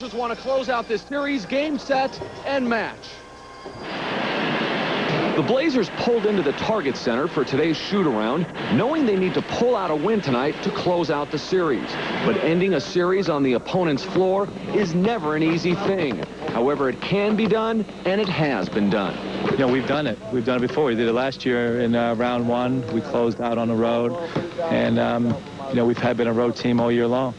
Just want to close out this series, game, set, and match. The Blazers pulled into the Target Center for today's shoot-around, knowing they need to pull out a win tonight to close out the series. But ending a series on the opponent's floor is never an easy thing. However, it can be done, and it has been done. You know, we've done it. We've done it before. We did it last year in round one. We closed out on the road, and you know, we've been a road team all year long.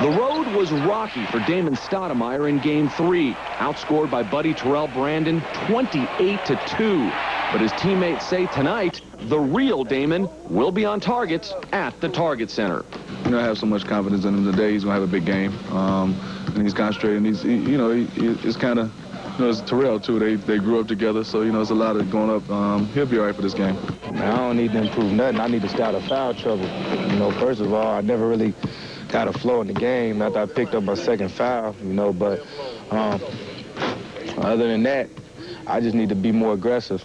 The road was rocky for Damon Stoudemire in Game 3, outscored by buddy Terrell Brandon 28-2. But his teammates say tonight, the real Damon will be on target at the Target Center. You know, I have so much confidence in him today. He's going to have a big game. And he's concentrating. It's kind of, you know, it's Terrell, too. They grew up together, so, you know, it's a lot of going up. He'll be all right for this game. I don't need to improve nothing. I need to stay out of foul trouble. You know, first of all, I never really got a flow in the game after I picked up my second foul, you know, but other than that, I just need to be more aggressive.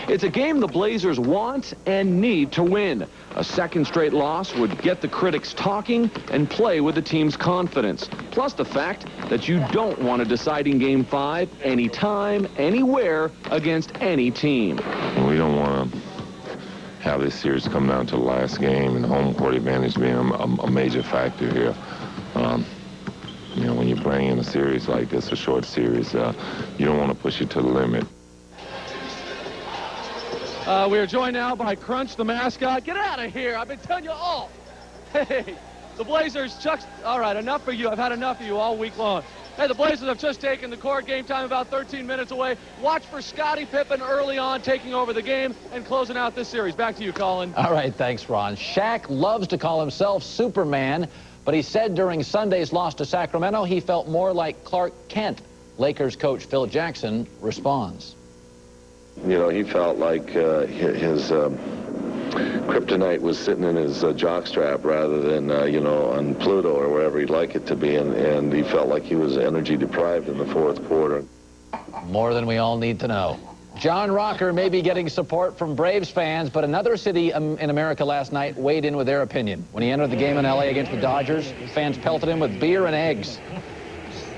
It's a game the Blazers want and need to win. A second straight loss would get the critics talking and play with the team's confidence. Plus the fact that you don't want a deciding Game 5 anytime, anywhere, against any team. We don't want to have this series come down to the last game and home court advantage being a major factor here. You know, when you bring in a series like this, a short series, you don't want to push it to the limit. We are joined now by Crunch, the mascot. Get out of here. I've been telling you all. Hey, the Blazers, all right, enough of you. I've had enough of you all week long. Hey, the Blazers have just taken the court. Game time about 13 minutes away. Watch for Scottie Pippen early on, taking over the game and closing out this series. Back to you, Colin. All right, thanks, Ron. Shaq loves to call himself Superman, but he said during Sunday's loss to Sacramento he felt more like Clark Kent. Lakers coach Phil Jackson responds. You know, he felt like his kryptonite was sitting in his jockstrap rather than, you know, on Pluto or wherever he'd like it to be, and he felt like he was energy deprived in the fourth quarter. More than we all need to know. John Rocker may be getting support from Braves fans, but another city in America last night weighed in with their opinion. When he entered the game in L.A. against the Dodgers, fans pelted him with beer and eggs.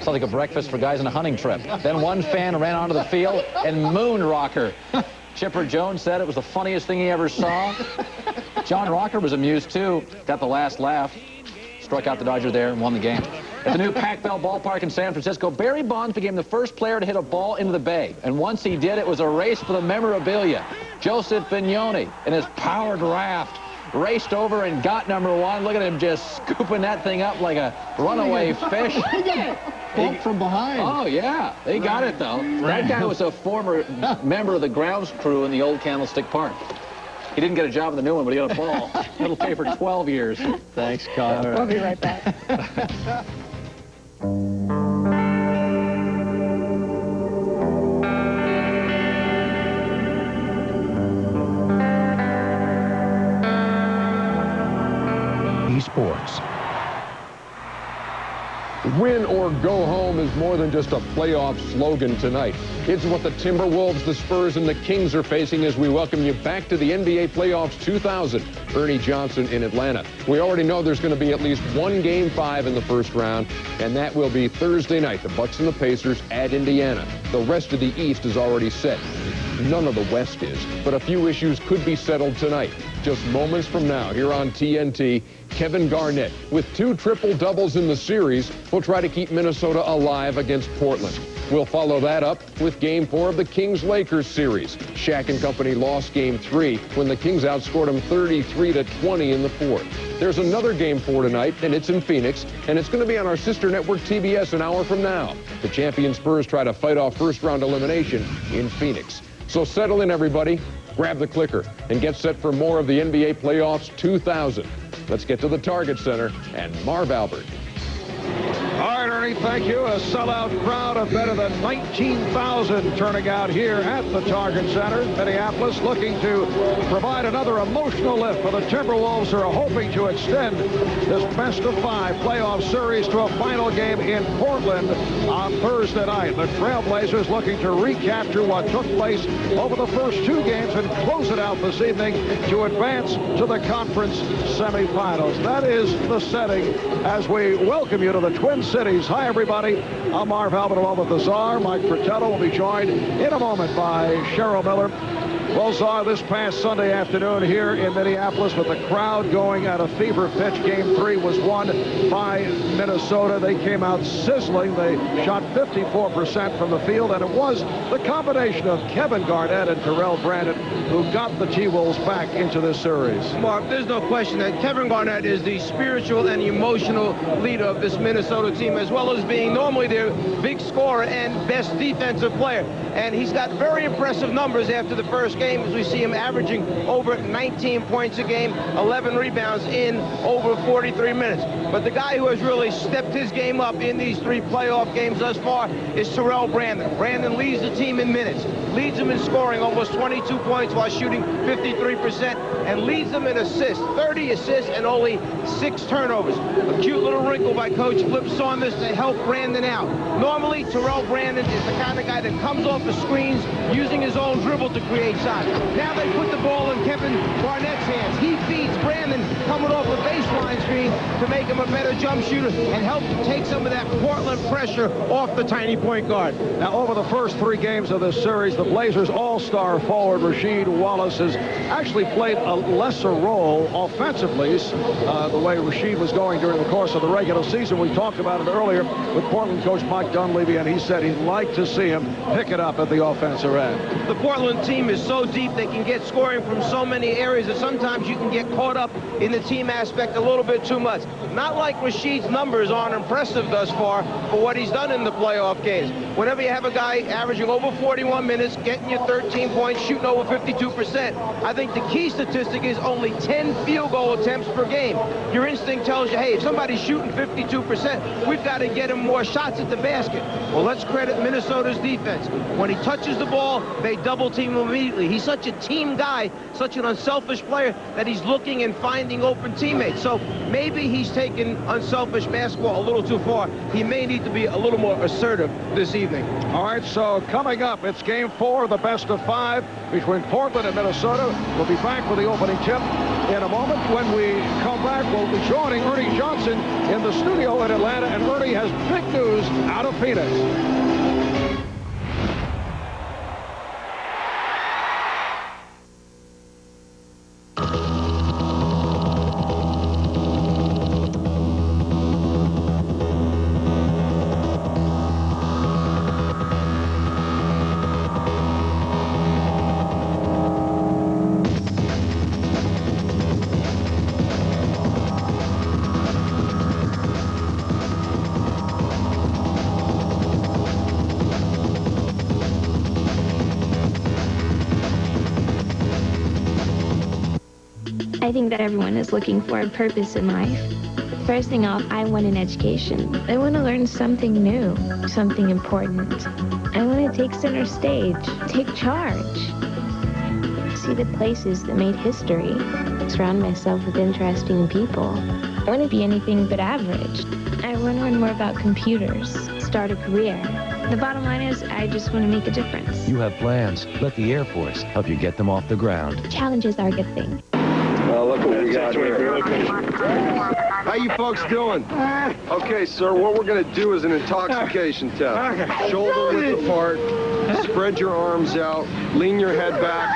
Sounds like a breakfast for guys on a hunting trip. Then one fan ran onto the field and mooned Rocker. Chipper Jones said it was the funniest thing he ever saw. John Rocker was amused, too. Got the last laugh. Struck out the Dodger there and won the game. At the new Pac-Bell ballpark in San Francisco, Barry Bonds became the first player to hit a ball into the bay. And once he did, it was a race for the memorabilia. Joseph Vignone, in his powered raft, raced over and got number one. Look at him just scooping that thing up like a runaway fish. Bump from behind. Oh, yeah. They got it, though. That guy was a former member of the grounds crew in the old Candlestick Park. He didn't get a job in the new one, but he got a ball. It'll pay for 12 years. Thanks, Colin. We'll be right back. Sports. Win or go home is more than just a playoff slogan tonight. It's what the Timberwolves, the Spurs, and the Kings are facing as we welcome you back to the NBA Playoffs 2000. Ernie Johnson in Atlanta. We already know there's going to be at least one Game 5 in the first round, and that will be Thursday night. The Bucks and the Pacers at Indiana. The rest of the East is already set. None of the West is, but a few issues could be settled tonight. Just moments from now, here on TNT, Kevin Garnett, with 2 triple-doubles in the series, will try to keep Minnesota alive against Portland. We'll follow that up with Game 4 of the Kings-Lakers series. Shaq and company lost Game 3 when the Kings outscored them 33-20 in the fourth. There's another Game 4 tonight, and it's in Phoenix, and it's going to be on our sister network TBS an hour from now. The champion Spurs try to fight off first-round elimination in Phoenix. So settle in, everybody. Grab the clicker and get set for more of the NBA Playoffs 2000. Let's get to the Target Center and Marv Albert. All right, Ernie. Ernie, thank you. A sellout crowd of better than 19,000 turning out here at the Target Center. Minneapolis looking to provide another emotional lift for the Timberwolves, who are hoping to extend this best-of-5 playoff series to a final game in Portland on Thursday night. The Trailblazers looking to recapture what took place over the first 2 games and close it out this evening to advance to the conference semifinals. That is the setting as we welcome you to the Twin Cities. Hi, everybody. I'm Marv Albert along with the Czar. Mike Fratello will be joined in a moment by Cheryl Miller. Well, Czar, this past Sunday afternoon here in Minneapolis with the crowd going at a fever pitch. Game 3 was won by Minnesota. They came out sizzling. They shot 54% from the field, and it was the combination of Kevin Garnett and Terrell Brandon who got the T-Wolves back into this series. Mark, there's no question that Kevin Garnett is the spiritual and emotional leader of this Minnesota team, as well as being normally their big scorer and best defensive player. And he's got very impressive numbers after the first game, as we see him averaging over 19 points a game, 11 rebounds in over 43 minutes. But the guy who has really stepped his game up in these 3 playoff games thus far is Terrell Brandon. Brandon leads the team in minutes, leads them in scoring, almost 22 points while shooting 53%, and leads them in assists, 30 assists and only 6 turnovers. A cute little wrinkle by Coach Flip Saunders to help Brandon out. Normally, Terrell Brandon is the kind of guy that comes off the screens using his own dribble to create shots. Now they put the ball in Kevin Garnett's hands. He feeds Brandon coming off a baseline screen to make him a better jump shooter and help take some of that Portland pressure off the tiny point guard. Now, over the first 3 games of this series, the Blazers' all-star forward Rasheed Wallace has actually played a lesser role offensively, the way Rasheed was going during the course of the regular season. We talked about it earlier with Portland coach Mike Dunleavy, and he said he'd like to see him pick it up at the offensive end. The Portland team is so deep, they can get scoring from so many areas that sometimes you can get caught up in the team aspect a little bit too much. Not like Rasheed's numbers aren't impressive thus far for what he's done in the playoff games. Whenever you have a guy averaging over 41 minutes, getting you 13 points, shooting over 52%, I think the key statistic is only 10 field goal attempts per game. Your instinct tells you, hey, if somebody's shooting 52%, we've got to get him more shots at the basket. Well, let's credit Minnesota's defense. When he touches the ball, they double team him immediately. He's such a team guy, such an unselfish player, that he's looking and finding open teammates. So maybe he's taken unselfish basketball a little too far. He may need to be a little more assertive this evening. All right, so coming up, it's game 4 of the best-of-5 between Portland and Minnesota. We'll be back with the opening tip in a moment. When we come back, we'll be joining Ernie Johnson in the studio in Atlanta, and Ernie has big news out of Phoenix. I think that everyone is looking for a purpose in life. First thing off, I want an education. I want to learn something new, something important. I want to take center stage, take charge, see the places that made history, surround myself with interesting people. I want to be anything but average. I want to learn more about computers, start a career. The bottom line is, I just want to make a difference. You have plans. Let the Air Force help you get them off the ground. Challenges are a good thing. Look what we got here. How you folks doing? Okay, sir, what we're going to do is an intoxication test. Shoulder width apart, spread your arms out, lean your head back,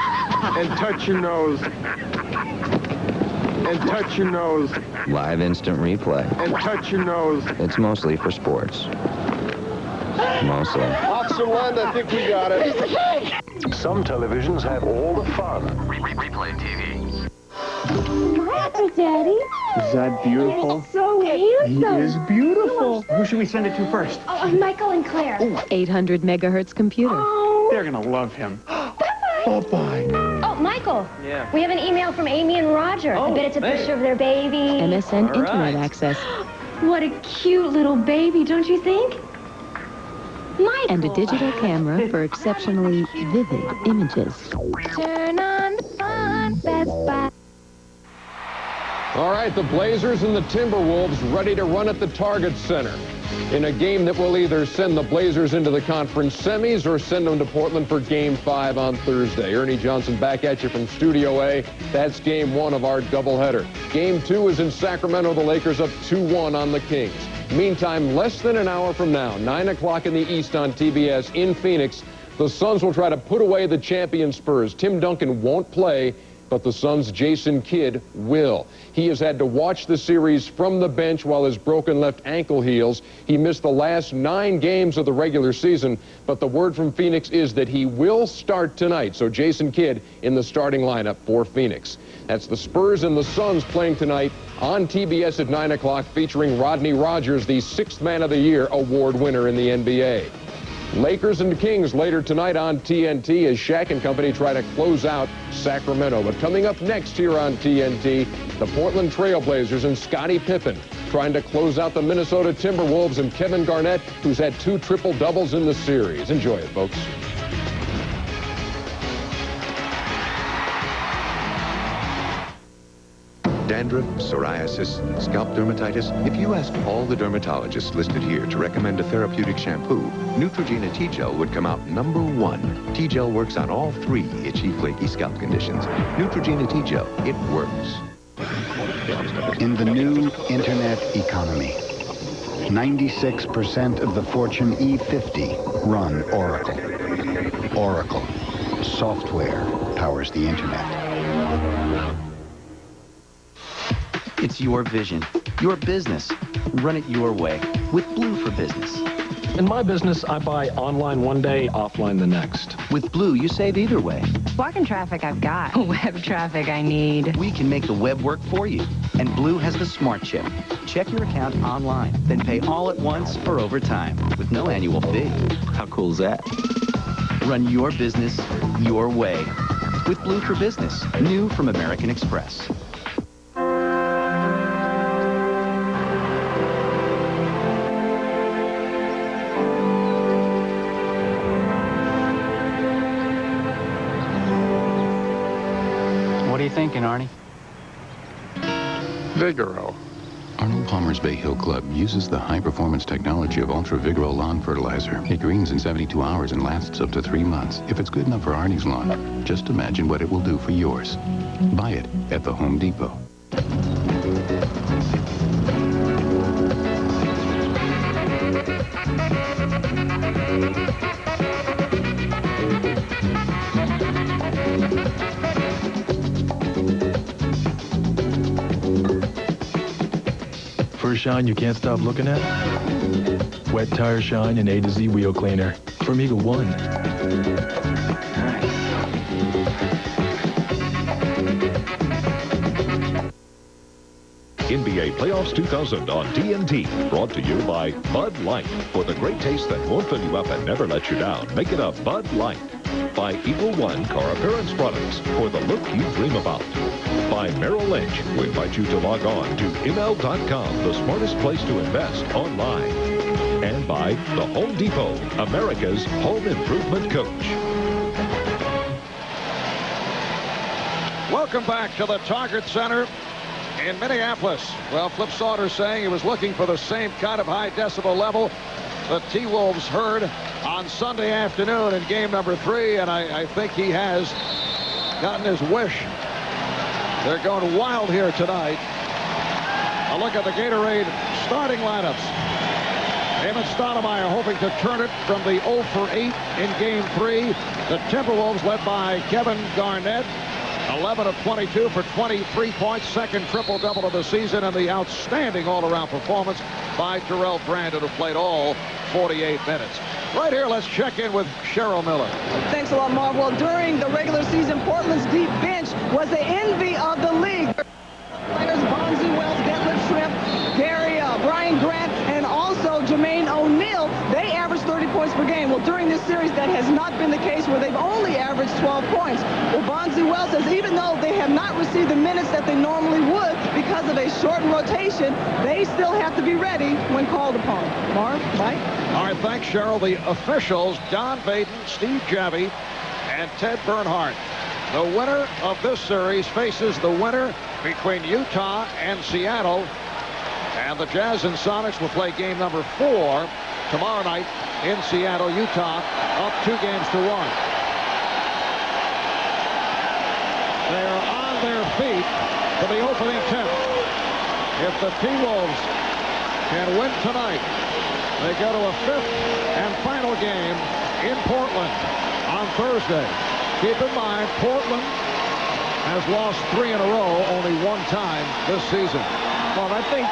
and touch your nose. And touch your nose. Live instant replay. And touch your nose. It's mostly for sports. Mostly. Officer Lund, I think we got it. Some televisions have all the fun. Replay TV. Happy, Daddy. Is that beautiful? He's so handsome. He is beautiful. Who should we send it to first? Oh, Michael and Claire. 800 megahertz computer. Oh. They're gonna love him. Bye-bye. Oh, Michael. Yeah. We have an email from Amy and Roger. I bet it's a picture of their baby. MSN Internet access. What a cute little baby, don't you think? Michael. And a digital camera for exceptionally vivid images. Turn on the fun, Best Buy. All right, the Blazers and the Timberwolves ready to run at the Target Center in a game that will either send the Blazers into the conference semis or send them to Portland for Game 5 on Thursday. Ernie Johnson back at you from Studio A. That's Game 1 of our doubleheader. Game 2 is in Sacramento. The Lakers up 2-1 on the Kings. Meantime, less than an hour from now, 9 o'clock in the East on TBS in Phoenix, the Suns will try to put away the champion Spurs. Tim Duncan won't play, but the Suns' Jason Kidd will. He has had to watch the series from the bench while his broken left ankle heals. He missed the last 9 games of the regular season, but the word from Phoenix is that he will start tonight. So Jason Kidd in the starting lineup for Phoenix. That's the Spurs and the Suns playing tonight on TBS at 9 o'clock, featuring Rodney Rogers, the 6th Man of the Year award winner in the NBA. Lakers and Kings later tonight on TNT as Shaq and company try to close out Sacramento. But coming up next here on TNT, the Portland Trail Blazers and Scottie Pippen trying to close out the Minnesota Timberwolves and Kevin Garnett, who's had 2 triple-doubles in the series. Enjoy it, folks. Dandruff, psoriasis, scalp dermatitis. If you ask all the dermatologists listed here to recommend a therapeutic shampoo, Neutrogena T-Gel would come out #1. T-Gel works on all 3 itchy, flaky scalp conditions. Neutrogena T-Gel, it works. In the new internet economy, 96% of the Fortune E50 run Oracle. Oracle. Software powers the internet. It's your vision, your business. Run it your way with Blue for Business. In my business, I buy online one day, offline the next. With Blue, you save either way. Walk-in traffic I've got. Web traffic I need. We can make the web work for you. And Blue has the Smart Chip. Check your account online, then pay all at once or over time with no annual fee. How cool is that? Run your business your way with Blue for Business. New from American Express. What are you thinking, Arnie? Vigoro. Arnold Palmer's Bay Hill Club uses the high-performance technology of Ultra Vigoro lawn fertilizer. It greens in 72 hours and lasts up to 3 months. If it's good enough for Arnie's lawn, just imagine what it will do for yours. Buy it at the Home Depot. First shine you can't stop looking at? Wet tire shine and A to Z wheel cleaner from Eagle One. NBA Playoffs 2000 on TNT, brought to you by Bud Light. For the great taste that won't fill you up and never let you down, make it a Bud Light. By Eagle One Car Appearance Products, for the look you dream about. By Merrill Lynch, we invite you to log on to ML.com, the smartest place to invest online. And by the Home Depot, America's home improvement coach. Welcome back to the Target Center in Minneapolis. Well, Flip Saunders saying he was looking for the same kind of high decibel level the T-Wolves heard on Sunday afternoon in game number 3, and I think he has gotten his wish. They're going wild here tonight. A look at the Gatorade starting lineups. Eamon Stoudemire hoping to turn it from the 0 for 8 in game 3. The Timberwolves led by Kevin Garnett. 11 of 22 for 23 points, second triple-double of the season, and the outstanding all-around performance by Terrell Brandon, who played all 48 minutes. Right here, let's check in with Cheryl Miller. Thanks a lot, Marv. Well, during the regular season, Portland's deep bench was the envy of the league. Players Bonzi Wells, Detlef Schrempf, Gary, Brian Grant, and also Jermaine O'Neal. They averaged 30 points points per game. Well, during this series, that has not been the case, where they've only averaged 12 points. Well, Bonzi Wells says even though they have not received the minutes that they normally would because of a shortened rotation, they still have to be ready when called upon. Marv, Mike? All right, thanks, Cheryl. The officials, Don Vaden, Steve Javi, and Ted Bernhardt. The winner of this series faces the winner between Utah and Seattle. And the Jazz and Sonics will play game number 4 tomorrow night in Seattle, Utah, up 2 games to 1. They are on their feet for the opening tip. If the T-Wolves can win tonight, they go to a 5th and final game in Portland on Thursday. Keep in mind, Portland has lost 3 in a row, only 1 time this season. Well, I think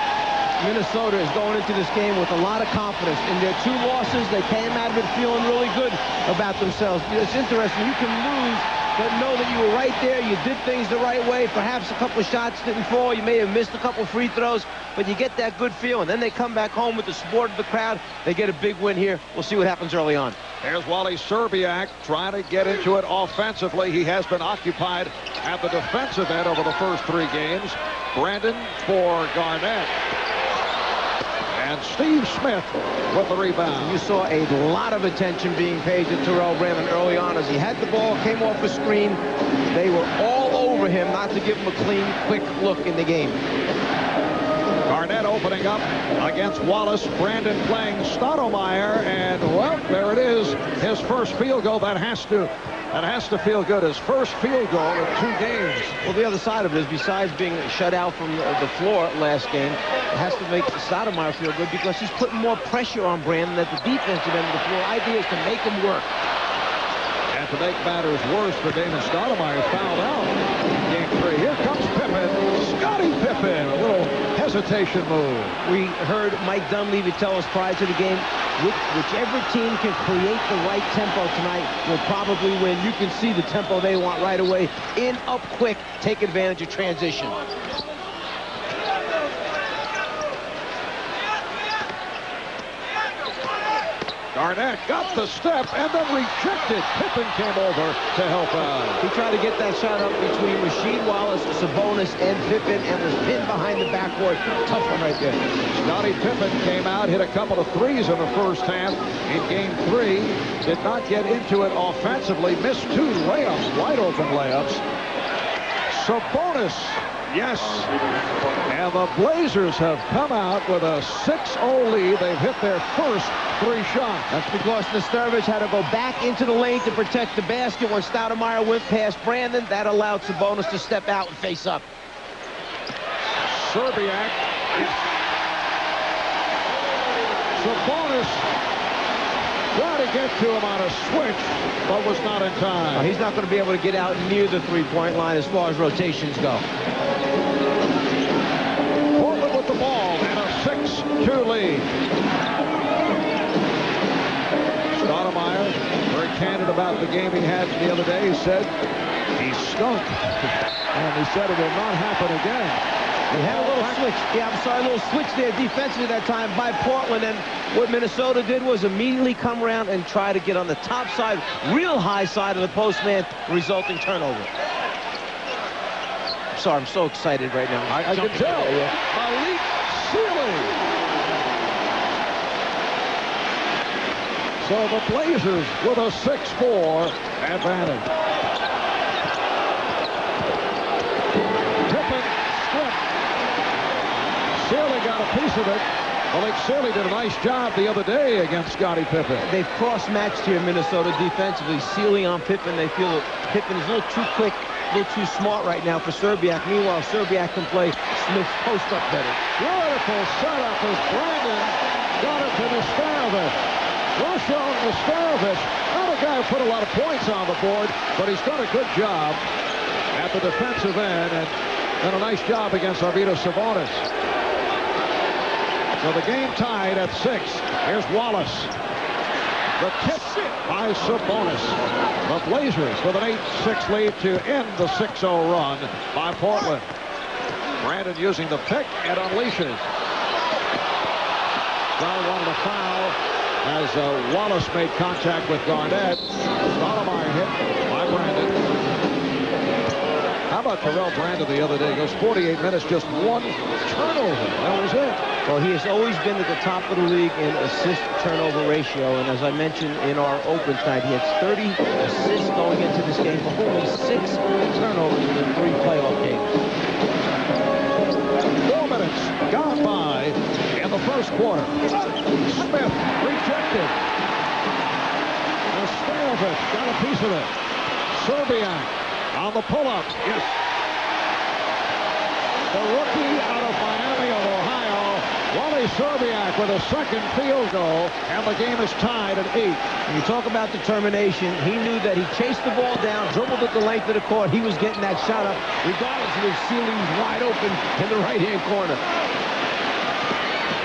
Minnesota is going into this game with a lot of confidence. In their 2 losses, they came out of it feeling really good about themselves. It's interesting. You can lose, but know that you were right there. You did things the right way. Perhaps a couple of shots didn't fall. You may have missed a couple of free throws, but you get that good feeling. Then they come back home with the support of the crowd. They get a big win here. We'll see what happens early on. Here's Wally Szczerbiak trying to get into it offensively. He has been occupied at the defensive end over the first 3 games. Brandon for Garnett. And Steve Smith with the rebound. You saw a lot of attention being paid to Terrell Brandon early on as he had the ball, came off the screen. They were all over him not to give him a clean, quick look in the game. Garnett opening up against Wallace. Brandon playing Stoudemire, and well, there it is. His first field goal. That has to feel good. His first field goal in 2 games. Well, the other side of it is, besides being shut out from the floor last game, it has to make Stoudemire feel good because he's putting more pressure on Brandon at the defensive end of the floor. Idea is to make him work. And to make matters worse for Damon Stoudemire, fouled out in game 3. Here comes Pippen. Scottie Pippen, a little hesitation move. We heard Mike Dunleavy tell us prior to the game, whichever team can create the right tempo tonight will probably win. You can see the tempo they want right away. In, up quick, take advantage of transition. Garnett got the step and then rejected. Pippen came over to help out. He tried to get that shot up between Rasheed Wallace, Sabonis, and Pippen, and was pinned behind the backboard. Tough one right there. Scottie Pippen came out, hit a couple of threes in the first half. In game 3, did not get into it offensively. Missed 2 layups, wide open layups. Sabonis, yes. And the Blazers have come out with a 6-0 lead. They've hit their first 3 shots. That's because Nesterovic had to go back into the lane to protect the basket when Stoudemire went past Brandon. That allowed Sabonis to step out and face up. Szczerbiak. Sabonis trying to get to him on a switch, but was not in time. He's not going to be able to get out near the 3-point line as far as rotations go. Portland with the ball and a 6-2 lead. Stoudemire, very candid about the game he had the other day. He said he stunk, and he said it will not happen again. He had a little switch. Yeah, I'm sorry, a little switch there defensively that time by Portland, and what Minnesota did was immediately come around and try to get on the top side, real high side of the postman, resulting turnover. I'm sorry, I'm so excited right now. I can tell. Malik Sealy. So the Blazers with a 6-4 advantage. Pippen stripped. Sealy got a piece of it. Malik Sealy did a nice job the other day against Scottie Pippen. They've cross-matched here, Minnesota defensively. Sealy on Pippen. They feel that Pippen is a little too quick, a little too smart right now for Szczerbiak. Meanwhile, Szczerbiak can play Smith's post-up better. Beautiful setup as Brandon got it to Nesterovic. Roshan Nesterovic, not a guy who put a lot of points on the board, but he's done a good job at the defensive end and done a nice job against Arvydas Sabonis. So the game tied at 6. Here's Wallace. The tip by Sabonis. The Blazers with an 8-6 lead to end the 6-0 run by Portland. Brandon using the pick and unleashes. Brown wanted a foul. as Wallace made contact with Garnett. Stoudemire hit by Brandon. How about Terrell Brandon the other day? Goes 48 minutes, just one turnover. That was it. Well, he has always been at the top of the league in assist-turnover ratio, and as I mentioned in our open tonight, he had 30 assists going into this game, but only 6 turnovers in the 3 playoff games. 4 minutes gone by in the first quarter. Smith rejected. Stoyanovich got a piece of it. Serbiak on the pull-up. Yes. The rookie out of Miami of Ohio, Wally Serbiak with a second field goal, and the game is tied at 8. When you talk about determination, he knew that he chased the ball down, dribbled at the length of the court. He was getting that shot up, regardless of his ceiling wide open in the right-hand corner.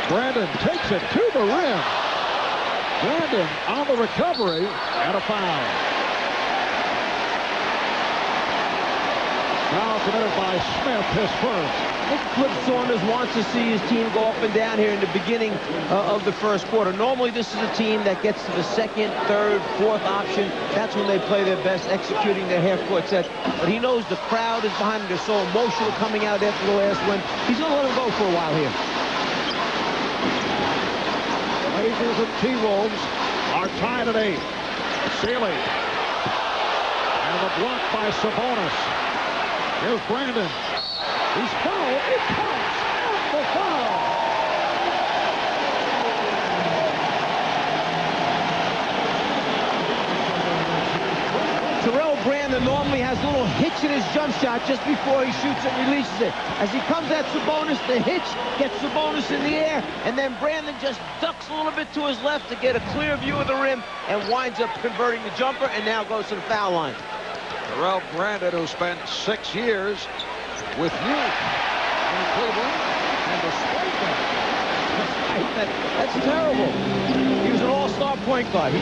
Brandon takes it to the rim. Brandon on the recovery and a foul. Foul committed by Smith, his first. I think Cliff Saunders wants to see his team go up and down here in the beginning of the first quarter. Normally, this is a team that gets to the second, third, fourth option. That's when they play their best, executing their half-court sets. But he knows the crowd is behind him. They're so emotional coming out after the last win. He's going to let him go for a while here. Blazers and T-Wolves are tied at 8. Sealy. And the block by Sabonis. Here's Brandon. He's fouled. It counts. And the foul. Terrell Brandon normally has a little hitch in his jump shot just before he shoots and releases it. As he comes at Sabonis, the hitch gets Sabonis in the air, and then Brandon just ducks a little bit to his left to get a clear view of the rim and winds up converting the jumper and now goes to the foul line. Terrell Brandon, who spent 6 years with you in Cleveland, and despite that, that's terrible. He was an all-star point guard. He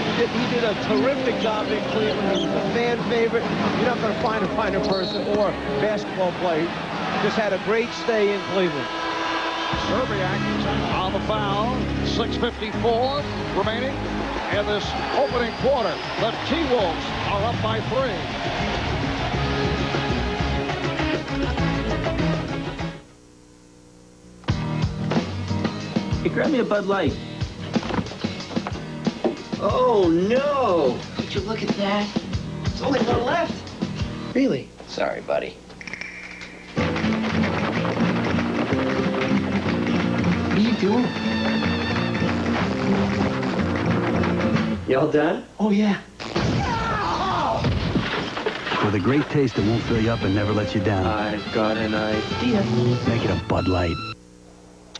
did a terrific job in Cleveland. He was a fan favorite. You're not going to find a finer person or basketball player. Just had a great stay in Cleveland. Serbiak on the foul. 6:54 remaining in this opening quarter. The T-Wolves are up by 3. Hey, grab me a Bud Light. Oh, no! Would you look at that? There's only one left. Really? Sorry, buddy. What are you doing? You all done? Oh, yeah. With a great taste that won't fill you up and never let you down. I've got an idea. Make it a Bud Light.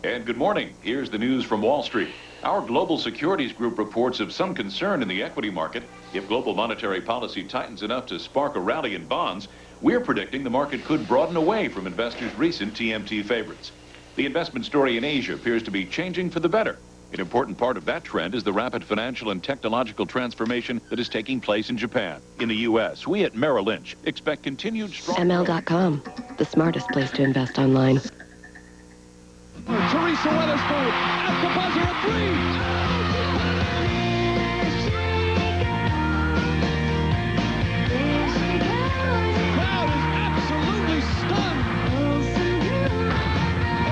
And good morning. Here's the news from Wall Street. Our global securities group reports of some concern in the equity market. If global monetary policy tightens enough to spark a rally in bonds, we're predicting the market could broaden away from investors' recent TMT favorites. The investment story in Asia appears to be changing for the better. An important part of that trend is the rapid financial and technological transformation that is taking place in Japan. In the U.S., we at Merrill Lynch expect continued strong... ML.com, the smartest place to invest online. Teresa Weatherspoon at the buzzer at 3. The crowd is absolutely stunned. One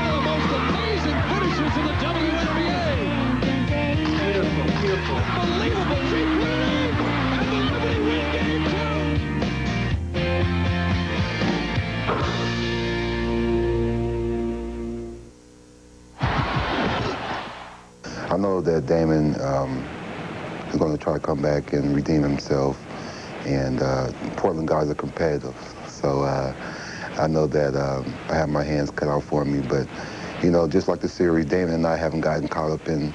of the most amazing finishers in the WNBA. Beautiful, beautiful. Unbelievable. She put it in. And the Liberty win game 2. I know that Damon is going to try to come back and redeem himself, and Portland guys are competitive. So I know that I have my hands cut out for me, but, you know, just like the series, Damon and I haven't gotten caught up in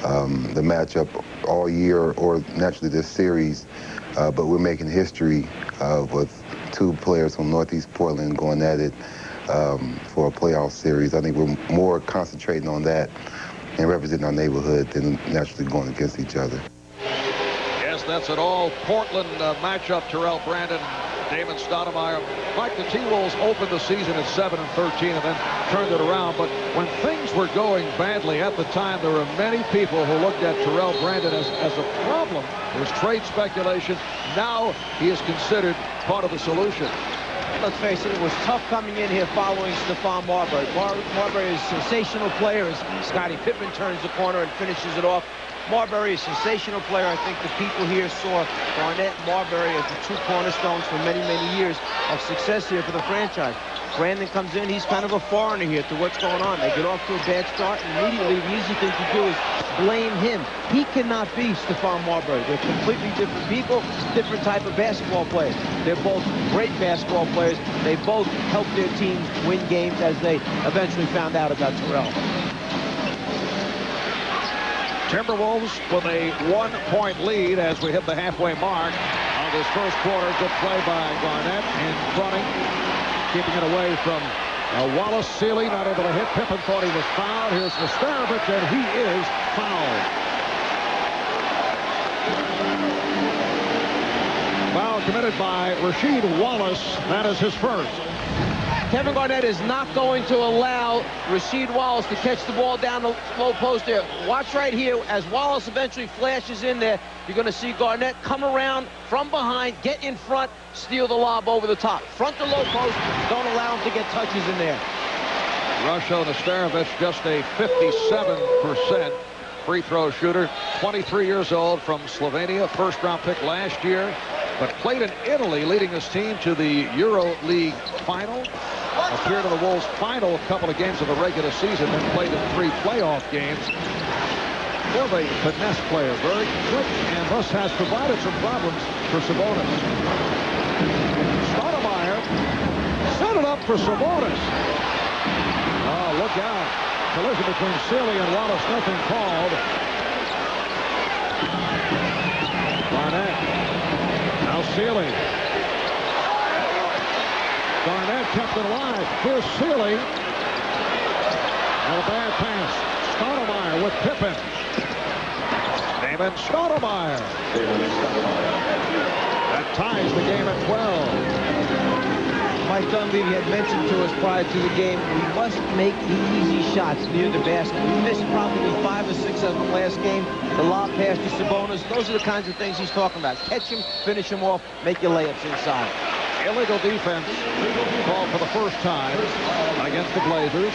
the matchup all year or naturally this series, but we're making history with 2 players from Northeast Portland going at it for a playoff series. I think we're more concentrating on that and representing our neighborhood than naturally going against each other. Yes, that's an all Portland matchup. Terrell Brandon Damon Stoudemire. Mike, the T-Wolves opened the season at 7-13 and then turned it around. But when things were going badly at the time, there were many people who looked at Terrell Brandon as a problem. There's trade speculation. Now he is considered part of the solution. Let's face it was tough coming in here following Stephon Marbury. Marbury is a sensational player as Scottie Pippen turns the corner and finishes it off. Marbury is a sensational player. I think the people here saw Garnett and Marbury as the two cornerstones for many, many years of success here for the franchise. Brandon comes in. He's kind of a foreigner here to what's going on. They get off to a bad start, and immediately the easy thing to do is blame him. He cannot be Stephon Marbury. They're completely different people, different type of basketball players. They're both great basketball players. They both helped their teams win games, as they eventually found out about Terrell. Timberwolves with a 1-point lead as we hit the halfway mark of this first quarter. Good play by Garnett in fronting, keeping it away from Wallace. Sealy not able to hit. Pippen thought he was fouled. Here's Nastarovic, and he is fouled. Foul committed by Rasheed Wallace. That is his first. Kevin Garnett is not going to allow Rasheed Wallace to catch the ball down the low post there. Watch right here as Wallace eventually flashes in there. You're going to see Garnett come around from behind, get in front, steal the lob over the top. Front to low post. Don't allow him to get touches in there. Rusho Nastarovic, just a 57% free throw shooter. 23 years old from Slovenia. First-round pick last year, but played in Italy, leading his team to the Euro League final. Appeared in the Wolves' final couple of games of the regular season, then played in 3 playoff games. More of a finesse player, very quick, and thus has provided some problems for Sabonis. Stoudemire set it up for Sabonis. Oh, look out. Collision between Sealy and Wallace, nothing called. Garnett. Now Sealy. Garnett kept it alive. Here's Sealy. And a bad pass. Stoudemire with Pippen. Damon Stoudemire. That ties the game at 12. Mike Dunleavy had mentioned to us prior to the game, we must make the easy shots near the basket. We missed probably 5 or 6 of them last game. The lob pass to Sabonis. Those are the kinds of things he's talking about. Catch him, finish him off, make your layups inside. Illegal defense called for the first time against the Blazers.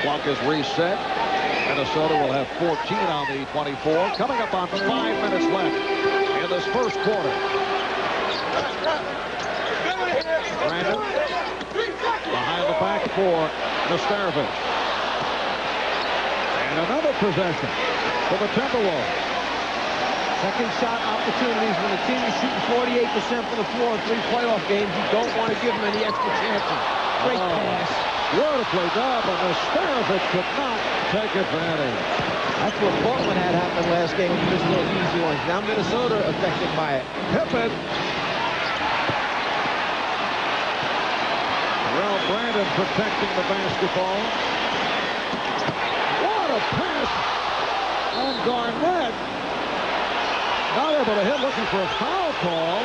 Clock is reset. Minnesota will have 14 on the 24. Coming up on 5 minutes left in this first quarter. Brandon behind the back for Nastarovic. And another possession for the Timberwolves. Second shot opportunities when a team is shooting 48% from the floor in 3 playoff games. You don't want to give them any extra chances. Great pass. Beautifully done, but Nastarovic could not take advantage. That's what Portland had happen last game. He missed those easy ones. Now Minnesota affected by it. Pippen. Terrell Brandon protecting the basketball. What a pass on Garnett. Not able to hit, looking for a foul call.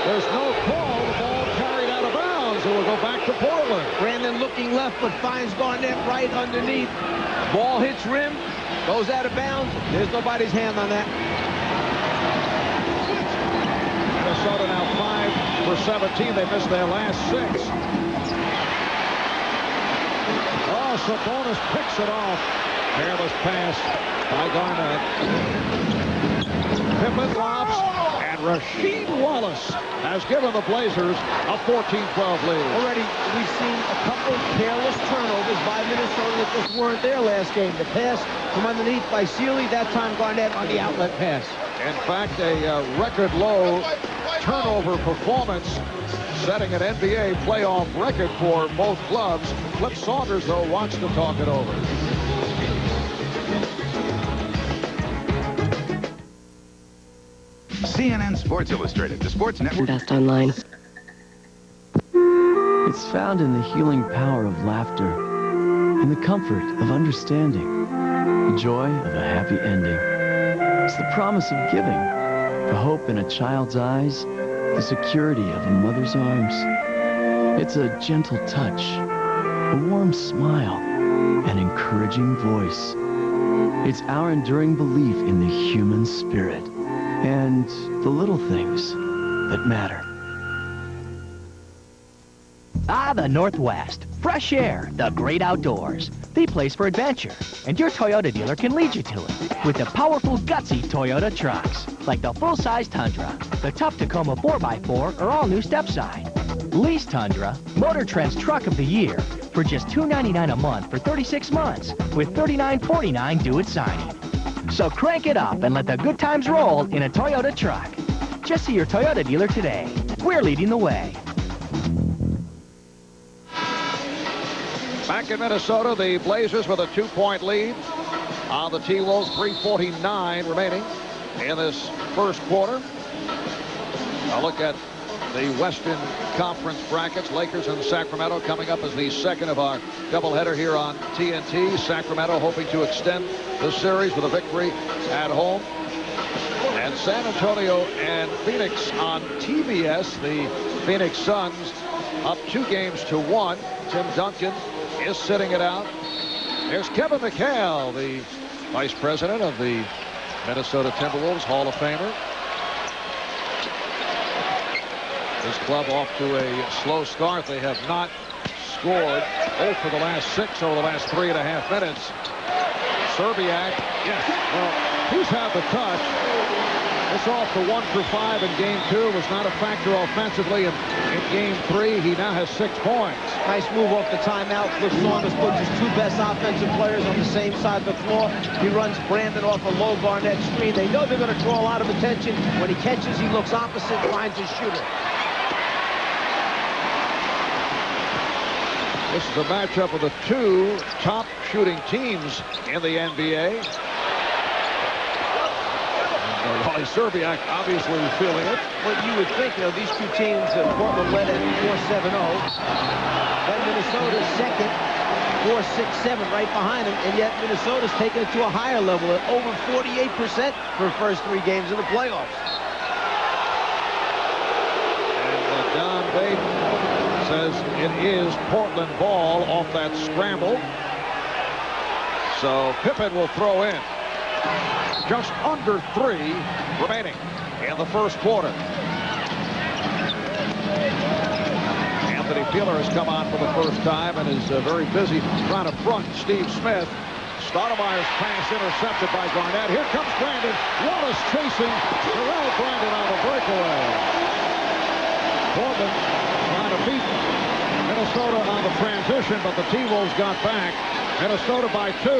There's no call. The ball carried out of bounds. It will go back to Portland. Brandon looking left, but finds Garnett right underneath. Ball hits rim, goes out of bounds. There's nobody's hand on that. Minnesota now 5 for 17. They missed their last 6. Oh, Sabonis picks it off. Careless pass by Garnett. Pippen lobs, and Rasheed Wallace has given the Blazers a 14-12 lead. Already, we've seen a couple of careless turnovers by Minnesota that just weren't there last game. The pass from underneath by Sealy, that time Garnett on the outlet pass. In fact, a record low turnover performance, setting an NBA playoff record for both clubs. Flip Saunders, though, wants to talk it over. CNN Sports Illustrated, the sports network. Invest online. It's found in the healing power of laughter, in the comfort of understanding, The joy of a happy ending. It's the promise of giving, the hope in a child's eyes, the security of a mother's arms. It's a gentle touch, a warm smile, an encouraging voice. It's our enduring belief in the human spirit and the little things that matter. Ah, the Northwest. Fresh air, the great outdoors. The place for adventure. And your Toyota dealer can lead you to it with the powerful, gutsy Toyota trucks. Like the full-size Tundra, the tough Tacoma 4x4, or all-new Stepside. Lease Tundra, Motor Trend's Truck of the Year, for just $299 a month for 36 months, with $39.49 due at signing. So crank it up and let the good times roll in a Toyota truck. Just see your Toyota dealer today. We're leading the way. Back in Minnesota, the Blazers with a 2-point lead on the T-Wolves. 3:49 remaining in this first quarter. A look at the Western Conference brackets. Lakers and Sacramento coming up as the second of our doubleheader here on TNT. Sacramento hoping to extend the series with a victory at home. And San Antonio and Phoenix on TBS. The Phoenix Suns up 2-1. Tim Duncan is sitting it out. There's Kevin McHale, the vice president of the Minnesota Timberwolves, Hall of Famer. This club off to a slow start. They have not scored 0 for the last 6 over the last 3.5 minutes. Serbiak, yes, well, he's had the touch. It's off the 1 for 5 in game 2. Was not a factor offensively in game 3. He now has 6 points. Nice move off the timeout. Flip Saunders puts his 2 best offensive players on the same side of the floor. He runs Brandon off a low Garnett screen. They know they're going to draw a lot of attention. When he catches, he looks opposite, finds his shooter. This is a matchup of the 2 top shooting teams in the NBA. Wally Serbiak obviously feeling it. Well, you would think, these 2 teams, Portland led at 4-7-0. Then Minnesota's second, 4-6-7 right behind him. And yet Minnesota's taken it to a higher level at over 48% for the first 3 games in the playoffs. And Don Baden says it is Portland ball off that scramble. So Pippen will throw in. Just under 3 remaining in the first quarter. Anthony Peeler has come on for the first time and is very busy trying to front Steve Smith. Stoudemire's pass intercepted by Garnett. Here comes Brandon. Wallace chasing Terrell Brandon on the breakaway. Portland trying to beat Minnesota on the transition, but the T-Wolves got back. Minnesota by 2.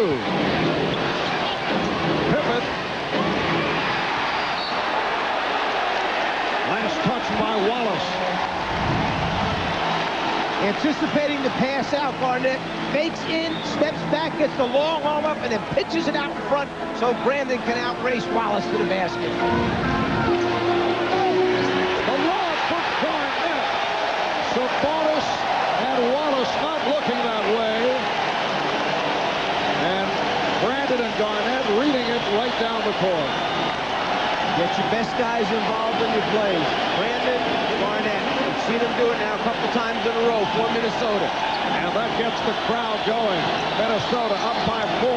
Pippen. Last touch by Wallace. Anticipating the pass out, Garnett fakes in, steps back, gets the long arm up, and then pitches it out in front so Brandon can outrace Wallace to the basket. The lob for Garnett. Sabonis and Wallace not looking that way. And Brandon and Garnett reading it right down the court. Get your best guys involved in your plays. Brandon, Garnett. We've seen them do it now a couple times in a row for Minnesota. And that gets the crowd going. Minnesota up by 4.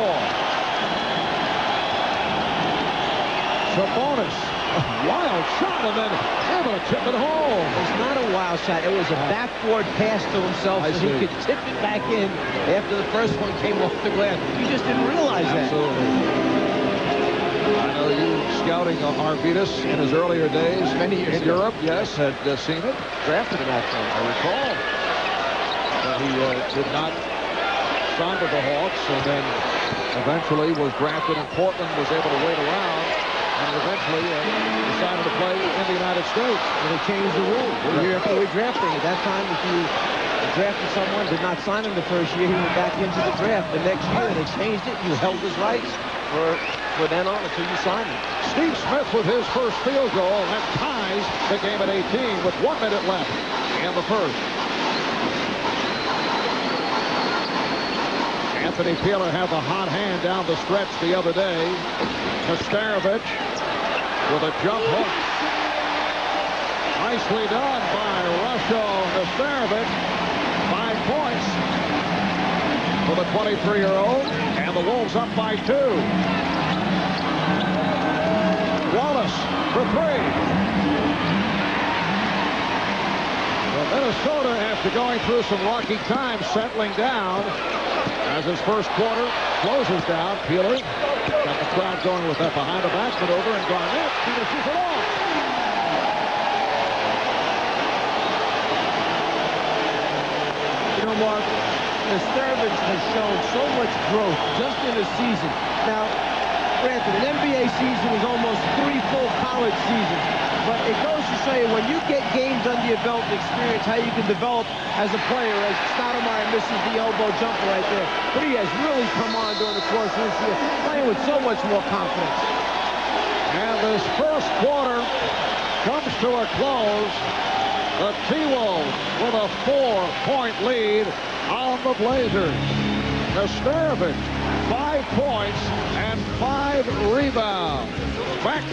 Sabonis, a wild shot, and then able to tip it home. It's not a wild shot. It was a backboard pass to himself so he could tip it back in after the first one came off the glass. You just didn't realize that. Absolutely. I know you scouting Arvidas in his earlier days. Many years in Europe, yes, had seen it. Drafted him that time. I recall. But he did not sign with the Hawks, and then eventually was drafted in Portland, was able to wait around, and eventually decided to play in the United States. And they changed the rule. The year after we drafted him. At that time, if you drafted someone, did not sign him the first year, he went back into the draft. The next year, they changed it. You held his rights for then on until you signed him. Steve Smith with his first field goal. That ties the game at 18 with 1 minute left in the first. Anthony Peeler had the hot hand down the stretch the other day. Nesterovic with a jump hook. Nicely done by Rusho Nesterovic. 5 points for the 23-year-old. And the Wolves up by 2. Wallace for 3. Minnesota, after going through some rocky times, settling down as his first quarter closes down. Peeler got the crowd going with that behind-the-back maneuver, and Garnett finishes it off. You know, Mark, Nesterovic has shown so much growth just in a season. Now, granted, an NBA season is almost 3 full college seasons. But it goes to show you, when you get games under your belt to experience how you can develop as a player, as Stoudemire misses the elbow jumper right there. But he has really come on during the course of this year, playing with so much more confidence. And this first quarter comes to a close. The T-Wolves with a 4-point lead on the Blazers. Nesterovic, 5 points and 5 rebounds. Back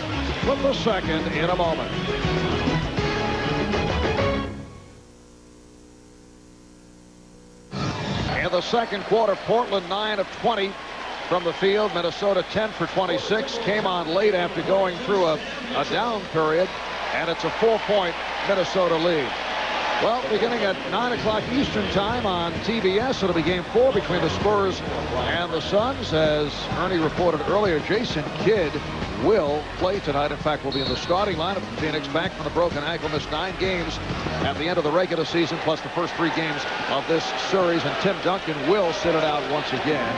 with the second in a moment. In the second quarter, Portland 9 of 20 from the field. Minnesota 10 for 26. Came on late after going through a down period, and it's a 4-point Minnesota lead. Well, beginning at 9 o'clock Eastern time on TBS, it'll be game 4 between the Spurs and the Suns. As Ernie reported earlier, Jason Kidd will play tonight. In fact, will be in the starting lineup for Phoenix, back from the broken ankle, missed 9 games at the end of the regular season, plus the first 3 games of this series. And Tim Duncan will sit it out once again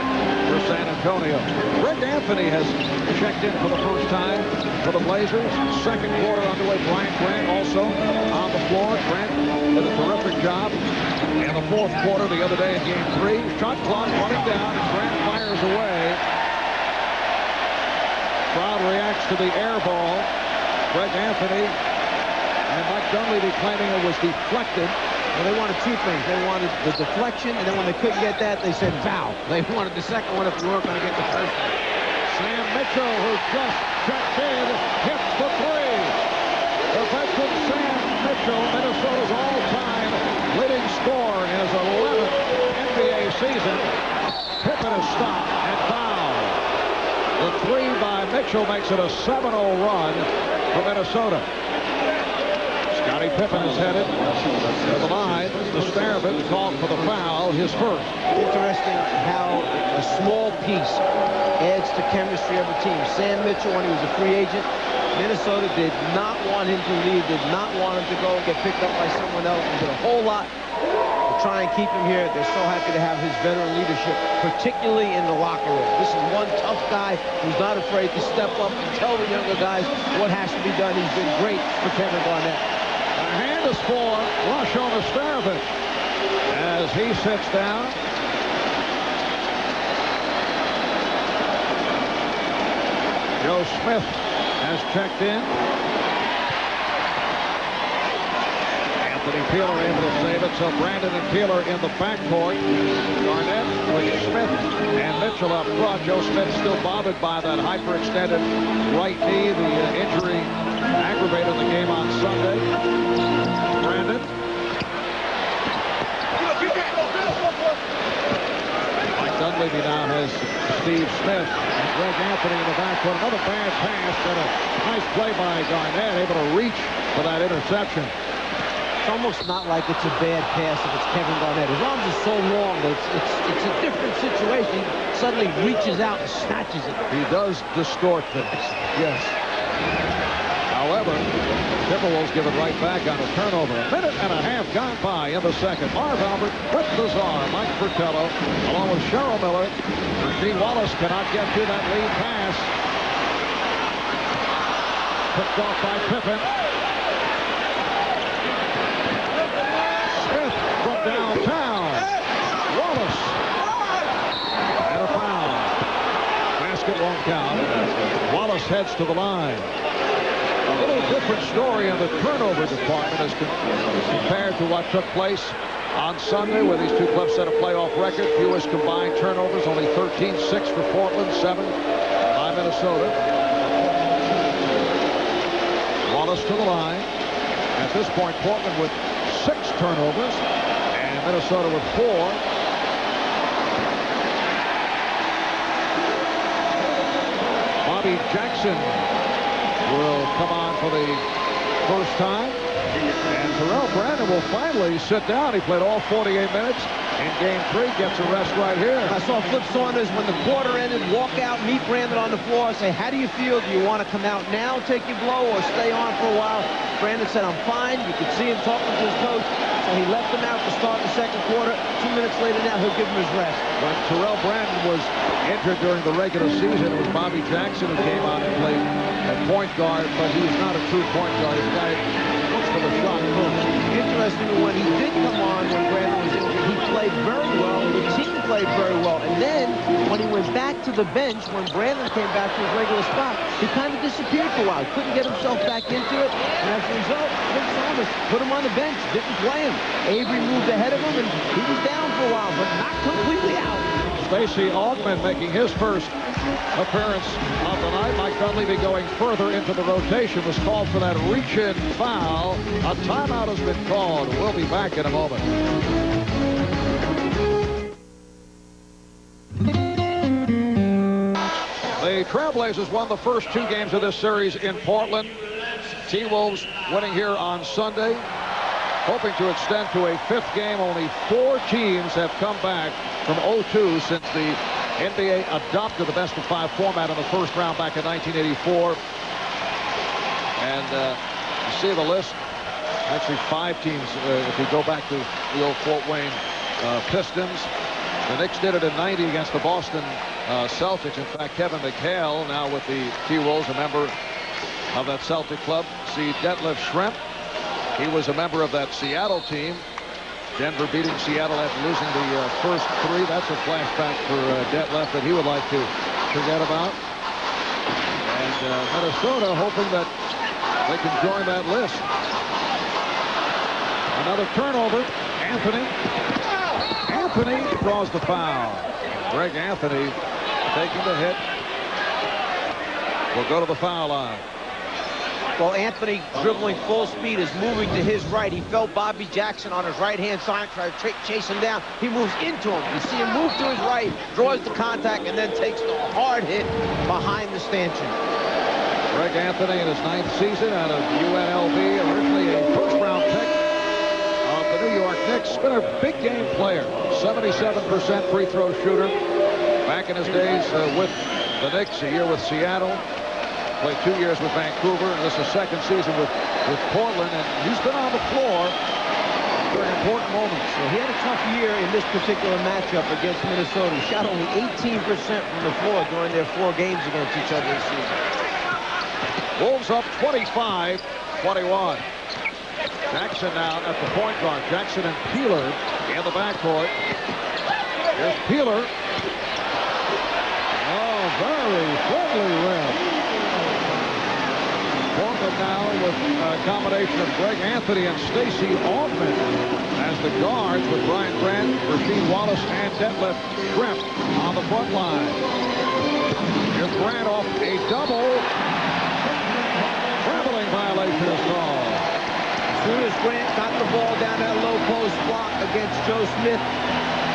for San Antonio. Greg Anthony has checked in for the first time for the Blazers. Second quarter underway. Brian Grant also on the floor. Grant did a terrific job in the fourth quarter the other day in game 3. Shot clock running down, and Grant fires away. Crowd reacts to the air ball. Greg Anthony and Mike Dunleavy claiming it was deflected. Well, they wanted 2 things. They wanted the deflection, and then when they couldn't get that, they said foul. They wanted the second one if we weren't going to get the first one. Sam Mitchell, who just checked in, hits the 3. The veteran Sam Mitchell, Minnesota's all-time leading scorer in his 11th NBA season. Pippen is stopped and fouled. The 3 by Mitchell makes it a 7-0 run for Minnesota. Scottie Pippen is headed to the line. Nesterovic called for the foul, his first. Interesting how a small piece adds to chemistry of a team. Sam Mitchell, when he was a free agent, Minnesota did not want him to leave, did not want him to go and get picked up by someone else. He did a whole lot to try and keep him here. They're so happy to have his veteran leadership, particularly in the locker room. This is one tough guy who's not afraid to step up and tell the younger guys what has to be done. He's been great for Kevin Garnett. A hand is for Rusho Nesterovic as he sits down. Joe Smith has checked in. Anthony Peeler able to save it, so Brandon and Peeler in the backcourt. Garnett with Smith and Mitchell up front. Joe Smith still bothered by that hyperextended right knee. The injury aggravated the game on Sunday. Brandon. Mike Dunleavy now has Steve Smith. Greg Anthony in the backcourt. Another bad pass, and a nice play by Garnett, able to reach for that interception. It's almost not like it's a bad pass if it's Kevin Garnett. His arms are so long that it's a different situation. He suddenly reaches out and snatches it. He does distort things, yes. However, Timberwolves give it right back on a turnover. A minute and a half gone by in the second. Marv Albert, Rick Lazar, Mike Fratello, along with Cheryl Miller. Rasheed Wallace cannot get to that lead pass. Picked off by Pippen. Smith from downtown. Wallace. And a foul. Basket won't count. Wallace heads to the line. A little different story in the turnover department as compared to what took place on Sunday, where these two clubs set a playoff record. Fewest combined turnovers, only 13-6 for Portland, 7 by Minnesota. Wallace to the line. At this point, Portland with 6 turnovers, and Minnesota with 4. Bobby Jackson will come on for the first time. And Terrell Brandon will finally sit down. He played all 48 minutes in Game 3. Gets a rest right here. I saw Flip Saunders when the quarter ended walk out, meet Brandon on the floor, say, how do you feel? Do you want to come out now, take your blow, or stay on for a while? Brandon said, I'm fine. You could see him talking to his coach. So he left him out to start the second quarter. 2 minutes later now, he'll give him his rest. When Terrell Brandon was injured during the regular season, it was Bobby Jackson who came on and played at point guard, but he's not a true point guard. He's a guy who looks for the shot first. Interestingly, when he did come on when Brandon was injured, he played very well. The team played very well. And then when he went back to the bench, when Brandon came back to his regular spot, he kind of disappeared for a while. Couldn't get himself back into it. And as a result, Flip Saunders put him on the bench, didn't play him. Avery moved ahead of him, and he was down for a while, but not completely out. Stacey Augmon making his first appearance of the night. Mike Dunleavy going further into the rotation was called for that reach-in foul. A timeout has been called. We'll be back in a moment. The Trailblazers won the first 2 games of this series in Portland. T-Wolves winning here on Sunday, hoping to extend to a 5th game. Only 4 teams have come back from 0-2 since the NBA adopted the best-of-5 format in the first round back in 1984. And you see the list. Actually, 5 teams if you go back to the old Fort Wayne Pistons. The Knicks did it in '90 against the Boston Celtics. In fact, Kevin McHale, now with the T-Wolves, a member of that Celtic club. See Detlef Schrempf. He was a member of that Seattle team. Denver beating Seattle after losing the first 3. That's a flashback for Detlef that he would like to forget about. And Minnesota hoping that they can join that list. Another turnover. Anthony draws the foul. Greg Anthony taking the hit. Will go to the foul line. Well, Anthony, dribbling full speed, is moving to his right. He felt Bobby Jackson on his right-hand side, try to chase him down. He moves into him. You see him move to his right, draws the contact, and then takes the hard hit behind the stanchion. Greg Anthony in his 9th season out of UNLV, originally a first-round pick of the New York Knicks. Been a big game player, 77% free throw shooter. Back in his days with the Knicks, a year with Seattle. Played 2 years with Vancouver, and this is his 2nd season with Portland, and he's been on the floor during important moments. So he had a tough year in this particular matchup against Minnesota. He shot only 18% from the floor during their 4 games against each other this season. Wolves up 25-21. Jackson now at the point guard. Jackson and Peeler in the backcourt. Here's Peeler. Oh, very friendly rim. Portland now with a combination of Greg Anthony and Stacey Augmon as the guards, with Brian Grant, Rasheed Wallace, and Detlef Schrempf on the front line. Here's Grant off a double. Traveling violation is called. As soon as Grant got the ball down that low post block against Joe Smith,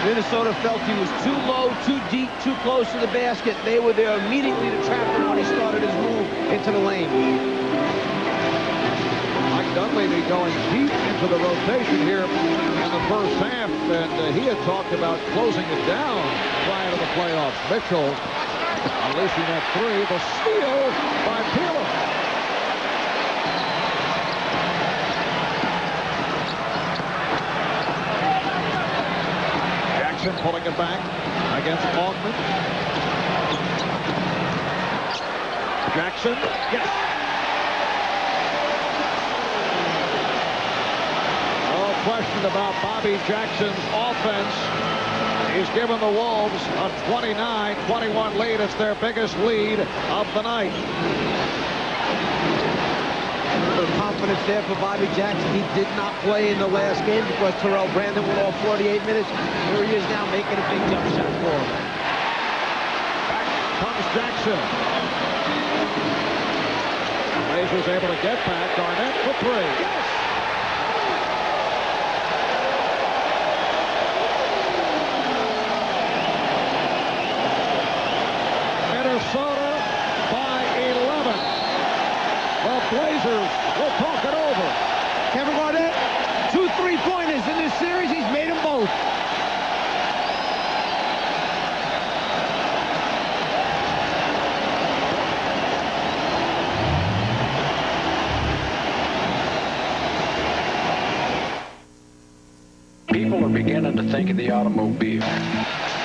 Minnesota felt he was too low, too deep, too close to the basket. They were there immediately to trap him when he started his move into the lane. Mike Dunleavy going deep into the rotation here in the first half, and he had talked about closing it down prior to the playoffs. Mitchell unleashing that 3. The steal by Peeler. Pulling it back against Augmon. Jackson, yes. No question about Bobby Jackson's offense. He's given the Wolves a 29-21 lead. It's their biggest lead of the night. of confidence there for Bobby Jackson. He did not play in the last game because Terrell Brandon went all 48 minutes. Here he is now making a big jump shot for him. Back comes Jackson. Blazers able to get back. Garnett for three. Yes! Minnesota by 11. The Blazers will talk it over. Kevin Garnett, 2 3-pointers in this series. He's made them both. People are beginning to think of the automobile.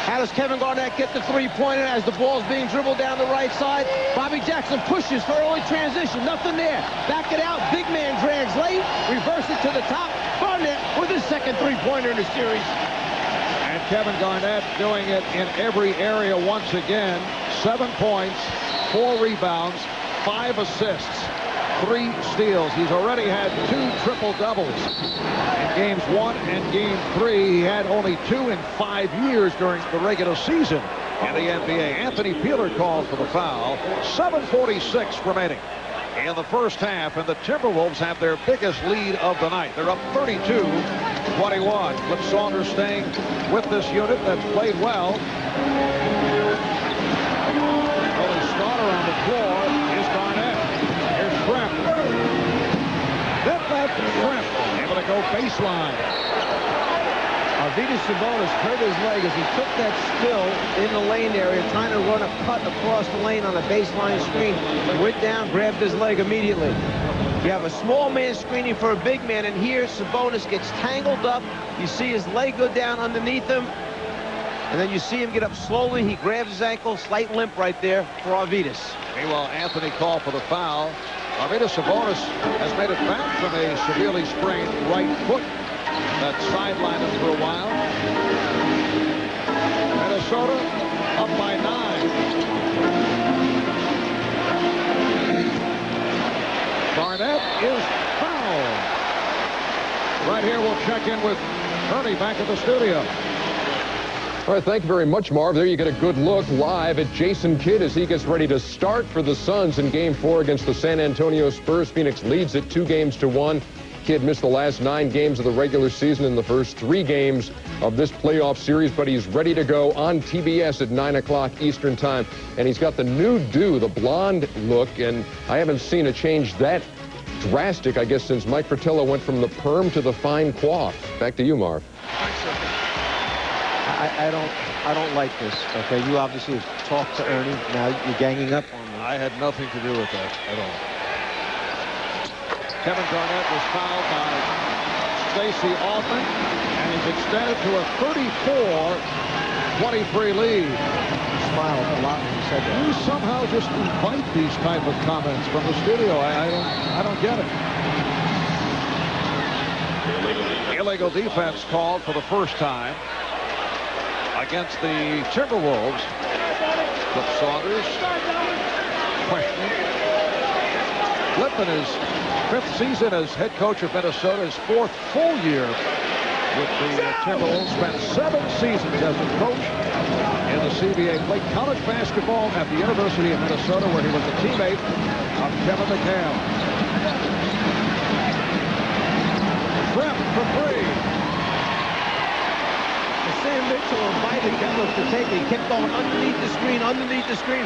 How does Kevin Garnett get the 3-pointer as the ball's being dribbled down the right side? Bobby Jackson pushes for early transition. Nothing there. Back it out. Big man drags late. Reverse it to the top. Garnett with his second 3-pointer in the series. And Kevin Garnett doing it in every area once again. 7 points, 4 rebounds, 5 assists, 3 steals. He's already had 2 triple-doubles. In games 1 and game 3, he had only 2 in 5 years during the regular season in the NBA. Anthony Peeler called for the foul. 7:46 remaining in the first half, and the Timberwolves have their biggest lead of the night. They're up 32-21. Flip Saunders staying with this unit that's played well. Only starter on the floor is Garnett. Here's Shrimp. That left Shrimp able to go baseline. Arvydas Sabonis hurt his leg as he took that spill in the lane area, trying to run a cut across the lane on a baseline screen. Went down, grabbed his leg immediately. You have a small man screening for a big man, and here Sabonis gets tangled up. You see his leg go down underneath him, and then you see him get up slowly. He grabs his ankle, slight limp right there for Arvydas. Meanwhile, Anthony called for the foul. Arvydas Sabonis has made it back from a severely sprained right foot that sidelined him for a while. Minnesota up by 9. Garnett is fouled. Right here, we'll check in with Ernie back at the studio. All right, thank you very much, Marv. There you get a good look live at Jason Kidd as he gets ready to start for the Suns in Game 4 against the San Antonio Spurs. Phoenix leads it 2-1. Kidd missed the last 9 games of the regular season in the first 3 games of this playoff series, but he's ready to go on TBS at 9 o'clock Eastern time. And he's got the new do, the blonde look, and I haven't seen a change that drastic, I guess, since Mike Fratello went from the perm to the fine coif. Back to you, Marv. I don't like this. Okay, you obviously have talked to Ernie. Now you're ganging up on me. I had nothing to do with that at all. Kevin Garnett was fouled by Stacey Altman, and he's extended to a 34-23 lead. Smiled a lot when you said that. You somehow just invite these type of comments from the studio. I don't get it. Illegal defense called for the first time against the Timberwolves. Flip Saunders questioning. Lippman is 5th season as head coach of Minnesota, his 4th full year with the Timberwolves. Spent 7 seasons as a coach in the CBA. Played college basketball at the University of Minnesota, where he was a teammate of Kevin McHale. Shrimp for 3. Sam Mitchell invited Detlef to take it. He kept going underneath the screen.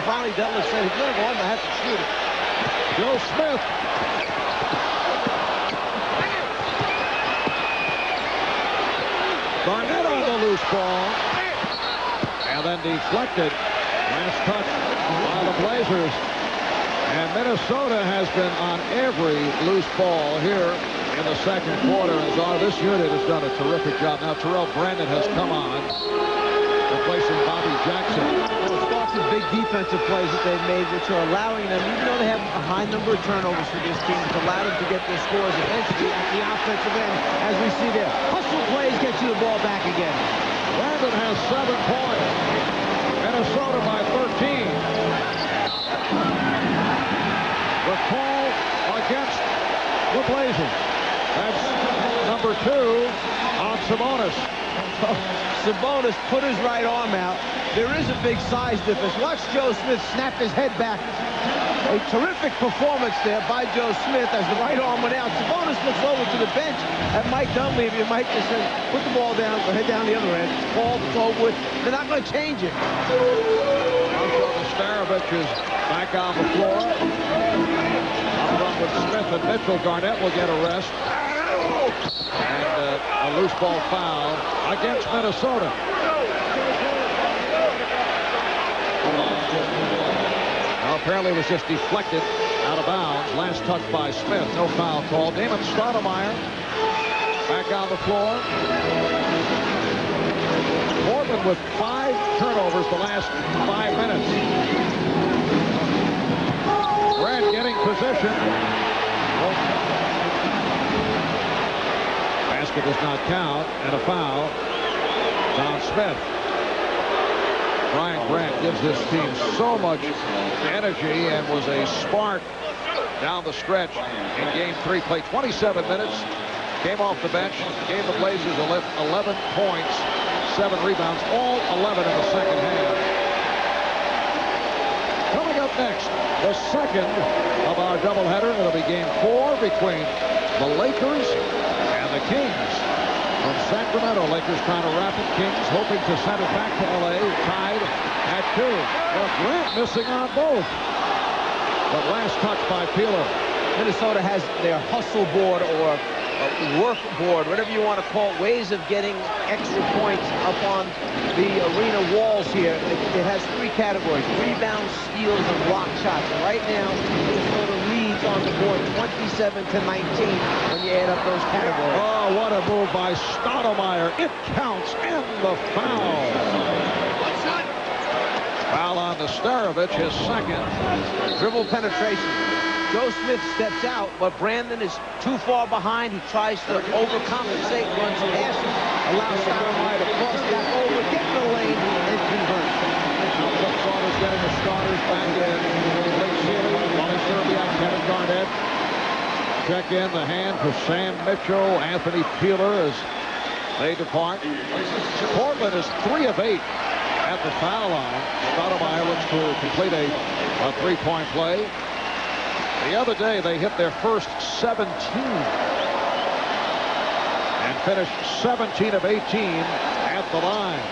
Finally, Detlef said, he's going to go on, but I have to shoot it. Joe Smith. Garnett on the loose ball. And then deflected. Last touch by the Blazers. And Minnesota has been on every loose ball here in the second quarter. As this unit has done a terrific job. Now Terrell Brandon has come on, replacing Bobby Jackson. Those lots of big defensive plays that they've made, which are allowing them, even though they have a high number of turnovers for this team, it's allowed them to get their scores eventually at the offensive end, as we see there. Hustle plays get you the ball back again. Brandon has 7 points. Minnesota by 13. The call against Sabonis put his right arm out. There is a big size difference. Watch Joe Smith snap his head back. A terrific performance there by Joe Smith as the right arm went out. Sabonis looks over to the bench at Mike Dunleavy. Mike just said, put the ball down, go head down the other end. Ball to go with. They're not going to change it. Starovich is back on the floor. Up front with Smith and Mitchell. Garnett will get a rest. And a loose ball foul against Minnesota. Now, apparently it was just deflected out of bounds. Last touch by Smith. No foul call. Damon Stoudemire back on the floor. Portland with 5 turnovers the last 5 minutes. Grant getting possession. Basket does not count, and a foul. Don Smith. Brian Grant gives this team so much energy and was a spark down the stretch in Game 3. Played 27 minutes, came off the bench, gave the Blazers a lift, 11 points, 7 rebounds, all 11 in the second half. Coming up next, the second of our doubleheader. It'll be Game 4 between the Lakers and the Kings. From Sacramento, Lakers trying to wrap it. Kings hoping to send it back to L.A. Tied at 2. Well, Grant missing on both. But last touch by Peeler. Minnesota has their hustle board or work board, whatever you want to call it, ways of getting extra points up on the arena walls here. It has 3 categories: rebounds, steals, and block shots. And right now, Minnesota leads on the board 27-19 when you add up those categories. Oh, what a move by Stoudemire. It counts, and the foul. Foul on the Starovich, his second. Dribble penetration. Joe Smith steps out, but Brandon is too far behind. He tries to overcompensate, runs past him, allows Stoudemire to cross back over, get in the lane, and convert. Starters getting the starters back in. Blake Sealy, Wally Serbiak, Kevin Garnett. Check in the hand for Sam Mitchell, Anthony Peeler as they depart. Portland is 3 of 8 at the foul line. Stoudemire looks to complete a 3-point play. The other day, they hit their first 17 and finished 17 of 18 at the line.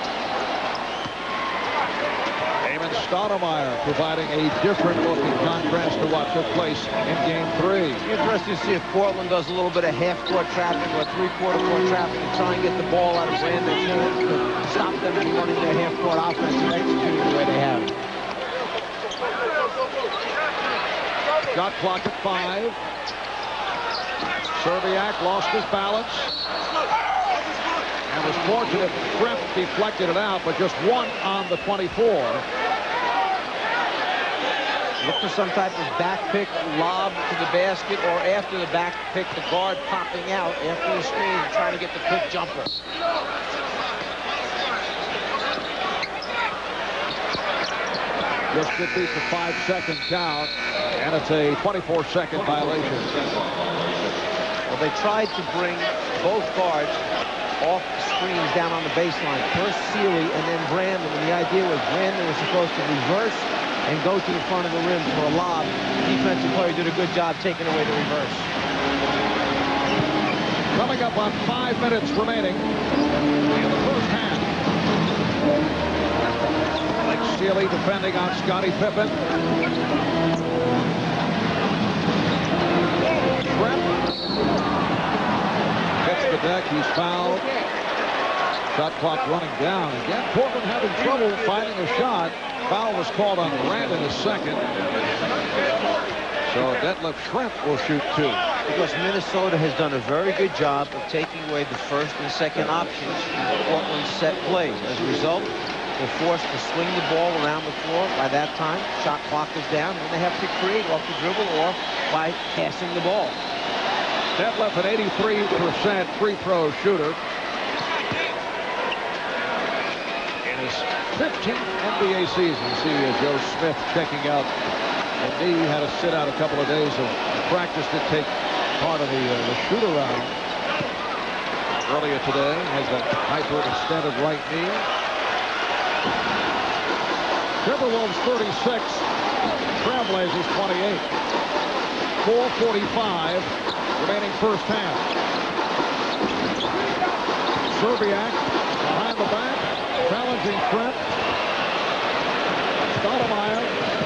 Damon Stoudemire providing a different look in contrast to what took place in Game 3. Interesting to see if Portland does a little bit of half-court trapping or three-quarter-court trapping and try and get the ball out of Brandon's hands to stop them from running their half-court offense and executing the way they have. Shot clock at 5. Serbiak lost his balance and was fortunate. Trent deflected it out, but just 1 on the 24. Look for some type of back pick, lob to the basket, or after the back pick, the guard popping out after the screen and trying to get the quick jumper. Just could beat the 5-second count, and it's a 24-second violation. Well, they tried to bring both guards off screens down on the baseline. First Sealy and then Brandon. And the idea was Brandon was supposed to reverse and go to the front of the rim for a lob. The defensive player did a good job taking away the reverse. Coming up on 5 minutes remaining in the first half. Blake Sealy defending on Scottie Pippen. Trent hits the deck. He's fouled. Shot clock running down. Again, Portland having trouble finding a shot. Foul was called on Brandon his second. So Detlef Schrempf will shoot 2. Because Minnesota has done a very good job of taking away the first and second options of Portland's set plays. As a result, they're forced to swing the ball around the floor. By that time, shot clock is down, and they have to create off the dribble or by passing the ball. Detlef, an 83% free throw shooter. In his 15th NBA season, see Joe Smith checking out. And he had to sit out a couple of days of practice to take part of the shoot-around. earlier today. Has that hyper-extended right knee. Timberwolves 36, Trailblazers 28. 4:45 remaining first half. Serbiak behind the back, challenging Trent. Stoudemire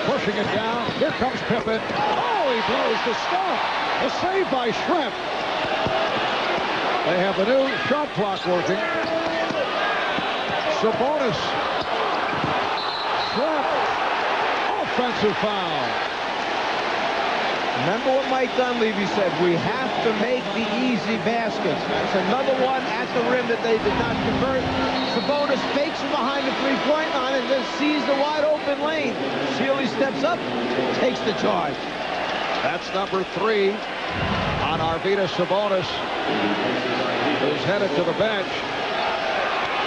pushing it down. Here comes Pippen. Oh, he blows the stop. A save by Schrempf. They have the new shot clock working. Sabonis. Schrempf. Offensive foul. Remember what Mike Dunleavy said, we have to make the easy baskets. That's another one at the rim that they did not convert. Sabonis fakes from behind the three-point line and then sees the wide open lane. Sealy steps up, takes the charge. That's number 3 on Arvydas Sabonis, who's headed to the bench.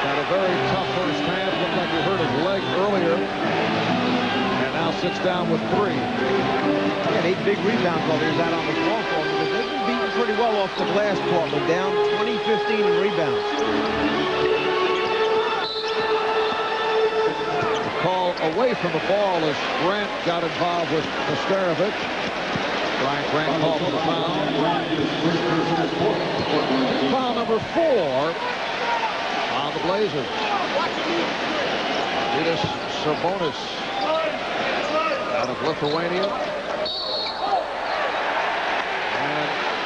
Had a very tough first half. Looked like he hurt his leg earlier. And now sits down with 3. He had 8 big rebounds while he was out on the floor for them, because they've been beaten pretty well off the glass, Portland, down 20-15 in rebounds. The call away from the ball as Grant got involved with Nesterovic. Brian Grant called for the foul. Foul number 4 on the Blazers. Arvydas Sabonis out of Lithuania.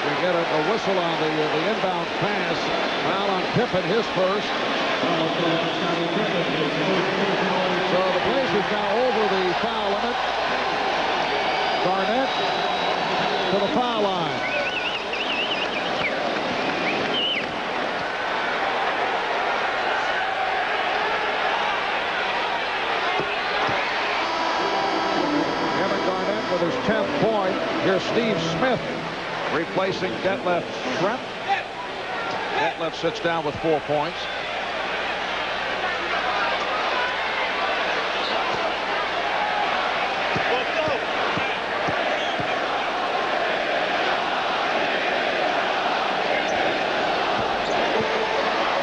We get a whistle on the inbound pass. Foul on Pippen, his first. So the Blazers now over the foul limit. Garnett to the foul line. Kevin Garnett with his 10th point. Here's Steve Smith replacing Detlef Schrempf. Detlef sits down with 4 points.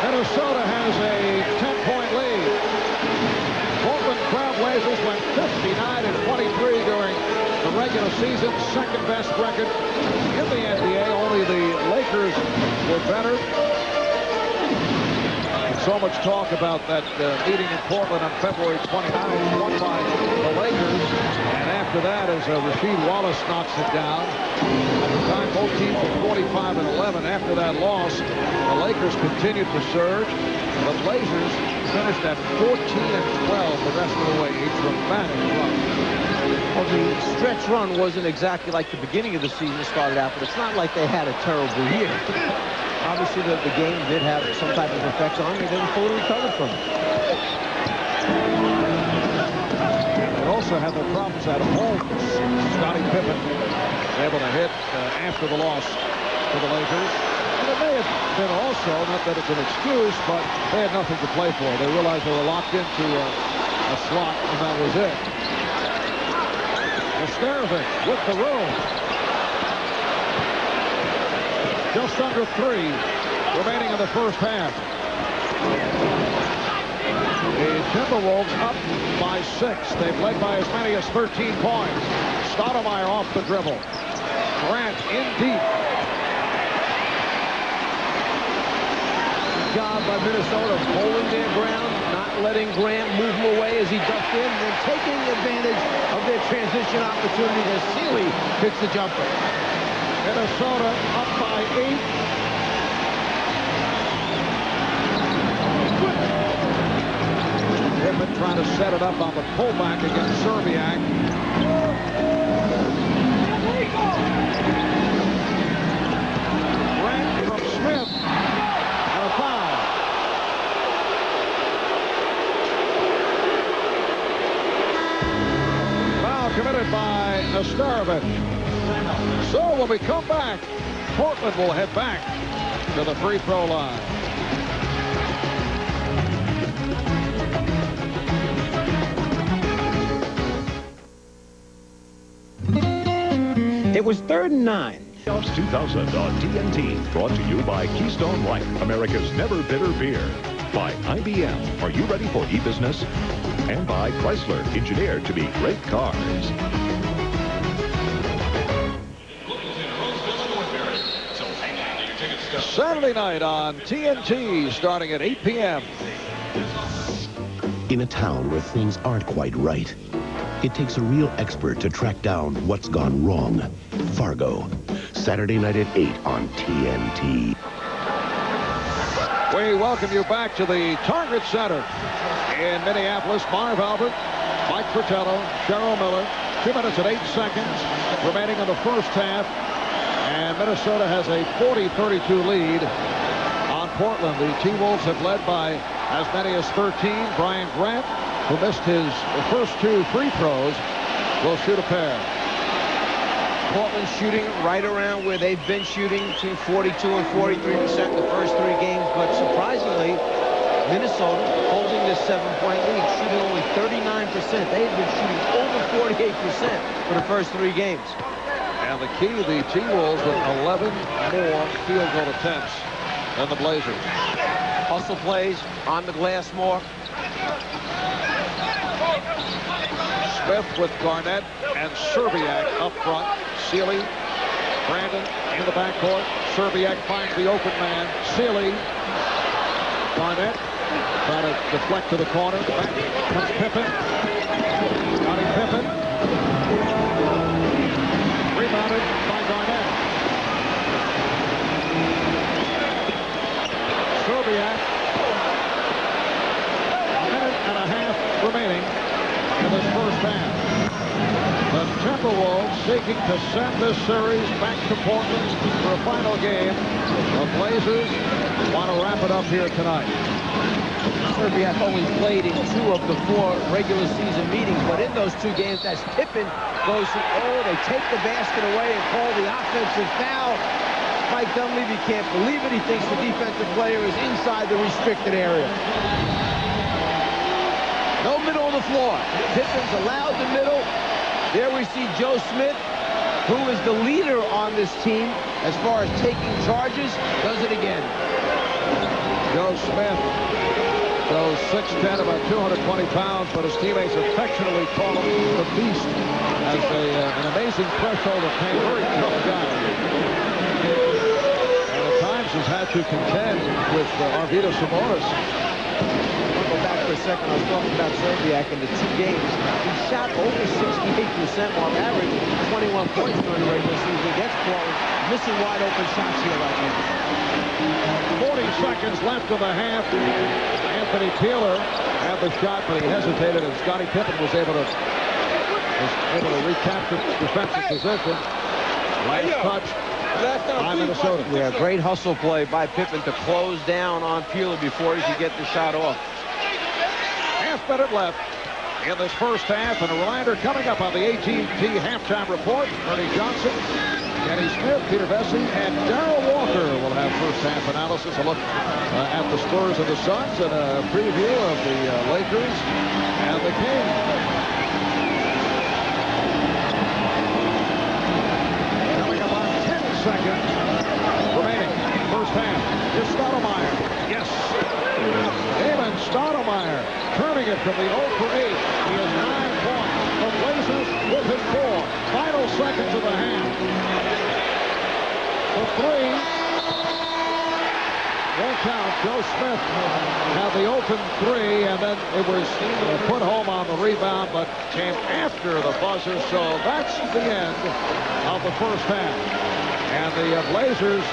Minnesota has a 10-point lead. Portland Trailblazers went 59-23 during the regular season, second best record in the NBA. Only the Lakers were better. So much talk about that meeting in Portland on February 29th, won by the Lakers. And after that, as Rasheed Wallace knocks it down, at the time both teams were 45-11. After that loss, the Lakers continued to surge. The Blazers finished at 14-12 the rest of the way. A dramatic run. Well, the stretch run wasn't exactly like the beginning of the season started out, but it's not like they had a terrible year. Obviously, the game did have some type of effect on them. They didn't fully recover from it. They also had their problems at home. Scottie Pippen able to hit after the loss to the Lakers. And it may have been also, not that it's an excuse, but they had nothing to play for. They realized they were locked into a slot, and that was it. Nesterovic with the room. Just under 3 remaining in the first half. The Timberwolves up by 6. They've led by as many as 13 points. Stoudemire off the dribble. Grant in deep. Job by Minnesota holding their ground, not letting Grant move him away as he ducked in, and then taking advantage of their transition opportunity as Sealy hits the jumper. Minnesota up by 8. Pippen trying to set it up on the pullback against Serbiak. Grant from Smith. And a foul. Foul committed by Nesterovic. So when we come back, Portland will head back to the free throw line. It was 3rd and 9. Playoffs 2000 on TNT. Brought to you by Keystone Light, America's never bitter beer. By IBM, are you ready for e-business? And by Chrysler, engineered to be great cars. Saturday night on TNT, starting at 8 p.m. In a town where things aren't quite right, it takes a real expert to track down what's gone wrong. Fargo, Saturday night at 8 on TNT. We welcome you back to the Target Center in Minneapolis. Marv Albert, Mike Fratello, Cheryl Miller. 2 minutes and 8 seconds remaining in the first half. And Minnesota has a 40-32 lead on Portland. The T-Wolves have led by as many as 13. Brian Grant, who missed his first 2 free throws, will shoot a pair. Portland shooting right around where they've been shooting, between 42 and 43% in the first 3 games. But surprisingly, Minnesota holding this 7-point lead, shooting only 39%. They've been shooting over 48% for the first 3 games. And the key, the T-Wolves with 11 more field goal attempts than the Blazers. Hustle plays on the glass more. Smith with Garnett and Serbiak up front. Sealy, Brandon in the backcourt. Serbiak finds the open man. Sealy, Garnett trying to deflect to the corner. Back comes Pippen. Scottie Pippen. Rebounded by Garnett. Serbiak. A minute and a half remaining in this first half. The Timberwolves seeking to send this series back to Portland for a final game. The Blazers want to wrap it up here tonight. Serbiak only played in 2 of the 4 regular season meetings, but in those 2 games, as Pippen goes to, they take the basket away and call the offensive foul. Mike Dunleavy can't believe it. He thinks the defensive player is inside the restricted area. No middle of the floor. Pippen's allowed the middle. There we see Joe Smith, who is the leader on this team as far as taking charges, does it again. Joe Smith goes 6'10", about 220 pounds, but his teammates affectionately call him the Beast as an amazing threshold of pain. Very tough guy. And at times has had to contend with Arvydas Sabonis. I'll go back for a second. I was talking about Serbiak in the 2 games. He shot over 68% on average, 21 points during the regular season against Portland. Missing wide open shots here right now. 40 seconds left of the half. Anthony Peeler had the shot, but he hesitated, and Scottie Pippen was able to recapture defensive position. Last touch by Minnesota. Yeah, great hustle play by Pippen to close down on Peeler before he could get the shot off. Half-minute left in this first half, and a reminder coming up on the AT&T halftime report. Ernie Johnson, Kenny Smith, Peter Vesey, and Darrell Walker will have first half analysis, a look at the Spurs and the Suns, and a preview of the Lakers and the Kings. Coming up on 10 seconds remaining. First half. Here's Stoudemire. Yes. Damon Stoudemire turning it from the 0 for 8. He has 9 points. The Blazers with his 4. Final seconds of the half. The 3. Won't count. Joe Smith had the open 3, and then it was put home on the rebound, but came after the buzzer, so that's the end of the first half. And the Blazers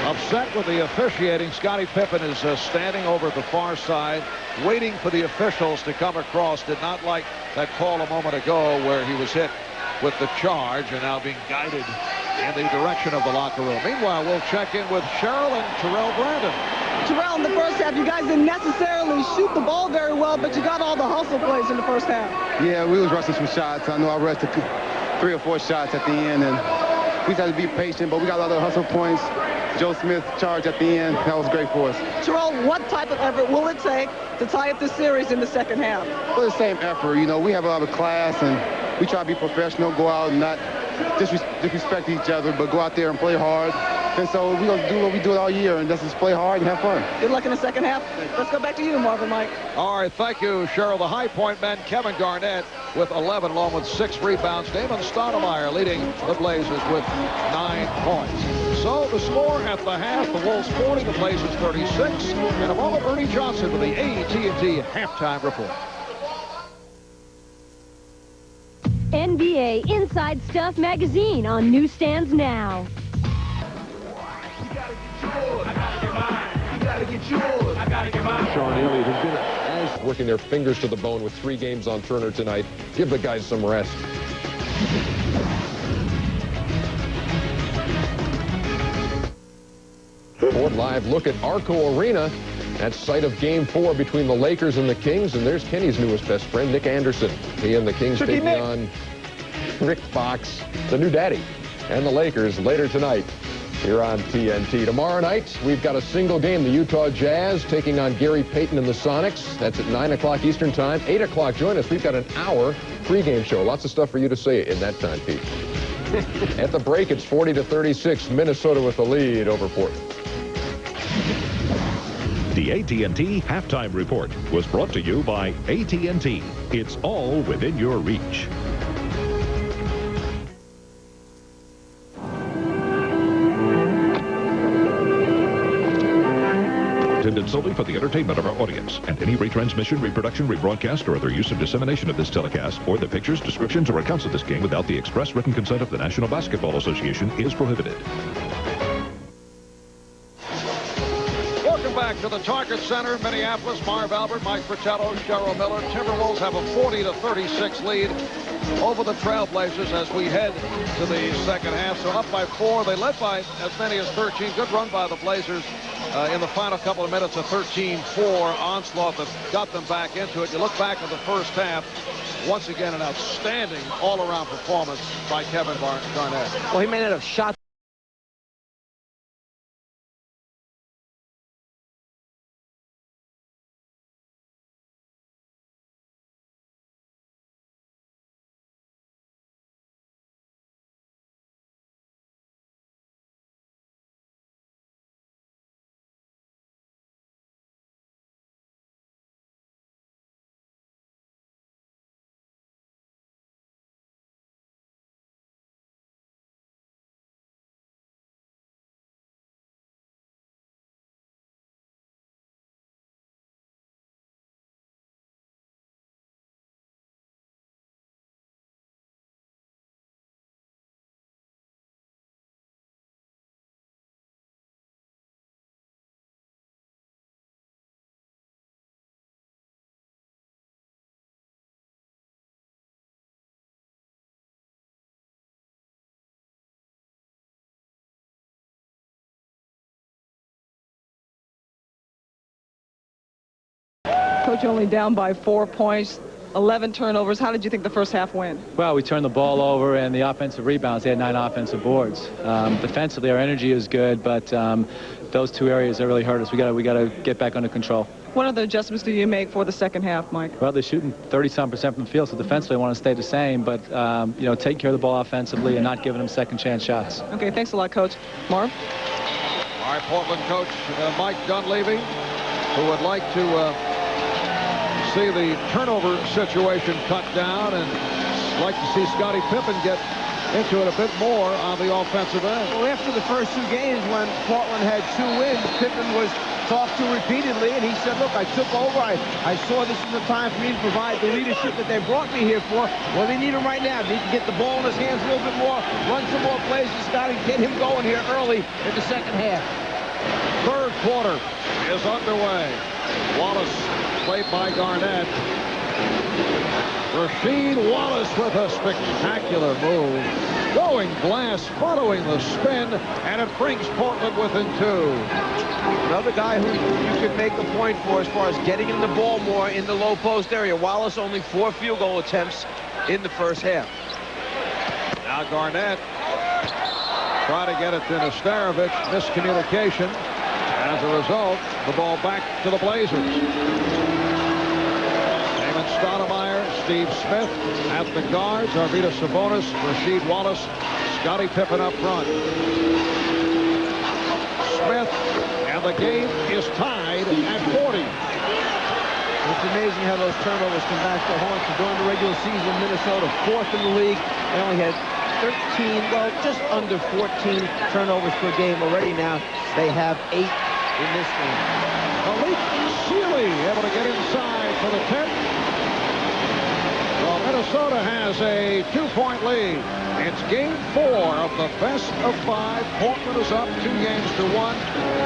upset with the officiating. Scottie Pippen is standing over at the far side, waiting for the officials to come across. Did not like that call a moment ago where he was hit with the charge and now being guided in the direction of the locker room. Meanwhile, we'll check in with Cheryl and Terrell Brandon. Terrell, in the first half, you guys didn't necessarily shoot the ball very well, but you got all the hustle plays in the first half. Yeah, we was rushing some shots. I know I rushed 3 or 4 shots at the end, and we just had to be patient, but we got a lot of hustle points. Joe Smith charged at the end. That was great for us. Terrell, what type of effort will it take to tie up the series in the second half? Well, the same effort. You know, we have a lot of class, and we try to be professional, go out and not disrespect each other, but go out there and play hard. And so we're going to do what we do all year, and just play hard and have fun. Good luck in the second half. Let's go back to you, Marvin Mike. All right, thank you, Cheryl. The high point man, Kevin Garnett, with 11, along with 6 rebounds. Damon Stoudemire leading the Blazers with 9 points. So the score at the half, the Wolves 40, the Blazers 36. And a moment, Ernie Johnson with the AT&T halftime report. NBA Inside Stuff magazine on newsstands now. Sean Elliott, who's been as working their fingers to the bone with 3 games on Turner tonight. Give the guys some rest. Fourth live look at Arco Arena. That's site of Game 4 between the Lakers and the Kings. And there's Kenny's newest best friend, Nick Anderson. He and the Kings taking on Rick Fox, the new daddy, and the Lakers later tonight here on TNT. Tomorrow night, we've got a single game. The Utah Jazz taking on Gary Payton and the Sonics. That's at 9 o'clock Eastern Time. 8 o'clock, join us. We've got an hour pregame show. Lots of stuff for you to say in that time, Pete. At the break, it's 40-36. Minnesota with the lead over Portland. The AT&T Halftime Report was brought to you by AT&T. It's all within your reach. Intended solely for the entertainment of our audience, and any retransmission, reproduction, rebroadcast, or other use of dissemination of this telecast, or the pictures, descriptions, or accounts of this game without the express written consent of the National Basketball Association is prohibited. Back to the Target Center, Minneapolis. Marv Albert, Mike Fratello, Cheryl Miller. Timberwolves have a 40-36 lead over the Trailblazers as we head to the second half. So up by 4. They led by as many as 13. Good run by the Blazers in the final couple of minutes. A 13-4 onslaught that got them back into it. You look back at the first half. Once again, an outstanding all-around performance by Kevin Garnett. Well, he may not have shot Coach, only down by 4 points, 11 turnovers. How did you think the first half went? Well, we turned the ball over, and the offensive rebounds, they had 9 offensive boards. Defensively, our energy is good, but those 2 areas that really hurt us. We got to get back under control. What other adjustments do you make for the second half, Mike? Well, they're shooting 30-some% from the field, so defensively I want to stay the same, but, you know, take care of the ball offensively and not giving them second chance shots. Okay, thanks a lot, Coach. Marv? All right, Portland coach Mike Dunleavy, who would like to see the turnover situation cut down and like to see Scottie Pippen get into it a bit more on the offensive end. Well, after the first 2 games when Portland had 2 wins, Pippen was talked to repeatedly, and he said, look, I took over. I saw this is the time for me to provide the leadership that they brought me here for. Well, they need him right now. They need to get the ball in his hands a little bit more, run some more plays to Scottie, get him going here early in the second half. Third quarter is underway. Wallace played by Garnett. Rasheed Wallace with a spectacular move. Going glass, following the spin, and it brings Portland within 2. Another guy who you could make a point for as far as getting him the ball more in the low post area. Wallace only 4 field goal attempts in the first half. Now Garnett trying to get it to Nesterovic. Miscommunication. As a result, the ball back to the Blazers. Damon Stoudemire, Steve Smith at the guards. Arvydas Sabonis, Rasheed Wallace, Scottie Pippen up front. Smith, and the game is tied at 40. It's amazing how those turnovers come back to haunt you. During the regular season, Minnesota 4th in the league. They only had 13, well, just under 14 turnovers per game. Already now, they have 8 in this game. Malik Sealy able to get inside for the tip. Well, Minnesota has a 2-point lead. It's game 4 of the best of 5. Portland is up 2-1,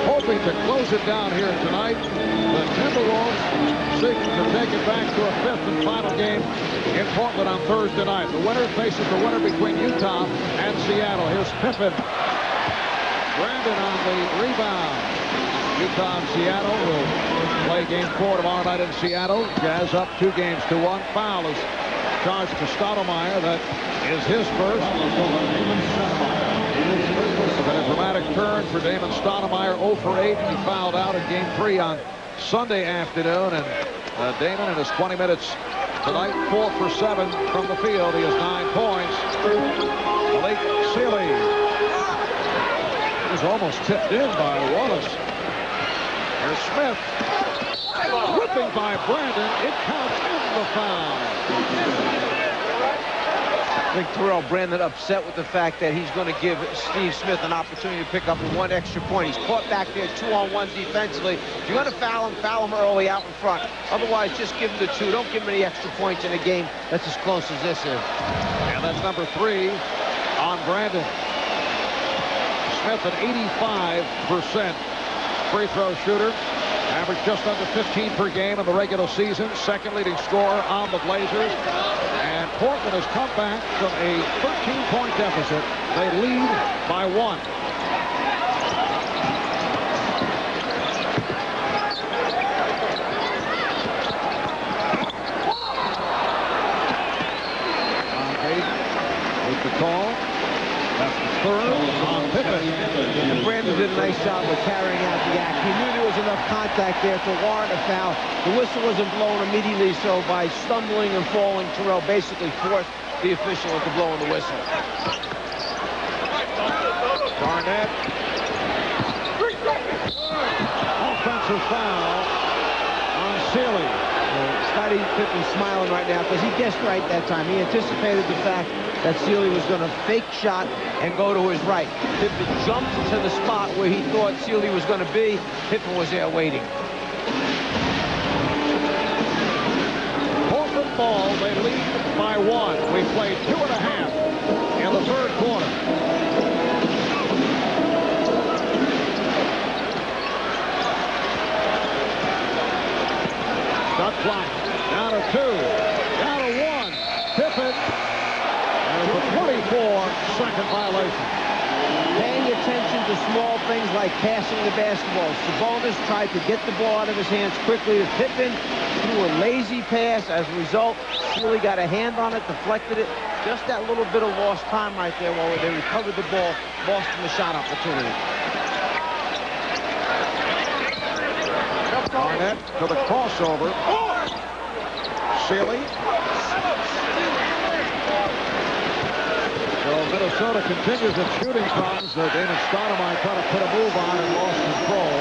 hoping to close it down here tonight. The Timberwolves seeking to take it back to a 5th and final game in Portland on Thursday night. The winner faces the winner between Utah and Seattle. Here's Pippen. Brandon on the rebound. Utah and Seattle will play game 4 tomorrow night in Seattle. Jazz up 2-1. Foul is charged to Stoudemire. That is his first. A dramatic turn for Damon Stoudemire, 0 for 8. He fouled out in game 3 on Sunday afternoon. And Damon in his 20 minutes tonight, 4 for 7 from the field. He has 9 points. Malik Sealy was almost tipped in by Wallace. Here's Smith. Whipping by Brandon. It counts in the foul. I think Terrell Brandon upset with the fact that he's going to give Steve Smith an opportunity to pick up 1 extra point. He's caught back there 2-on-1 defensively. If you're going to foul him early out in front. Otherwise, just give him the 2. Don't give him any extra points in a game that's as close as this is. And that's number 3 on Brandon. Smith, an 85% free throw shooter. Averaged just under 15 per game in the regular season. Second leading scorer on the Blazers. And Portland has come back from a 13-point deficit. They lead by 1. With the call. That's the 3rd on Pippen. And Brandon did a nice job of carrying out the act. He knew there was enough contact there to warrant a foul. The whistle wasn't blown immediately, so by stumbling and falling, Terrell basically forced the official into blowing the whistle. Garnett. Offensive foul on Sealy. Scottie Pippen smiling right now because he guessed right that time. He anticipated the fact that Sealy was going to fake shot and go to his right. Pippen jumped to the spot where he thought Sealy was going to be. Pippen was there waiting. Portland ball, they lead by 1. We played 2.5 in the 3rd quarter. Shot clock down to 2, down to 1. Pippen. And a 24-second violation. Paying attention to small things like passing the basketball. Sabonis tried to get the ball out of his hands quickly to Pippen, threw a lazy pass. As a result, Sealy got a hand on it, deflected it. Just that little bit of lost time right there while they recovered the ball, lost him the shot opportunity. Garnett to the crossover. Sealy. So Minnesota continues its shooting problems. Damon Stoudemire trying to put a move on and lost control.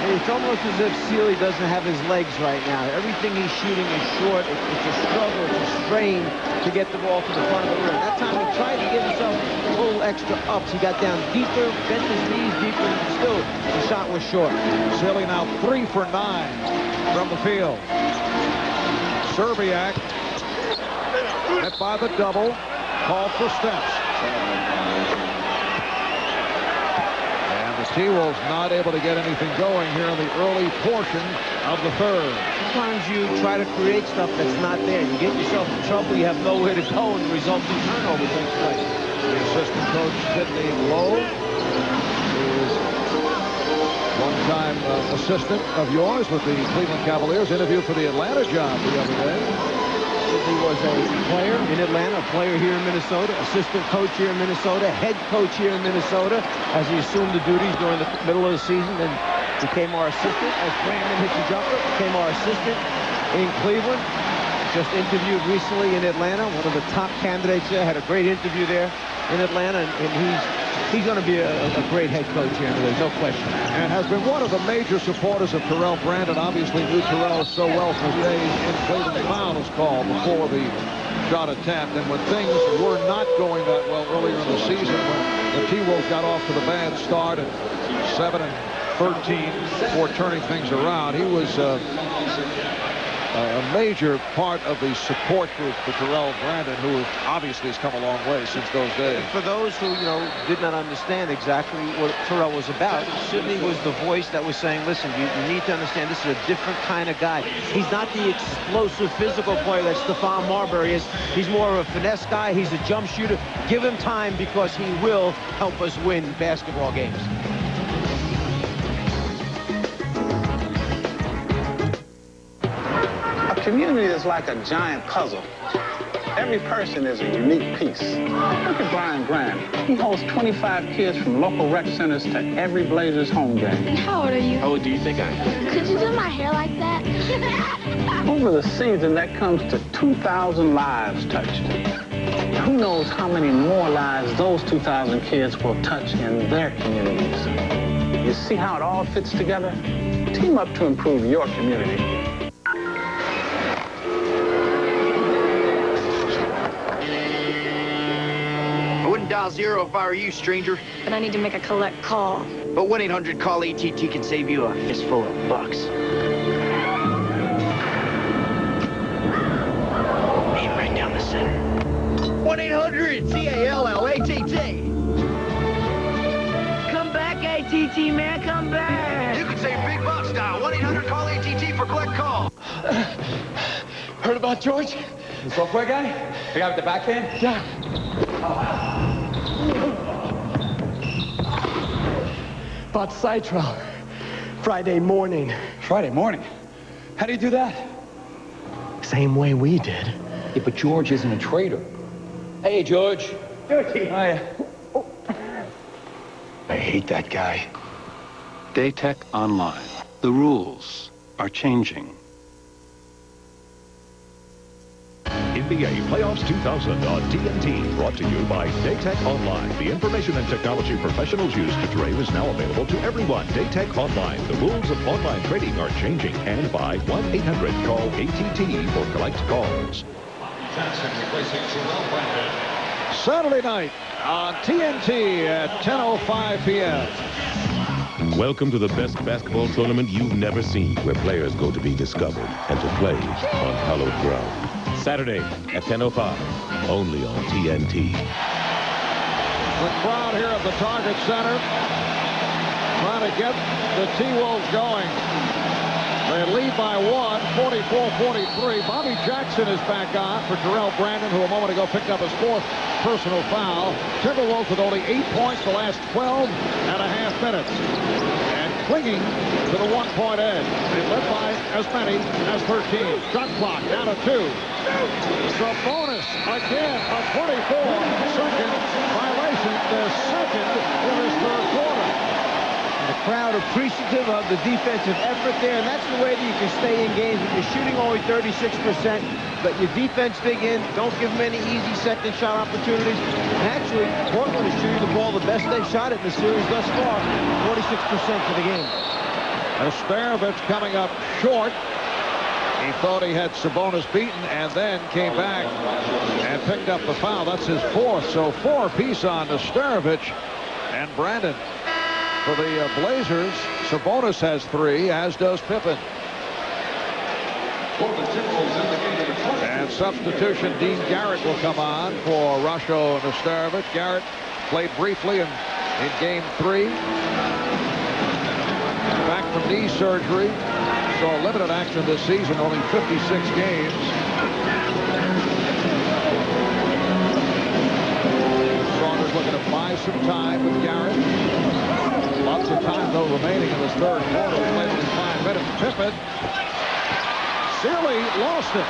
It's almost as if Sealy doesn't have his legs right now. Everything he's shooting is short. It's a struggle. It's a strain to get the ball to the front of the rim. That time he tried to give himself a little extra ups. He got down deeper, bent his knees deeper, and still the shot was short. Sealy now 3 for 9 from the field. Serbiak hit by the double. Called for steps. And the T-Wolves not able to get anything going here in the early portion of the 3rd. Sometimes you try to create stuff that's not there. You get yourself in trouble, you have nowhere to go, and the resulting turnover takes place. The assistant coach, Sidney Lowe, who is one-time assistant of yours with the Cleveland Cavaliers, interviewed for the Atlanta job the other day. He was a player in Atlanta, a player here in Minnesota, assistant coach here in Minnesota, head coach here in Minnesota, as he assumed the duties during the middle of the season and became our assistant as Brandon hit the jumper, became our assistant in Cleveland. just interviewed recently in Atlanta. One of the top candidates there. Had a great interview there in Atlanta, and he's going to be a great head coach here. There's no question. And has been one of the major supporters of Terrell Brandon. Obviously knew Terrell so well from his days in Cleveland. Foul was called before the shot attempt. And when things were not going that well earlier in the season, when the T-Wolves got off to the bad start at 7-13 before turning things around, he was a major part of the support group for Terrell Brandon, who obviously has come a long way since those days. For those who, did not understand exactly what Terrell was about, Sidney was the voice that was saying, listen, you need to understand this is a different kind of guy. He's not the explosive physical player that Stephon Marbury is. He's more of a finesse guy. He's a jump shooter. Give him time because he will help us win basketball games. Community is like a giant puzzle. Every person is a unique piece. Look at Brian Graham. He hosts 25 kids from local rec centers to every Blazers home game. How old are you? How old do you think I am? Could you do my hair like that? Over the season, that comes to 2,000 lives touched. Who knows how many more lives those 2,000 kids will touch in their communities. You see how it all fits together? Team up to improve your community. Dial 0 if I were you, stranger. But I need to make a collect call. But 1-800-CALL-ATT can save you a fistful of bucks. Aim right down the center. 1-800-CALL-ATT. Come back, ATT, man, come back. You can save big bucks now. 1-800-CALL-ATT for collect call. Heard about George? The software guy? The guy with the backhand? Yeah. Bought Citro Friday morning. Friday morning? How do you do that? Same way we did. Yeah, but George isn't a trader. Hey, George. Georgie. Hiya. I hate that guy. Daytech Online. The rules are changing. NBA Playoffs 2000 on TNT, brought to you by Daytech Online. The information and technology professionals use to trade is now available to everyone. Daytech Online. The rules of online trading are changing. And by 1-800-CALL-ATT for collect calls. Johnson replacing Terrell Brandon. Saturday night on TNT at 10:05 p.m. Welcome to the best basketball tournament you've never seen, where players go to be discovered and to play on hallowed ground. Saturday at 10:05, only on TNT. The crowd here at the Target Center trying to get the T-Wolves going. They lead by one, 44-43. Bobby Jackson is back on for Terrell Brandon, who a moment ago picked up his fourth personal foul. Timberwolves with only 8 points the last 12 and a half minutes. And clinging to the one-point edge. They led by as many as 13. Shot clock down to 2. Sabonis again, a 24-second violation, the second in his third quarter. The crowd appreciative of the defensive effort there, and that's the way that you can stay in games. If you're shooting only 36%, let your defense dig in. Don't give them any easy second shot opportunities. And actually, Portland is shooting the ball the best they've shot it in the series thus far, 46% for the game. Estarovich coming up short. He thought he had Sabonis beaten and then came back and picked up the foul. That's his fourth, so 4-piece on Estarovich and Brandon. For the Blazers, Sabonis has 3, as does Pippen. And substitution, Dean Garrett will come on for Rasho and Estarovich. Garrett played briefly in Game 3. Back from knee surgery. Saw limited action this season, only 56 games. Saunders looking to buy some time with Garrett. Lots of time, though, remaining in this third quarter. We played in 5 minutes. Pippen. Sealy lost it.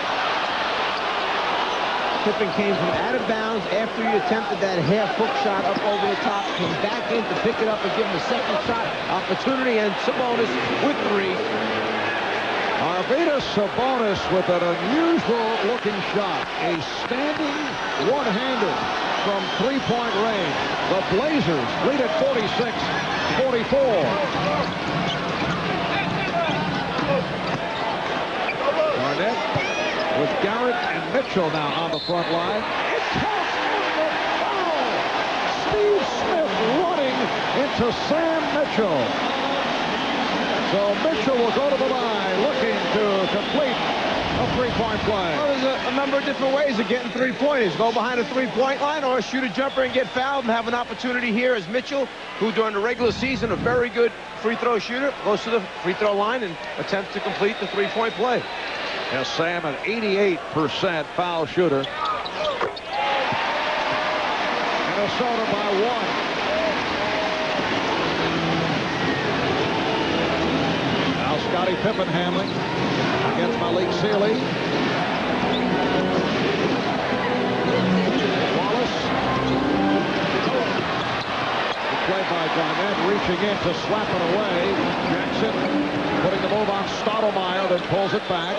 Pippen came from out of bounds after he attempted that half-hook shot up over the top. Came back in to pick it up and give him a second shot opportunity. And Sabonis with 3. Arvydas Sabonis with an unusual-looking shot. A standing one-handed from three-point range. The Blazers lead at 46-44. Garnett with Garrett and Mitchell now on the front line. It counts on the foul. Steve Smith running into Sam Mitchell. So Mitchell will go to the line looking to complete a three-point play. Well, there's a number of different ways of getting three-pointers. Go behind a three-point line or shoot a jumper and get fouled and have an opportunity here as Mitchell, who during the regular season, a very good free throw shooter, goes to the free throw line and attempts to complete the three-point play. Yes, Sam, an 88% foul shooter. Minnesota by 1. Scottie Pippen handling against Malik Sealy. Wallace. Played by Garnett, reaching in to slap it away. Jackson putting the move on Stoudemire, then pulls it back.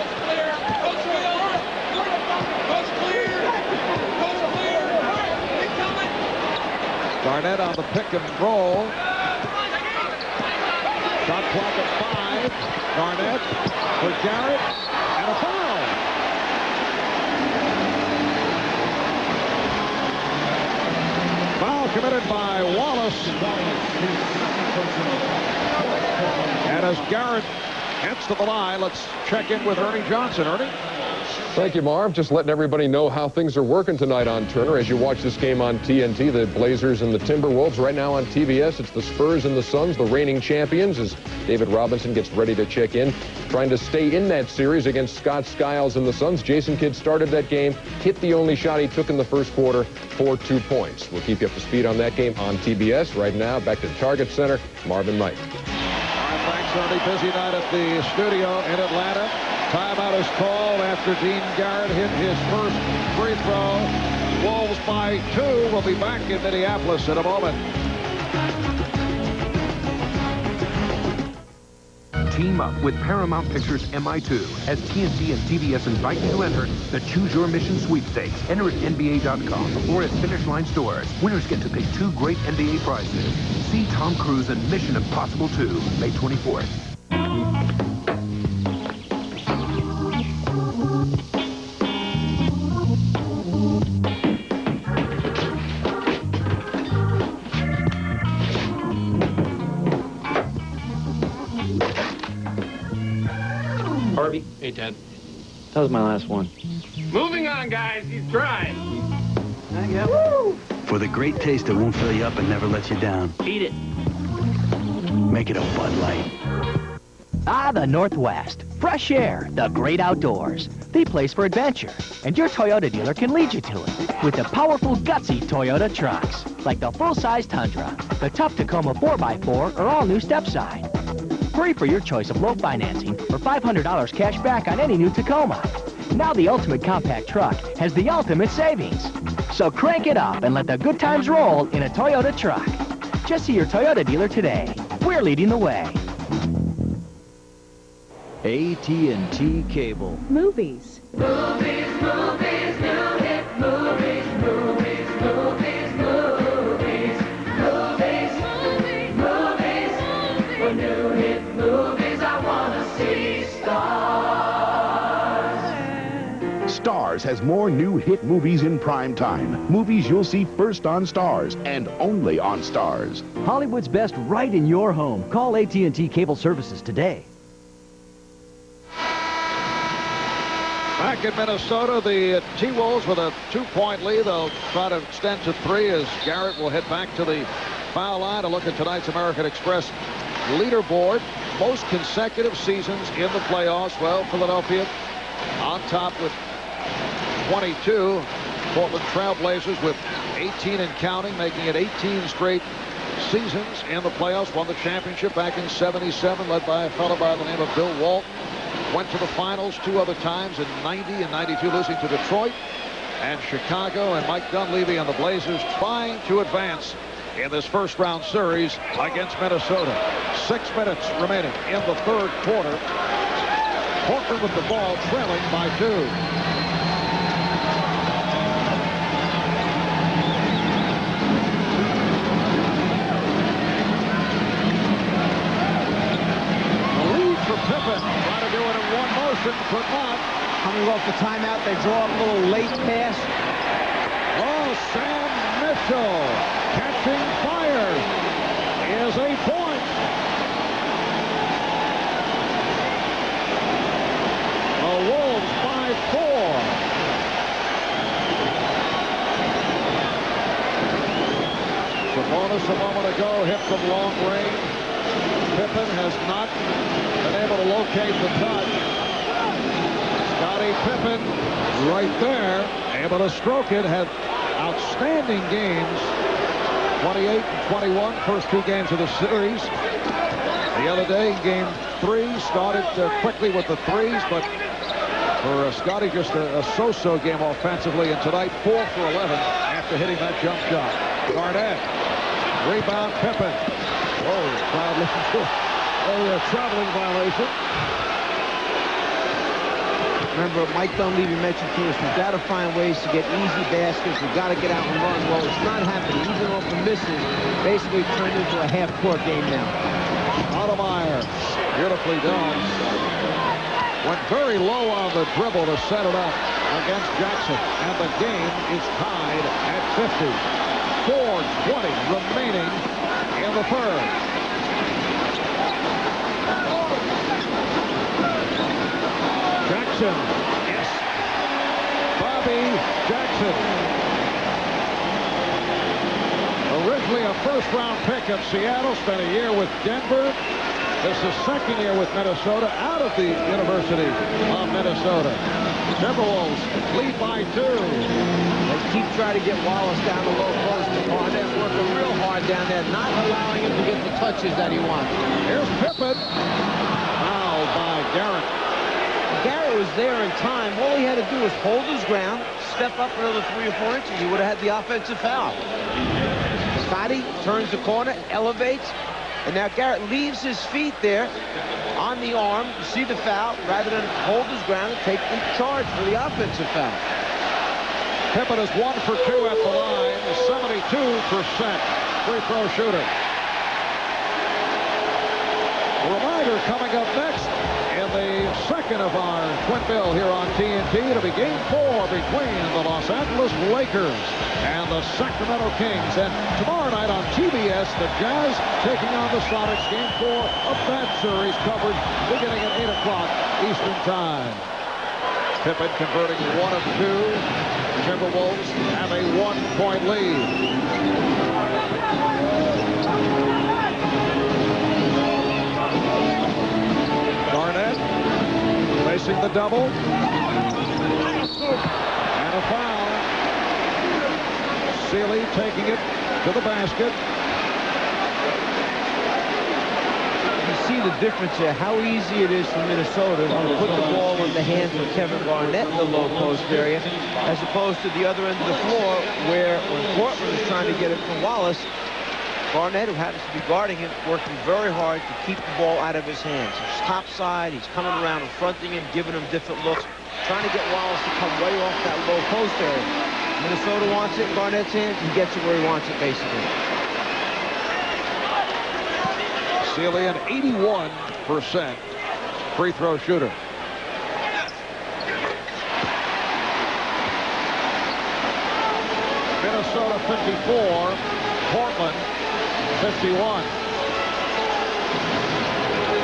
Garnett on the pick and roll. Shot clock at 5. Garnett for Garrett, and a foul. Foul committed by Wallace. And as Garrett heads to the line, let's check in with Ernie Johnson. Ernie? Thank you, Marv. Just letting everybody know how things are working tonight on Turner. As you watch this game on TNT, the Blazers and the Timberwolves. Right now on TBS, it's the Spurs and the Suns, the reigning champions, as David Robinson gets ready to check in. Trying to stay in that series against Scott Skiles and the Suns. Jason Kidd started that game, hit the only shot he took in the first quarter for 2 points. We'll keep you up to speed on that game on TBS. Right now, back to the Target Center, Marvin Knight. Thanks, Ernie. Busy night at the studio in Atlanta. Timeout is called after Dean Garrett hit his first free throw. Wolves by 2. We'll be back in Minneapolis in a moment. Team up with Paramount Pictures MI2 as TNT and TBS invite you to enter the Choose Your Mission sweepstakes. Enter at NBA.com or at Finish Line stores. Winners get to pick 2 great NBA prizes. See Tom Cruise in Mission Impossible 2, May 24th. Harvey. Hey, Ted. That was my last one. Moving on, guys. He's trying. For the great taste that won't fill you up and never lets you down. Eat it. Make it a Bud Light. Ah, the Northwest. Fresh air, the great outdoors. The place for adventure. And your Toyota dealer can lead you to it. With the powerful, gutsy Toyota trucks. Like the full-size Tundra, the tough Tacoma 4x4, or all-new Stepside. Hurry for your choice of low financing or $500 cash back on any new Tacoma. Now the ultimate compact truck has the ultimate savings. So crank it up and let the good times roll in a Toyota truck. Just see your Toyota dealer today. We're leading the way. AT&T Cable. Movies. Movies, movies, new hit movies, movies, movies, movies, movies, movies, for new hit movies I wanna see stars. Stars has more new hit movies in prime time. Movies you'll see first on Stars and only on Stars. Hollywood's best right in your home. Call AT&T Cable Services today. Back in Minnesota, the T-Wolves with a 2-point lead. They'll try to extend to 3 as Garrett will head back to the foul line to look at tonight's American Express leaderboard. Most consecutive seasons in the playoffs. Well, Philadelphia on top with 22. Portland Trailblazers with 18 and counting, making it 18 straight seasons in the playoffs. Won the championship back in '77, led by a fellow by the name of Bill Walton. Went to the finals 2 other times in '90 and '92, losing to Detroit and Chicago. And Mike Dunleavy and the Blazers trying to advance in this first round series against Minnesota. 6 minutes remaining in the third quarter. Portland with the ball, trailing by 2. For Pippen, trying to do it in one motion, could not. Coming off the timeout, they draw up a little late pass. Oh, Sam Mitchell catching fire is a point. The Wolves by 4. Sabonis a moment ago hit from long range. Pippen has not been able to locate the touch. Scottie Pippen right there, able to stroke it, had outstanding games. 28 and 21, first 2 games of the series. The other day, game 3, started quickly with the threes, but for Scottie, just a so-so game offensively. And tonight, 4 for 11 after hitting that jump shot. Garnett, rebound Pippen. Oh, crowd looking for a traveling violation. Remember, Mike Dunleavy mentioned to us, we've got to find ways to get easy baskets. We've got to get out and run. Well, it's not happening. Even off the misses, basically turned into a half-court game now. Stoudemire, beautifully done. Went very low on the dribble to set it up against Jackson. And the game is tied at 50. 4:20 remaining in the third. Jackson, yes. Bobby Jackson. Originally a first-round pick of Seattle, spent a year with Denver. This is second year with Minnesota, out of the University of Minnesota. Timberwolves lead by 2. They keep trying to get Wallace down the low post. Garnett working real hard down there, not allowing him to get the touches that he wants. Here's Pippen. Fouled by Garrett. Garrett was there in time. All he had to do was hold his ground, step up another 3 or 4 inches. He would have had the offensive foul. Scottie turns the corner, elevates, and now Garrett leaves his feet there on the arm. You see the foul, rather than hold his ground and take the charge for the offensive foul. Pippen is 1 for 2 at the line, 72% free throw shooter. A reminder coming up next in the second of our twin bill here on TNT. It'll be game 4 between the Los Angeles Lakers and the Sacramento Kings. And tomorrow night on TBS, the Jazz taking on the Sonics. Game 4 of that series covered beginning at 8 o'clock Eastern Time. Pippen converting 1 of 2. Timberwolves have a 1-point lead. Garnett facing the double. And a foul. Sealy taking it to the basket. You see the difference here, how easy it is for Minnesota to put the ball in the hands of Kevin Garnett in the low post area, as opposed to the other end of the floor, where when Portland is trying to get it from Wallace, Garnett, who happens to be guarding him, working very hard to keep the ball out of his hands. He's topside, he's coming around and fronting him, giving him different looks, trying to get Wallace to come way off that low post area. Minnesota wants it in Garnett's hands, he gets it where he wants it, basically. Sealy, an 81% free throw shooter. Minnesota 54, Portland 51.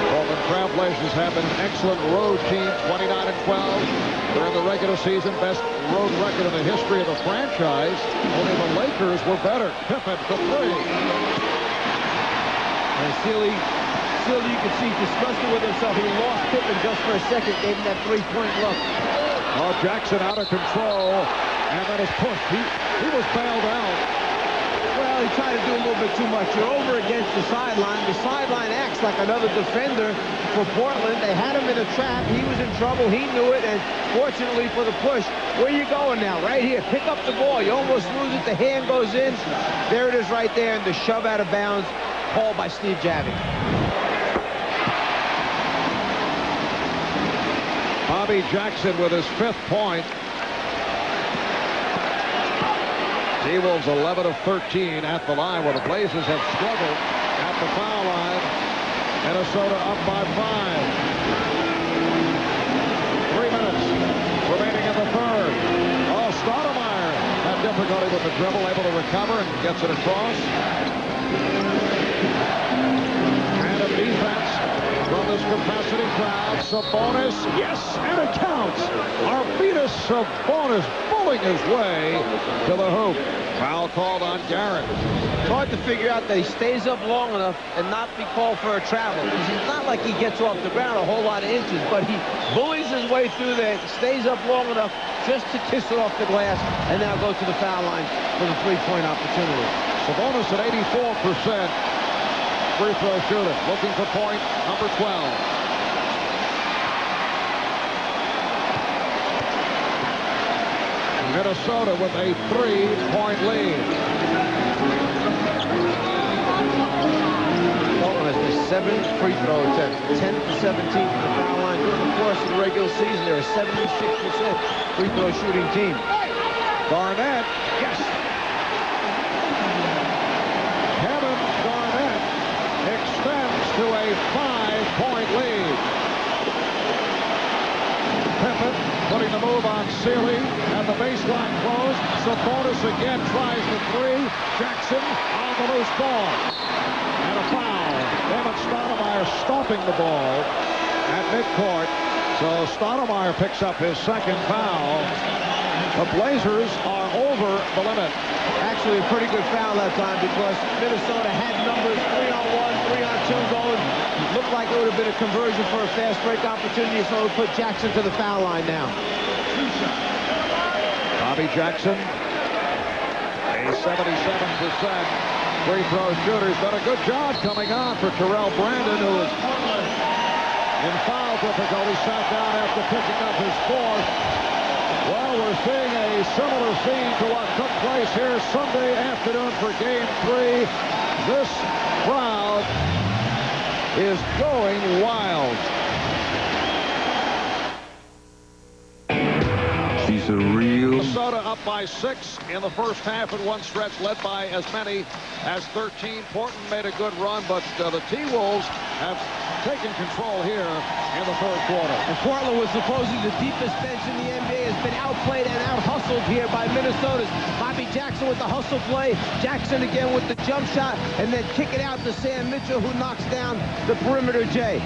Portland Trailblazers have been an excellent road team, 29-12. During the regular season, best road record in the history of the franchise. Only the Lakers were better. Pippen for 3. And Sealy, you can see, disgusted with himself. He lost Pippen just for a second, gave him that 3-point look. Oh, Jackson out of control, and then his push. He was bailed out. Well, he tried to do a little bit too much. You're over against the sideline. The sideline acts like another defender for Portland. They had him in a trap. He was in trouble. He knew it, and fortunately for the push. Where are you going now? Right here. Pick up the ball. You almost lose it. The hand goes in. There it is right there, and the shove out of bounds. Called by Steve Javi. Bobby Jackson with his 5th point. T-Wolves 11 of 13 at the line, where the Blazers have struggled at the foul line. Minnesota up by 5. 3 minutes remaining in the third. Oh, Stoudemire had difficulty with the dribble, able to recover and gets it across. And a defense from this capacity crowd. Sabonis, yes, and it counts. Arvydas Sabonis bullying his way to the hoop. Foul called on Garrett. It's hard to figure out that he stays up long enough and not be called for a travel. It's not like he gets off the ground a whole lot of inches, but he bullies his way through there, stays up long enough just to kiss it off the glass, and now go to the foul line for the three-point opportunity. Sabonis at 84%. Free throw shooter, looking for point number 12. Minnesota with a 3-point lead. Portland has missed 7 free throw attempts, 10 to 17 from the foul line. During the course of the regular season, they're a 76% free throw shooting team. Garnett, yes. Kevin Garnett extends to a 5-point lead. Pippen putting the move on Sealy, and the baseline closed. Sabonis again tries the 3. Jackson on the loose ball. And a foul. David Stoudemire stopping the ball at midcourt. So Stoudemire picks up his 2nd foul. The Blazers are over the limit. Actually, a pretty good foul that time, because Minnesota had numbers 3-on-1, 3-on-2 going. Looked like it would have been a conversion for a fast break opportunity, so it put Jackson to the foul line now. Bobby Jackson, a 77% free throw shooter. He's done a good job coming on for Terrell Brandon, who is in foul difficulty, sat down after picking up his 4th. Well, we're seeing a similar scene to what took place here Sunday afternoon for Game 3. This crowd is going wild. She's a real... Minnesota up by 6 in the first half at one stretch, led by as many as 13. Portland made a good run, but the T-Wolves have taken control here in the third quarter. And Portland was supposedly the deepest bench in the NBA, has been outplayed and out-hustled here by Minnesota's. Bobby Jackson with the hustle play. Jackson again with the jump shot, and then kick it out to Sam Mitchell, who knocks down the perimeter J.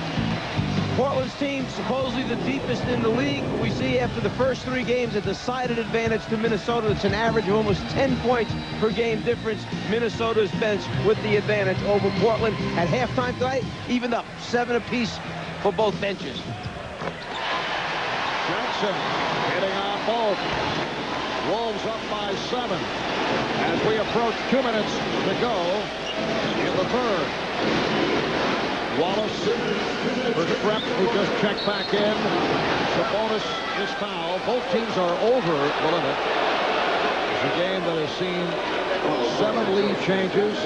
Portland's team supposedly the deepest in the league. We see after the first 3 games a decided advantage to Minnesota. It's an average of almost 10 points per game difference. Minnesota's bench with the advantage over Portland. At halftime tonight, evened up 7 apiece for both benches. Jackson hitting on both. Wolves up by 7 as we approach 2 minutes to go in the third. Wallace for Strep, who just checked back in. Sabonis is fouled. Both teams are over the limit. It's a game that has seen 7 lead changes.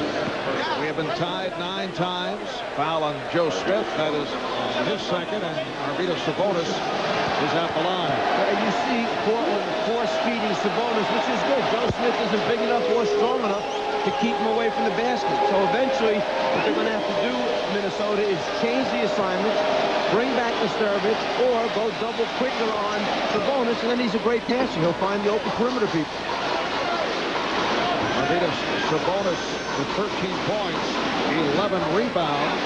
We have been tied 9 times. Foul on Joe Smith. That is his 2nd, and Arvydas Sabonis is at the line. And you see Portland force-feeding Sabonis, which is good. Joe Smith isn't big enough or strong enough to keep him away from the basket. So eventually, what they're going to have to do, Minnesota, is change the assignment, bring back the Disturbance, or go double quicker on Sabonis, and then he's a great passer. He'll find the open perimeter people. Arvydas Sabonis with 13 points, 11 rebounds.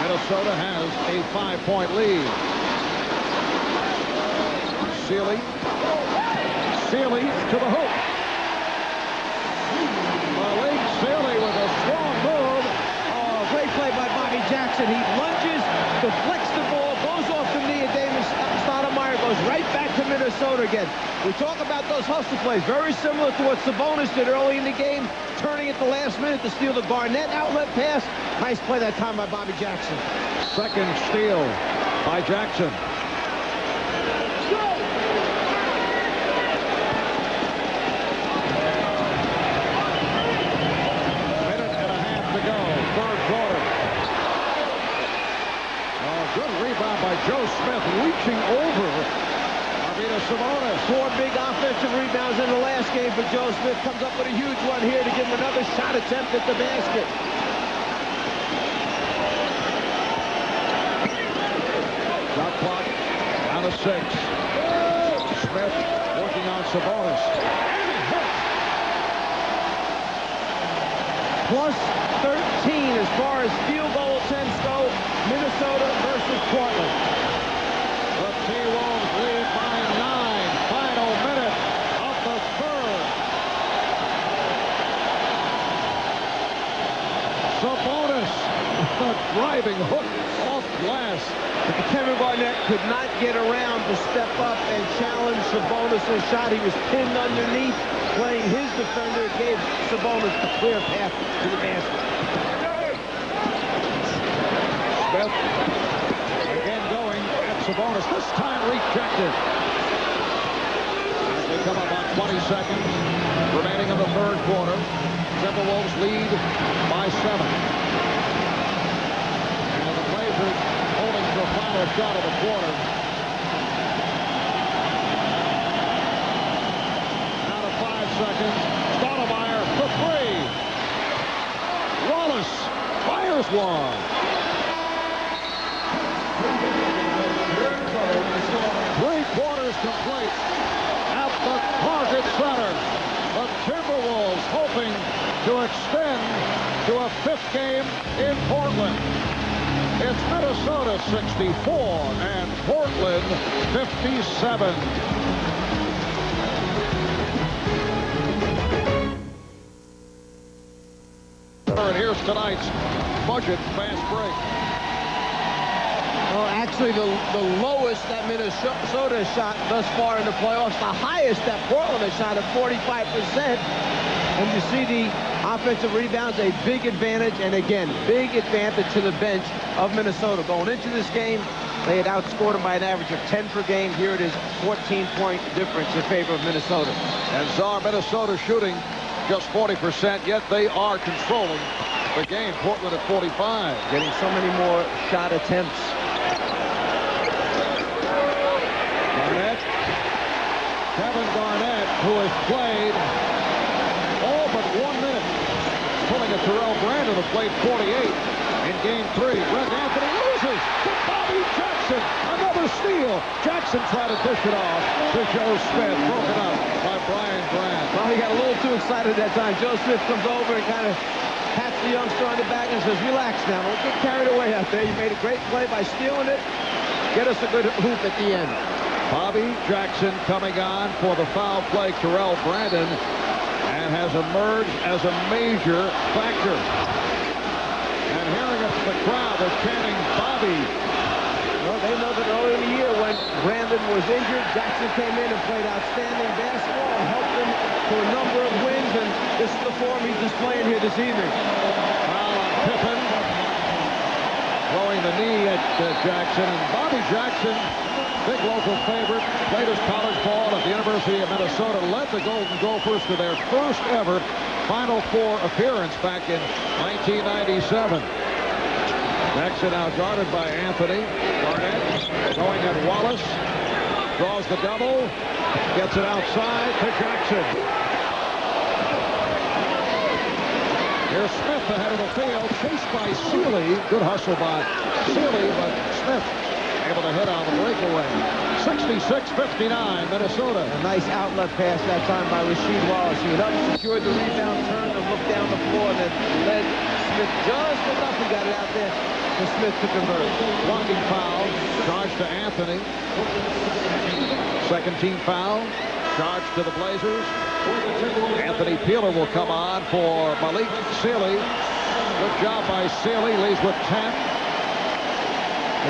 Minnesota has a 5-point lead. Sealy to the hoop. Malik Sealy with a strong move. Oh, great play by Bobby Jackson. He lunges, deflects the ball, goes off the knee of David Stoudemire, goes right back to Minnesota again. We talk about those hustle plays, very similar to what Sabonis did early in the game, turning at the last minute to steal the Garnett outlet pass. Nice play that time by Bobby Jackson. 2nd steal by Jackson. Joe Smith reaching over Arvydas Sabonis. 4 big offensive rebounds in the last game for Joe Smith. Comes up with a huge one here to give him another shot attempt at the basket. Shot clock down to 6. Smith working on Sabonis. Plus 13 as far as field goal attempts go. Minnesota versus Portland. The T-Wolves lead by 9. Final minute of the third. Sabonis, the driving hook off glass. Kevin Garnett could not get around to step up and challenge Sabonis' shot. He was pinned underneath, playing his defender. It gave Sabonis a clear path to the basket. Smith again going at Sabonis. This time rejected. As we come up on 20 seconds remaining in the third quarter, Timberwolves lead by 7. And the Blazers holding the final shot of the quarter. Out of 5 seconds, Stoudemire for 3. Wallace fires one. 3 quarters complete at the Target Center. The Timberwolves hoping to extend to a 5th game in Portland. It's Minnesota 64 and Portland 57. And here's tonight's budget fast break. Well, actually, the lowest that Minnesota has shot thus far in the playoffs, the highest that Portland has shot at 45%. And you see the offensive rebounds, a big advantage, and again, big advantage to the bench of Minnesota. Going into this game, they had outscored them by an average of 10 per game. Here it is, 14-point difference in favor of Minnesota. And Czar, Minnesota shooting just 40%, yet they are controlling the game. Portland at 45. Getting so many more shot attempts. Garnett. Kevin Garnett, who has played all but 1 minute, pulling a Terrell Brandon, who played 48 in Game 3. Greg Anthony loses to Bobby Jackson. Another steal. Jackson tried to dish it off to Joe Smith. Broken up by Brian Grant. Well, he got a little too excited that time. Joe Smith comes over and kind of pats the youngster on the back and says, relax now. Don't get carried away out there. You made a great play by stealing it. Get us a good hoop at the end. Bobby Jackson coming on for the foul play. Terrell Brandon, and has emerged as a major factor. And hearing it from the crowd, they're chanting Bobby. Well, they know that earlier in the year when Brandon was injured, Jackson came in and played outstanding basketball and helped them to a number of wins, and this is the form he's displaying here this evening. Foul on Pippen. Throwing the knee at Jackson, and Bobby Jackson, big local favorite, played his college ball at the University of Minnesota, led the Golden Gophers to their first ever Final Four appearance back in 1997. Jackson now guarded by Anthony. Garnett going at Wallace. Draws the double. Gets it outside to Jackson. Here's Smith ahead of the field, chased by Seeley. Good hustle by Seeley, but Smith able to hit on the breakaway. 66-59, Minnesota. A nice outlet pass that time by Rasheed Wallace. He went up, secured the rebound, turned and looked down the floor, and then led Smith just enough and got it out there for Smith to convert. Blocking foul, charged to Anthony. Second team foul, charged to the Blazers. Anthony Peeler will come on for Malik Seeley. Good job by Seeley, leads with 10.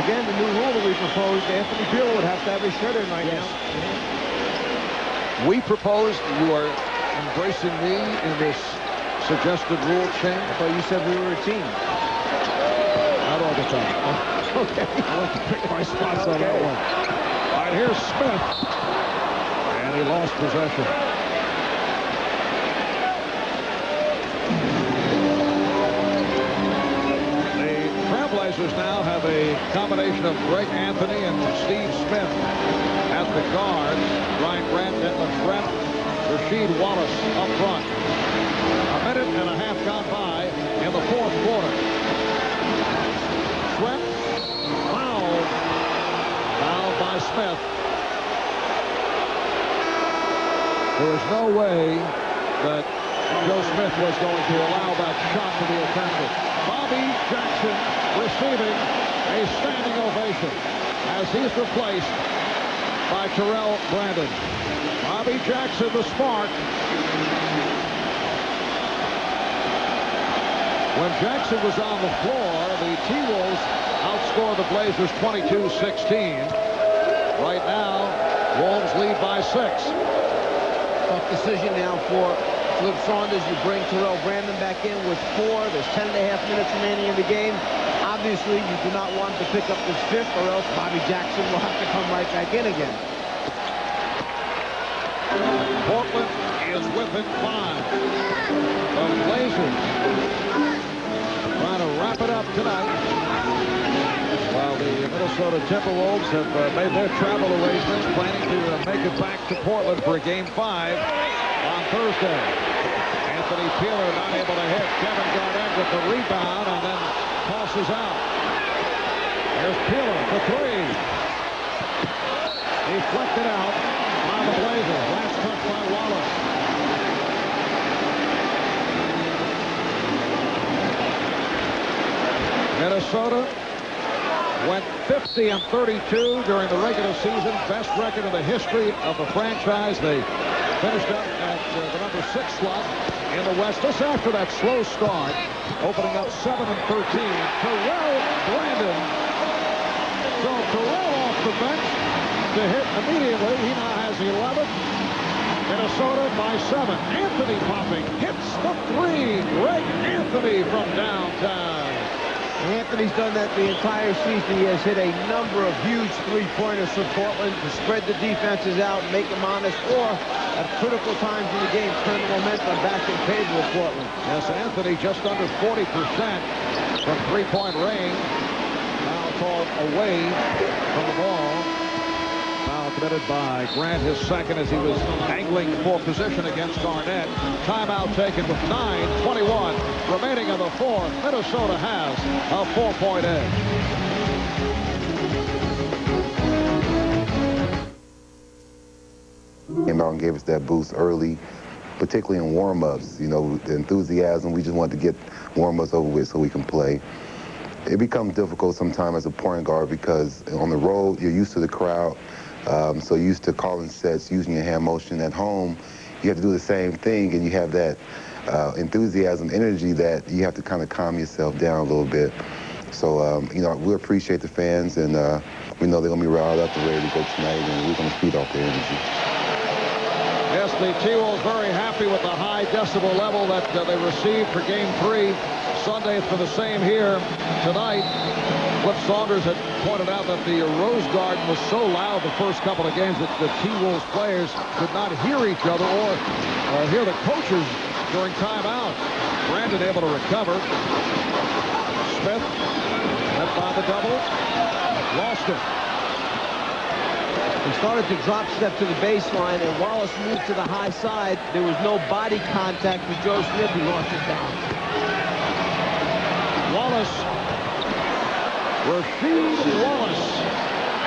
Again, the new rule that we proposed, Anthony Peeler would have to have his shirt in right now. We proposed, you are embracing me in this suggested rule change. I thought you said we were a team. Not all the time. Okay. I like to pick my spots on that one. All right, here's Smith. And he lost possession. Blazers now have a combination of Greg Anthony and Steve Smith at the guards. Ryan Grant, Denton Brett, Rasheed Wallace up front. A minute and a half gone by in the fourth quarter. Sweat, fouled by Smith. There was no way that Joe Smith was going to allow that shot to be attempted. Bobby Jackson receiving a standing ovation as he's replaced by Terrell Brandon. Bobby Jackson, the spark. When Jackson was on the floor, the T-Wolves outscored the Blazers 22-16. Right now, Wolves lead by 6. Tough decision now for Flip Saunders. You bring Terrell Brandon back in with 4. There's 10.5 minutes remaining in the game. Obviously, you do not want to pick up this 5th, or else Bobby Jackson will have to come right back in again. Portland is within 5. The Blazers trying to wrap it up tonight, while the Minnesota Timberwolves have made their travel arrangements, planning to make it back to Portland for a Game 5 on Thursday. Anthony Peeler not able to hit. Kevin Garnett with the rebound and then tosses out. There's Peeler for 3. Deflected out by the Blazers. Last touch by Wallace. Minnesota went 50-32 during the regular season. Best record in the history of the franchise. They finished up at the number 6 slot in the West just after that slow start, opening up 7-13. Terrell Brandon. So Terrell off the bench to hit immediately. He now has 11. Minnesota by 7. Anthony popping. Hits the 3. Greg Anthony from downtown. Anthony's done that the entire season. He has hit a number of huge three-pointers for Portland to spread the defenses out, make them honest, or at critical times in the game, turn the momentum back in favor of Portland. Yes, Anthony just under 40% from three-point range. Now called away from the ball. Foul committed by Grant, his second, as he was angling for position against Garnett. Timeout taken with 9:21 remaining in the fourth. Minnesota has a 4-point edge. Came out and gave us that boost early, particularly in warm-ups. You know, the enthusiasm, we just wanted to get warm-ups over with so we can play. It becomes difficult sometimes as a point guard because on the road, you're used to the crowd. So used to calling sets, using your hand motion. At home, you have to do the same thing, and you have that enthusiasm, energy that you have to kind of calm yourself down a little bit. So, you know, we appreciate the fans, and we know they're going to be riled up and ready to go tonight, and we're going to feed off their energy. Yes, the T-Wolves very happy with the high decibel level that they received for Game 3. Sunday, it's been the same here tonight. Flip Saunders had pointed out that the Rose Garden was so loud the first couple of games that the T-Wolves players could not hear each other or hear the coaches during timeout. Brandon able to recover. Smith left by the double. Lost it. He started to drop step to the baseline, and Wallace moved to the high side. There was no body contact with Joe Smith. He lost it down. Wallace. Rasheed Wallace.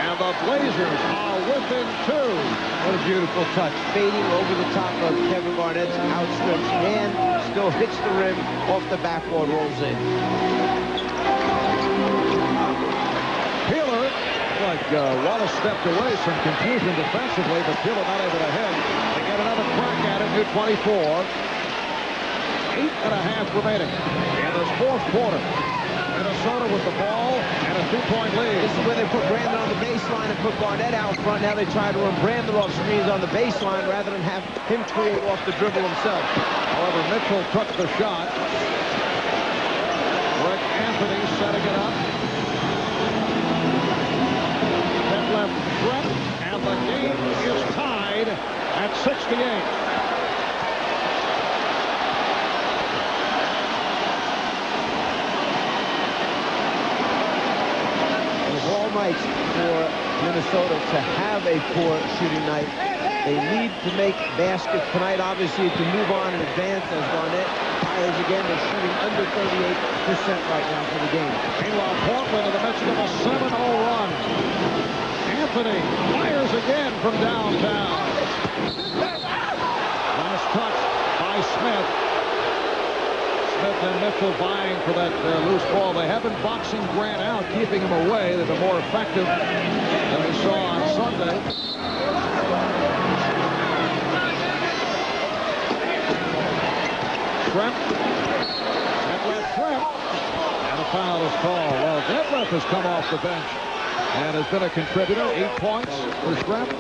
And the Blazers are within 2. What a beautiful touch. Fading over the top of Kevin Garnett's outstretched hand. Still hits the rim. Off the backboard, rolls in. Peeler, like Wallace stepped away, some confusion defensively, but Peeler not able to hit. They get another crack at it, new 24. 8.5 remaining in this fourth quarter. Minnesota with the ball and a 2-point lead. This is where they put Brandon on the baseline and put Garnett out front. Now they try to run Brandon off screens on the baseline rather than have him create off the dribble himself. However, Mitchell took the shot. Greg Anthony setting it up. That left Brett, and the game is tied at 68. strikes for Minnesota to have a poor shooting night. They need to make baskets tonight, obviously, to move on and advance as Garnett fires again. They're shooting under 38% right now for the game. Meanwhile, Portland in the midst of a 7-0 run. Anthony fires again from downtown. Last touch by Smith. Smith and Mitchell vying for that loose ball. They have been boxing Grant out, keeping him away. They've been more effective than we saw on Sunday. Tremp. Detlef Tremp. And a foul is called. Well, Detlef has come off the bench and has been a contributor. 8 points for Tremp.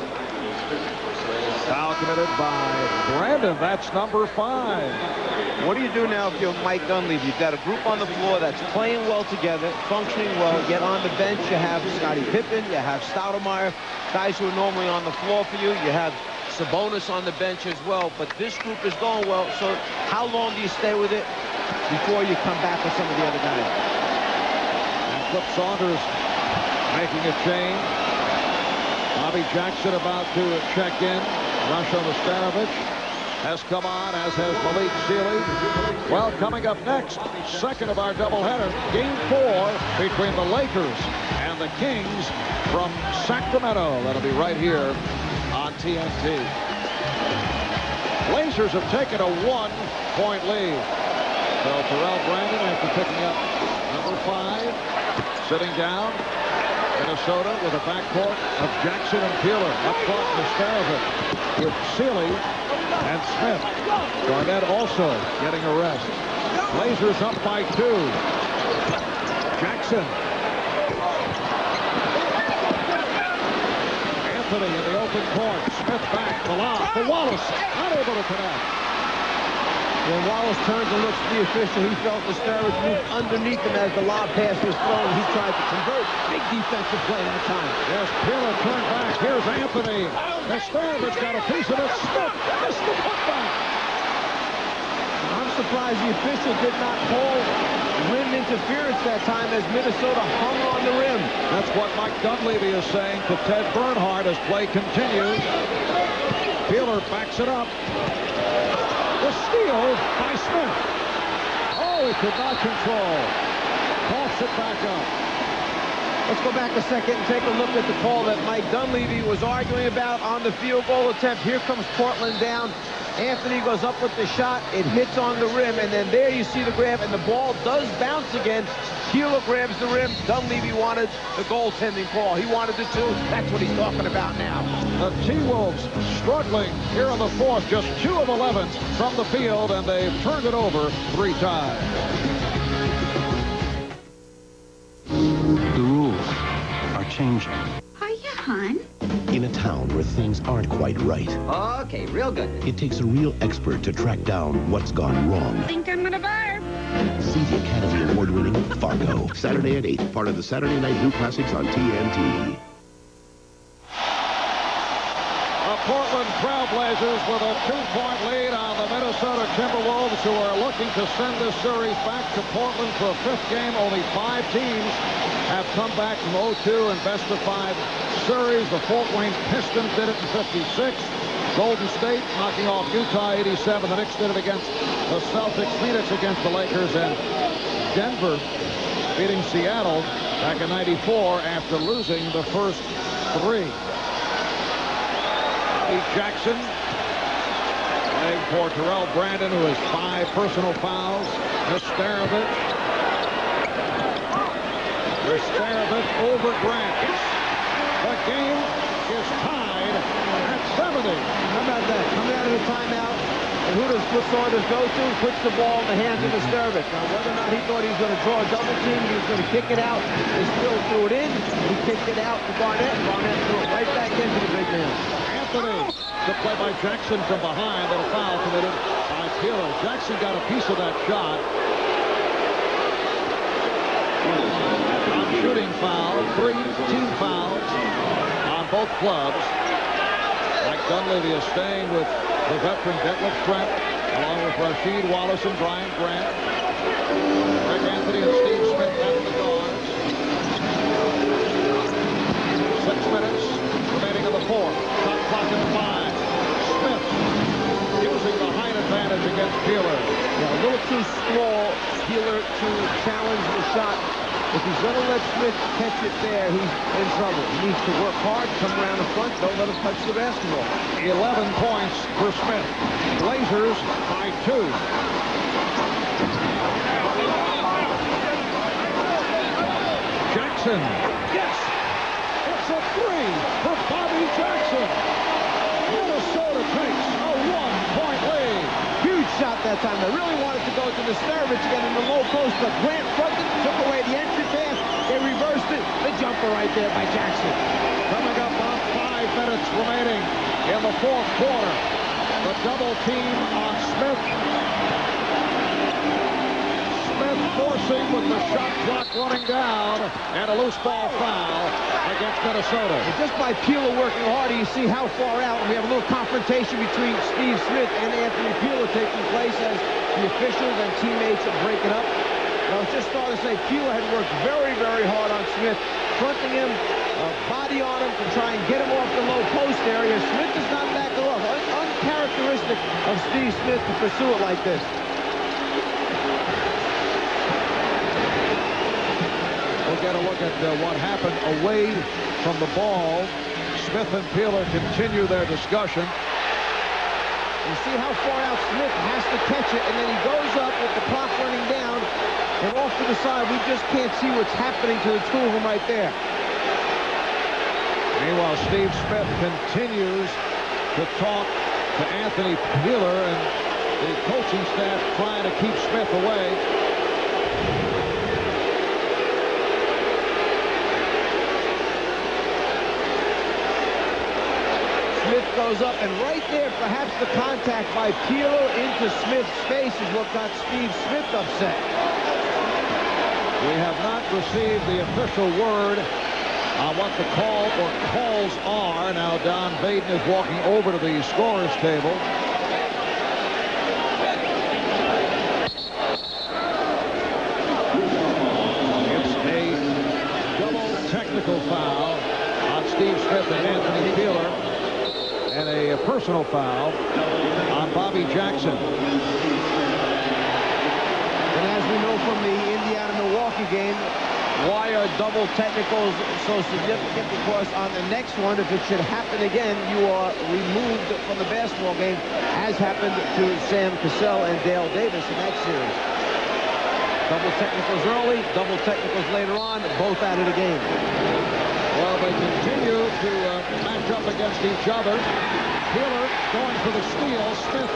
Foul committed by Brandon. That's number 5. What do you do now if you're Mike Dunleavy? You've got a group on the floor that's playing well together, functioning well. Yet on the bench, you have Scottie Pippen, you have Stoudemire, guys who are normally on the floor for you. You have Sabonis on the bench as well. But this group is going well. So how long do you stay with it before you come back with some of the other guys? And Flip Saunders making a change. Bobby Jackson about to check in. Rush on Starovich has come on, as has Malik Sealy. Well, coming up next, second of our doubleheader, Game 4 between the Lakers and the Kings from Sacramento. That'll be right here on TNT. Blazers have taken a 1-point lead. So Terrell Brandon, after picking up number 5, sitting down. Minnesota with a backcourt of Jackson and Peeler. Up front, Starovich with Sealy and Smith. Garnett also getting a rest. Blazers up by 2. Jackson. Anthony in the open court. Smith back. The lob for Wallace. Unable to connect. When Wallace turns and looks at the official, he felt the Starovich move underneath him as the lob pass was thrown. He tried to convert. Big defensive play that time. Yes, Peeler turned back. Here's Anthony. Starovich got a piece of it. Smith missed the putback. I'm surprised the official did not call rim interference that time as Minnesota hung on the rim. That's what Mike Dunleavy is saying to Ted Bernhardt as play continues. Peeler backs it up. The steal by Smith. Oh, he could not control. Coughs it back up. Let's go back a second and take a look at the call that Mike Dunleavy was arguing about on the field goal attempt. Here comes Portland down. Anthony goes up with the shot. It hits on the rim, and then there you see the grab, and the ball does bounce again. Keeler grabs the rim. Dunleavy wanted the goaltending call. He wanted the 2. That's what he's talking about now. The T-Wolves struggling here in the 4th. Just 2 of 11 from the field, and they've turned it over 3 times. The rules are changing. Hiya, hon. In a town where things aren't quite right, Okay, real good. it takes a real expert to track down what's gone wrong. Think I'm gonna barf. See the Academy Award-winning Fargo, Saturday at 8, part of the Saturday Night New Classics on TNT. The Portland Trailblazers with a 2-point lead on the Minnesota Timberwolves, who are looking to send this series back to Portland for a 5th game. Only 5 teams have come back from 0-2 and best-of-5 series. The Fort Wayne Pistons did it in 56. Golden State knocking off Utah 87. The Knicks did it against the Celtics. Phoenix against the Lakers. And Denver beating Seattle back in 94 after losing the first 3. Jackson playing for Terrell Brandon, who has 5 personal fouls. Starovich. Over Grant. The game is tied at 70. How about that? Coming out of the timeout, and who does Flip Saunders go to? Puts the ball in the hands of the Starovich. Now, whether or not he thought he was going to draw a double team, he was going to kick it out, he still threw it in. He kicked it out to Garnett, and Garnett threw it right back into the big man. Anthony, the play by Jackson from behind, and a foul committed by Peeler. Jackson got a piece of that shot. Shooting foul, 3 team fouls on both clubs. Mike Dunleavy is staying with the veteran Detlef Tremp, along with Rasheed Wallace and Brian Grant. Rick Anthony and Steve Smith at the guards. 6 minutes remaining in the fourth. Shot clock at 5. Smith using the height advantage against Peeler. Yeah, a little too small, Peeler, to challenge the shot. If he's going to let Smith catch it there, he's in trouble. He needs to work hard, come around the front, don't let him touch the basketball. 11 points for Smith. Blazers by 2. Jackson. Yes! It's a 3 for Bobby Jackson. Minnesota takes a 1-point lead. Huge shot that time. They really wanted to go to the Starovich again in the low post, but Grant fronted, took away the entry pass. They reversed it. The jumper right there by Jackson. Coming up on 5 minutes remaining in the fourth quarter. The double team on Smith. Smith forcing with the shot clock running down, and a loose ball foul against Minnesota. And just by Peeler working harder, you see how far out. And we have a little confrontation between Steve Smith and Anthony Peeler taking place as the officials and teammates are breaking up. I was just starting to say Peeler had worked very, very hard on Smith, fronting him, body on him to try and get him off the low post area. Smith does not back it off. Uncharacteristic of Steve Smith to pursue it like this. We'll get a look at what happened away from the ball. Smith and Peeler continue their discussion. You see how far out Smith has to catch it, and then he goes up with the clock running down, and off to the side. We just can't see what's happening to the two of them right there. Meanwhile, Steve Smith continues to talk to Anthony Peeler, and the coaching staff trying to keep Smith away. Smith goes up, and right there, perhaps the contact by Peeler into Smith's face is what got Steve Smith upset. We have not received the official word on what the call or calls are. Now Don Baden is walking over to the scorer's table. It's a double technical foul on Steve Smith and Anthony Peeler, and a personal foul on Bobby Jackson. And as we know from the Indiana-Milwaukee game, why are double technicals so significant? Because on the next one, if it should happen again, you are removed from the basketball game, as happened to Sam Cassell and Dale Davis in that series. Double technicals early, double technicals later on, both out of the game. Well, they continue to match up against each other. Peeler going for the steal. Smith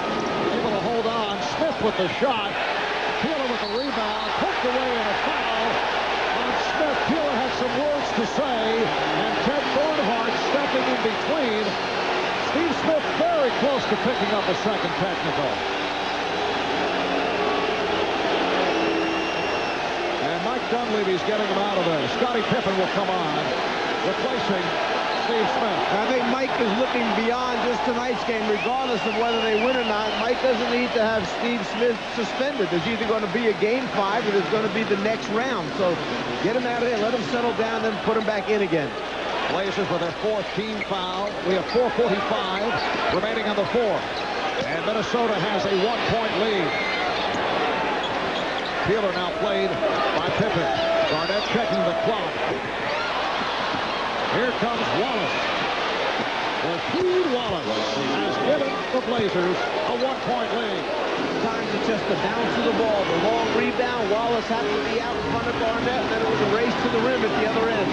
able to hold on. Smith with the shot. Peeler with the rebound. Poked away in a foul on Smith. Peeler had some words to say, and Ted Bernhardt stepping in between. Steve Smith very close to picking up a second technical. And Mike Dunleavy's getting him out of there. Scottie Pippen will come on, replacing Steve Smith. I think Mike is looking beyond just tonight's game, regardless of whether they win or not. Mike doesn't need to have Steve Smith suspended. There's either going to be a game 5 or there's going to be the next round. So get him out of there, let him settle down, then put him back in again. Blazers with their 4th team foul. We have 4:45 remaining on the fourth. And Minnesota has a 1-point lead. Peeler now played by Pippen. Garnett checking the clock. Here comes Wallace. Rasheed Wallace has given the Blazers a 1-point lead. Sometimes it's just the bounce of the ball. The long rebound. Wallace had to be out in front of Garnett, and then it was a race to the rim at the other end.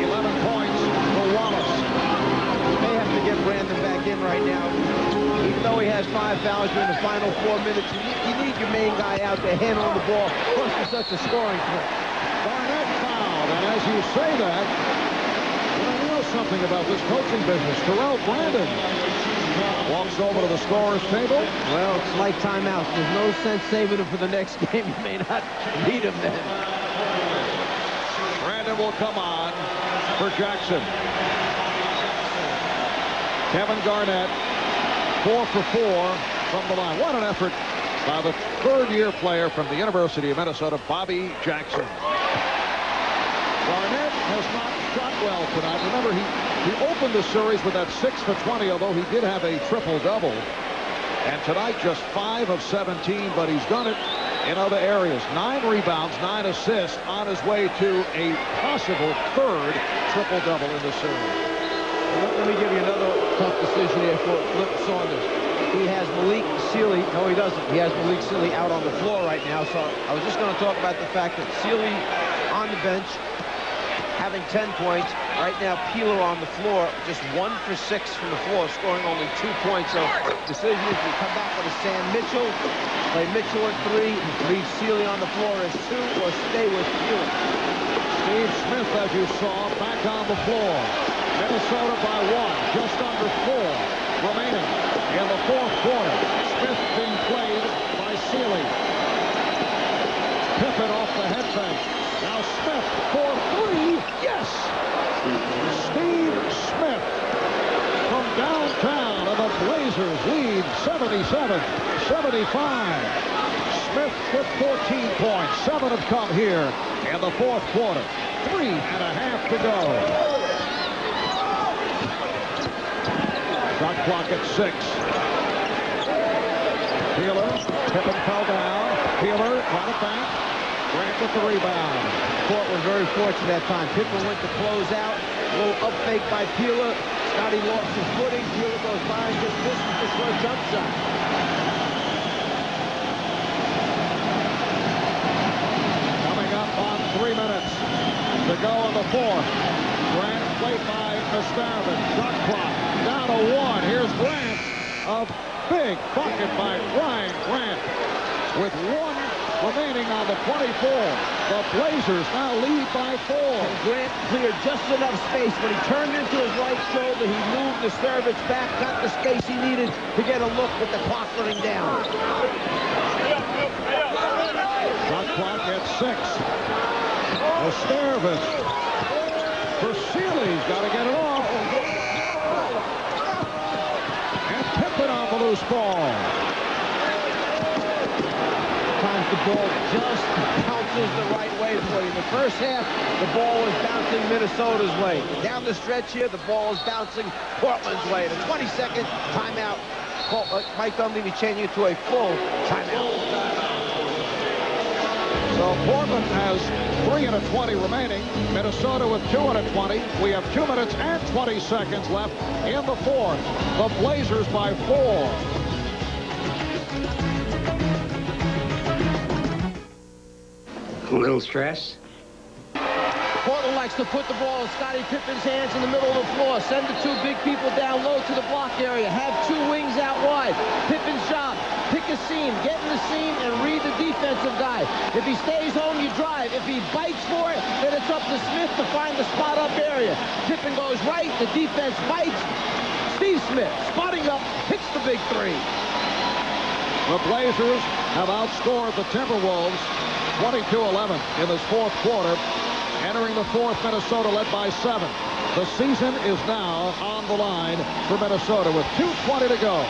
11 points for Wallace. They may have to get Brandon back in right now. Even though he has 5 fouls during the final 4 minutes, you need your main guy out there handling the ball. Plus, for such a scoring threat. Garnett fouled, and as you say that, I know something about this coaching business. Terrell Brandon walks over to the scorer's table. Well, it's like timeouts. There's no sense saving him for the next game. You may not need him then. Brandon will come on for Jackson. Kevin Garnett, 4 for 4 from the line. What an effort by the third-year player from the University of Minnesota, Bobby Jackson. Garnett has not shot well tonight. Remember, he opened the series with that 6 for 20, although he did have a triple-double. And tonight, just 5 of 17, but he's done it in other areas. 9 rebounds, 9 assists, on his way to a possible third triple-double in the series. Let me give you another tough decision here for Flip Saunders. He has Malik Sealy. No, he doesn't. He has Malik Sealy out on the floor right now. So I was just going to talk about the fact that Sealy on the bench, having 10 points. Right now, Peeler on the floor, just 1 for 6 from the floor, scoring only 2 points. So decision is we come back with a Sam Mitchell, play Mitchell at 3, leave Sealy on the floor as 2, or stay with Peeler. Steve Smith, as you saw, back on the floor. Minnesota by 1, just under 4 remaining in the fourth quarter. Smith being played by Sealy. Pippen off the head fake. Now Smith for 3. Yes! Steve Smith from downtown, and the Blazers lead 77-75. Smith with 14 points. 7 have come here in the fourth quarter. 3.5 to go. Shot clock at 6. Peeler, Pippen fell down. Peeler brought it back. Grant with the rebound. Court was very fortunate that time. Pippen went to close out. A little up fake by Peeler. Scotty lost his footing. Peeler goes by and just misses the short jump shot. Coming up on 3 minutes to go in the fourth. Grant played by Estarvin. Shot clock down to 1. Here's Grant. A big bucket by Ryan Grant with 1 remaining on the 24. The Blazers now lead by 4. And Grant cleared just enough space. When he turned into his right shoulder, he moved the Estarvin back, got the space he needed to get a look with the clock running down. Shot clock at 6. Estarvin for Sealy's got to get it off. And Pippen on the loose ball. Sometimes the ball just bounces the right way for you. In the first half, the ball was bouncing Minnesota's way. Down the stretch here, the ball is bouncing Portland's way. The 22nd timeout. Mike Dunleavy changing it to a full timeout. So Portland has 3:20 remaining. Minnesota with 2:20. We have 2 minutes and 20 seconds left in the fourth. The Blazers by 4. A little stress. Portland likes to put the ball in Scottie Pippen's hands in the middle of the floor. Send the 2 big people down low to the block area. Have 2 wings out wide. Pippen's job. Pick a seam, get in the seam, and read the defensive guy. If he stays home, you drive. If he bites for it, then it's up to Smith to find the spot-up area. Pippen goes right, the defense bites. Steve Smith, spotting up, hits the big 3. The Blazers have outscored the Timberwolves 22-11 in this fourth quarter. Entering the fourth, Minnesota led by 7. The season is now on the line for Minnesota with 2:20 to go.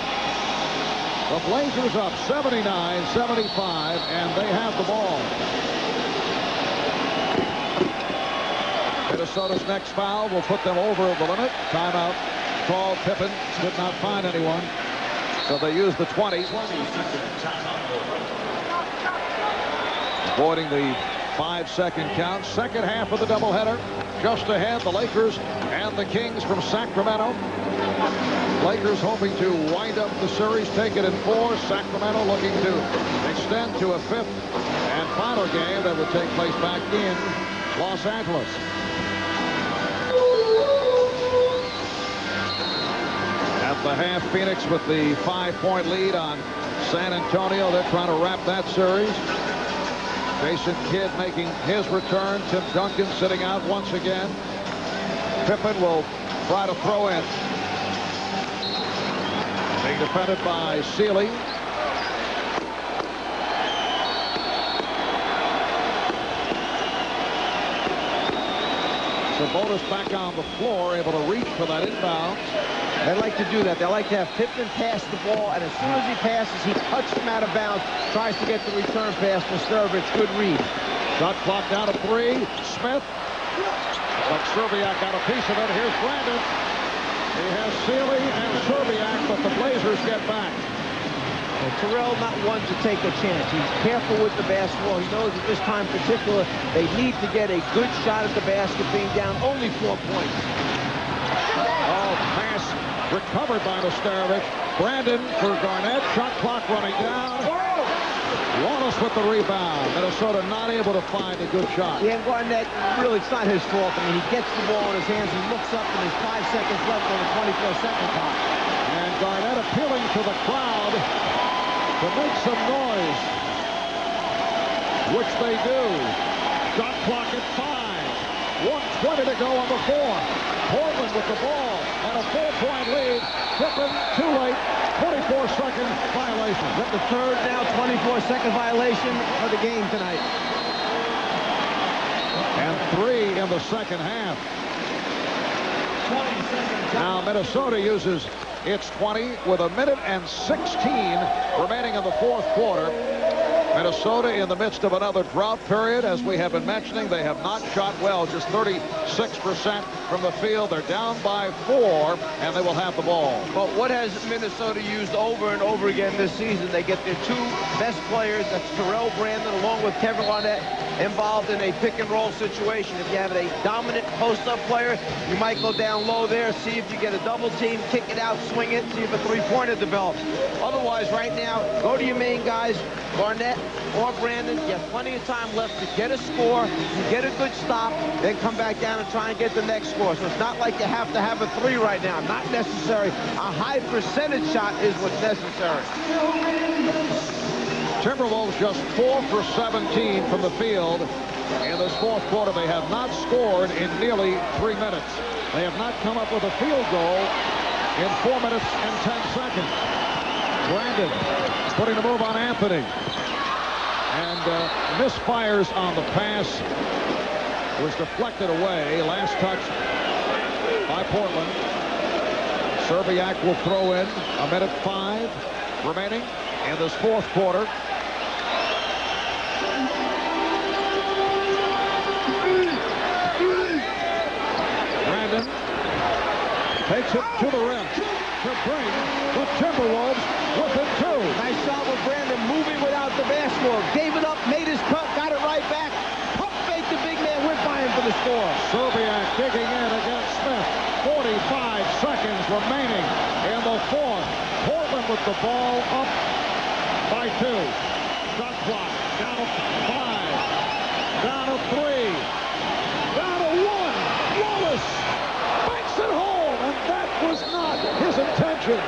The Blazers up 79-75, and they have the ball. Minnesota's next foul will put them over the limit. Timeout called. Pippen did not find anyone, so they use the 20. Avoiding the 5-second count. Second half of the doubleheader. Just ahead, the Lakers and the Kings from Sacramento. Lakers hoping to wind up the series, take it in 4. Sacramento looking to extend to a 5th and final game that would take place back in Los Angeles. At the half, Phoenix with the 5-point lead on San Antonio. They're trying to wrap that series. Jason Kidd making his return. Tim Duncan sitting out once again. Pippen will try to throw in. Being defended by Sealy. Sabonis back on the floor, able to reach for that inbound. They like to do that. They like to have Pippen pass the ball, and as soon as he passes, he cuts him out of bounds, tries to get the return pass for Estarvin. Good read. Shot clock down to 3. Smith But Serbiak got a piece of it. Here's Brandon. He has Sealy and Serbiak, but the Blazers get back. Well, Terrell not one to take a chance. He's careful with the basketball. He knows at this time in particular they need to get a good shot at the basket, being down only 4 points. Oh, pass recovered by Nesterovic. Brandon for Garnett. Shot clock running down. Wallace with the rebound. Minnesota not able to find a good shot. Yeah, and Garnett, really, it's not his fault. I mean, he gets the ball in his hands. He looks up, and there's 5 seconds left on the 24-second clock. And Garnett appealing to the crowd to make some noise, which they do. Shot clock at 5. 1:20 to go on the fourth. Portland with the ball and a 4-point lead. Brooklyn too late. 24-second violation. Got the third now 24-second violation for the game tonight. And 3 in the second half. Now Minnesota uses its 20 with 1:16 remaining in the fourth quarter. Minnesota in the midst of another drought period. As we have been mentioning, they have not shot well, just 36% from the field. They're down by 4, and they will have the ball. But what has Minnesota used over and over again this season? They get their 2 best players, that's Terrell Brandon along with Kevin Garnett, involved in a pick-and-roll situation. If you have a dominant post-up player, you might go down low there, see if you get a double team, kick it out, swing it, see if a 3-pointer develops. Otherwise, right now, go to your main guys, Garnett or Brandon. You have plenty of time left to get a score, you get a good stop, then come back down and try and get the next score. So it's not like you have to have a 3 right now. Not necessary. A high percentage shot is what's necessary. Timberwolves just 4 for 17 from the field. In this fourth quarter, they have not scored in nearly 3 minutes. They have not come up with a field goal in 4 minutes and 10 seconds. Brandon putting the move on Anthony. And misfires on the pass. Was deflected away. Last touch by Portland. Serbiak will throw in 1:05 remaining in this fourth quarter. Brandon takes it to the rim to bring the Timberwolves within 2. Nice job with Brandon moving without the basketball. Gave it up, made his cut, got it right back. Pump fake, the big man went by him for the score. Serbiak digging in against Smith. 45 seconds remaining in the fourth. Portland with the ball up by 2. Shot clock down to 5. Down to 3. Down to 1. Wallace banks it home, and that was not his intention.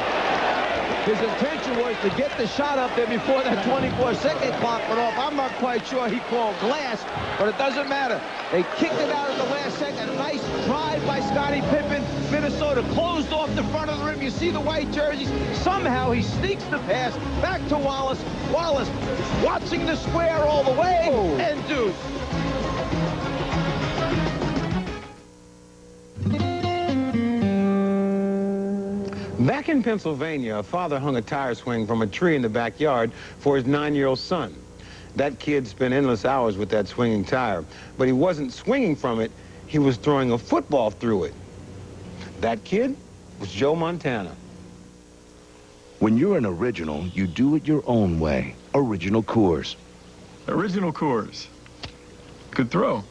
His intention was to get the shot up there before that 24-second clock went off. I'm not quite sure he called glass, but it doesn't matter. They kicked it out at the last second. A nice drive by Scottie Pippen. Minnesota closed off the front of the rim. You see the white jerseys. Somehow he sneaks the pass back to Wallace. Wallace watching the square all the way, and deuce. Back in Pennsylvania, a father hung a tire swing from a tree in the backyard for his 9-year-old son. That kid spent endless hours with that swinging tire, but he wasn't swinging from it, he was throwing a football through it. That kid was Joe Montana. When you're an original, you do it your own way. Original Coors. Original Coors. Good throw.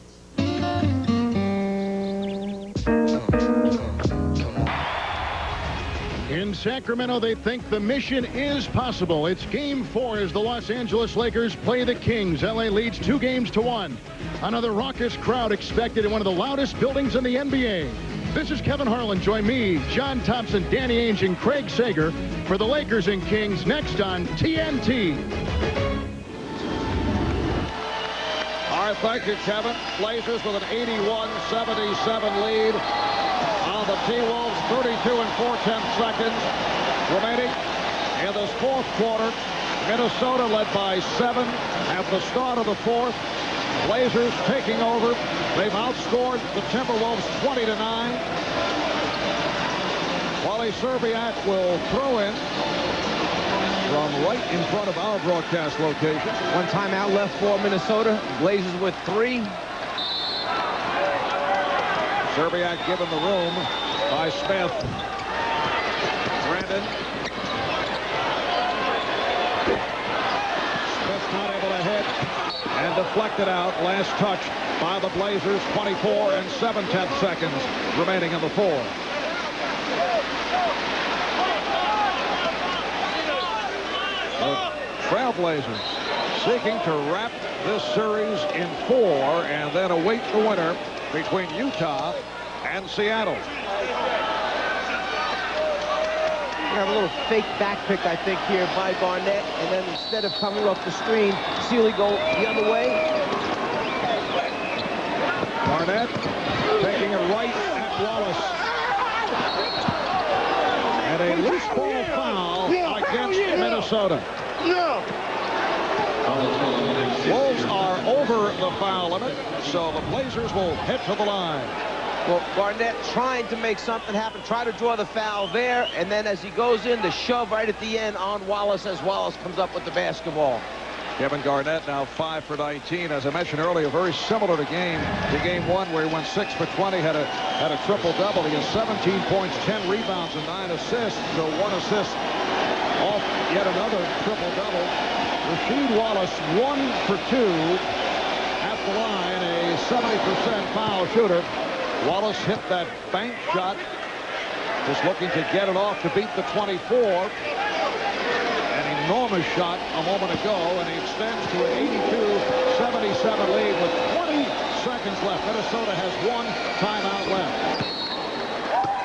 In Sacramento, they think the mission is possible. It's Game 4 as the Los Angeles Lakers play the Kings. LA leads 2-1. Another raucous crowd expected in one of the loudest buildings in the NBA. This is Kevin Harlan. Join me, John Thompson, Danny Ainge, and Craig Sager for the Lakers and Kings next on TNT. All right, thank you, Kevin. Blazers with an 81-77 lead on the T-Wolves. 32 and 4/10 seconds remaining in this fourth quarter. Minnesota led by 7 at the start of the fourth. Blazers taking over. They've outscored the Timberwolves 20-9. Wally Serbiak will throw in from right in front of our broadcast location. One timeout left for Minnesota. Blazers with 3. Zerbiak given the room by Smith. Brandon. Smith's not able to hit. And deflected out. Last touch by the Blazers. 24 and 7/10 seconds remaining in the fourth. The Trailblazers seeking to wrap this series in 4 and then await the winner between Utah and Seattle. We have a little fake back pick, I think, here by Garnett, and then instead of coming off the screen, Sealy go the other way. Garnett taking it right at Wallace. And a loose ball foul against Minnesota. Wolves are over the foul limit, so the Blazers will head to the line. Well, Garnett trying to make something happen, try to draw the foul there, and then as he goes in, the shove right at the end on Wallace as Wallace comes up with the basketball. Kevin Garnett now 5 for 19. As I mentioned earlier, very similar to game 1 where he went 6 for 20, had a triple-double. He has 17 points, 10 rebounds, and 9 assists. So 1 assist off yet another triple-double. Rasheed Wallace 1 for 2 at the line, a 70% foul shooter. Wallace hit that bank shot, just looking to get it off to beat the 24. An enormous shot a moment ago, and he extends to an 82-77 lead with 20 seconds left. Minnesota has 1 timeout left.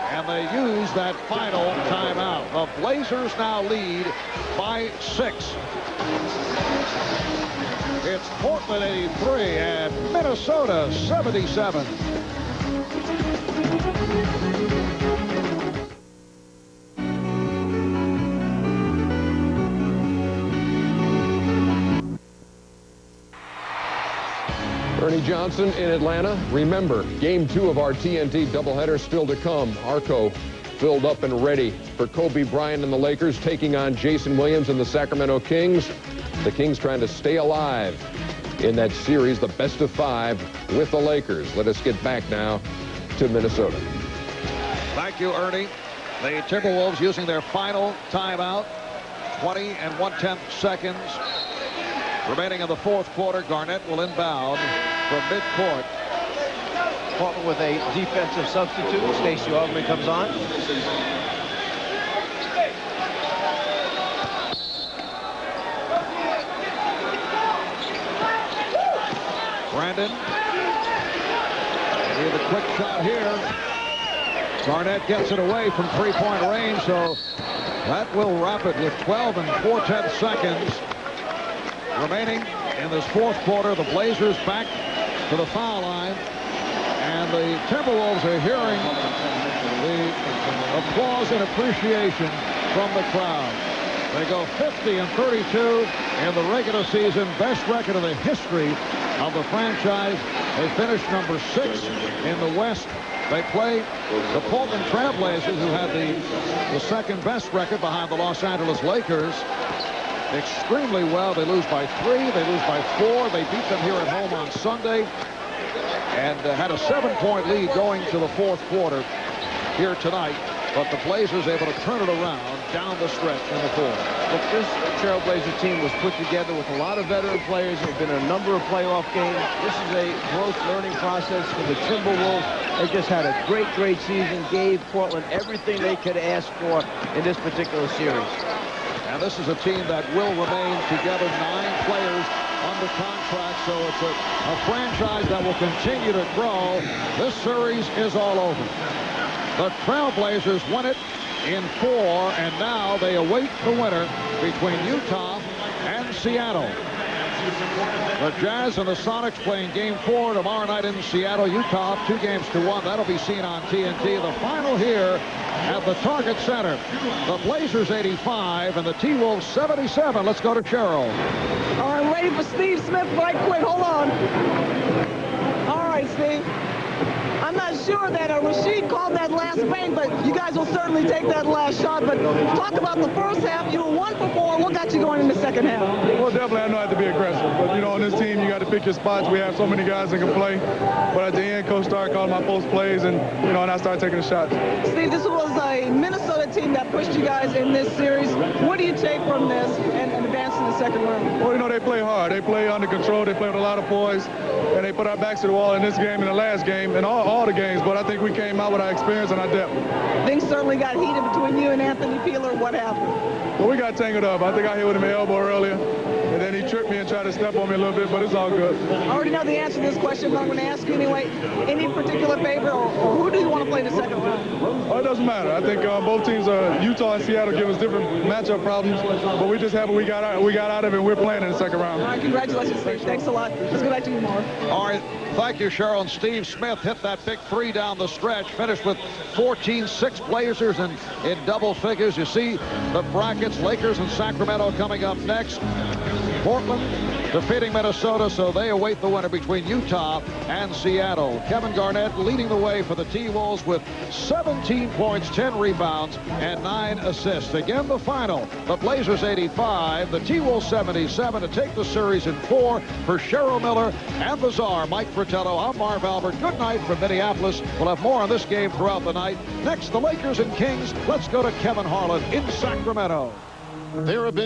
And they use that final timeout. The Blazers now lead by 6. It's Portland 83 and Minnesota 77. Ernie Johnson in Atlanta. Remember, Game 2 of our TNT doubleheader still to come. Arco filled up and ready for Kobe Bryant and the Lakers taking on Jason Williams and the Sacramento Kings. The Kings trying to stay alive in that series, the best of 5 with the Lakers. Let us get back now to Minnesota. Thank you, Ernie. The Timberwolves using their final timeout. 20 and 1/10 seconds remaining in the fourth quarter. Garnett will inbound from midcourt. Portland with a defensive substitute. Stacey Augmon comes on. Brandon. Here's a quick shot here. Garnett gets it away from three-point range, so that will wrap it with 12 and 4/10 seconds remaining in this fourth quarter. The Blazers back to the foul line, and the Timberwolves are hearing the applause and appreciation from the crowd. They go 50 and 32 in the regular season, best record in the history of the franchise. They finished number 6 in the West. They play the Portland Trailblazers, who had the second best record behind the Los Angeles Lakers, extremely well. They lose by 3. They lose by 4. They beat them here at home on Sunday and had a 7-point lead going to the fourth quarter here tonight. But the Blazers able to turn it around down the stretch in the fourth. Look, this Trailblazer team was put together with a lot of veteran players. There have been a number of playoff games. This is a growth learning process for the Timberwolves. They just had a great season, gave Portland everything they could ask for in this particular series. And this is a team that will remain together, 9 players under contract, so it's a franchise that will continue to grow. This series is all over. The Trailblazers win it in 4, and now they await the winner between Utah and Seattle. The Jazz and the Sonics playing Game 4 tomorrow night in Seattle. Utah up 2-1. That'll be seen on TNT. The final here at the Target Center. The Blazers 85 and the T-Wolves 77. Let's go to Cheryl. All right, I'm ready for Steve Smith right quick. Hold on. All right, Steve. I'm not sure that Rasheed called that last bank, but you guys will certainly take that last shot. But talk about the first half. You were 1 for 4. What got you going in the second half? Well, definitely I know I have to be aggressive. But you know, on this team, you got to pick your spots. We have so many guys that can play. But at the end, Coach started calling my post plays, and, you know, and I started taking the shots. Steve, this was a Minnesota team that pushed you guys in this series. What do you take from this and advance in the second round? Well, you know, they play hard. They play under control. They play with a lot of poise. And they put our backs to the wall in this game and the last game and all the games. But I think we came out with our experience and our depth. Things certainly got heated between you and Anthony Peeler. What happened? Well, we got tangled up. I think I hit with him in the elbow earlier. And then he tripped me and tried to step on me a little bit, but it's all good. I already know the answer to this question, but I'm going to ask you anyway. Any particular favorite, or who do you want to play in the second round? Well, it doesn't matter. I think both teams, Utah and Seattle, give us different matchup problems, but we just happy we got out of it, and we're playing in the second round. All right, congratulations, Steve. Thanks a lot. Let's go back to you, Mark. All right, thank you, Cheryl. And Steve Smith hit that big three down the stretch, finished with 14-6 Blazers and in double figures. You see the brackets, Lakers and Sacramento coming up next. Portland defeating Minnesota, so they await the winner between Utah and Seattle. Kevin Garnett leading the way for the T-Wolves with 17 points, 10 rebounds, and 9 assists. Again, the final, the Blazers 85, the T-Wolves 77 to take the series in 4. For Cheryl Miller and the Czar, Mike Fratello, I'm Marv Albert. Good night from Minneapolis. We'll have more on this game throughout the night. Next, the Lakers and Kings. Let's go to Kevin Harlan in Sacramento. There have been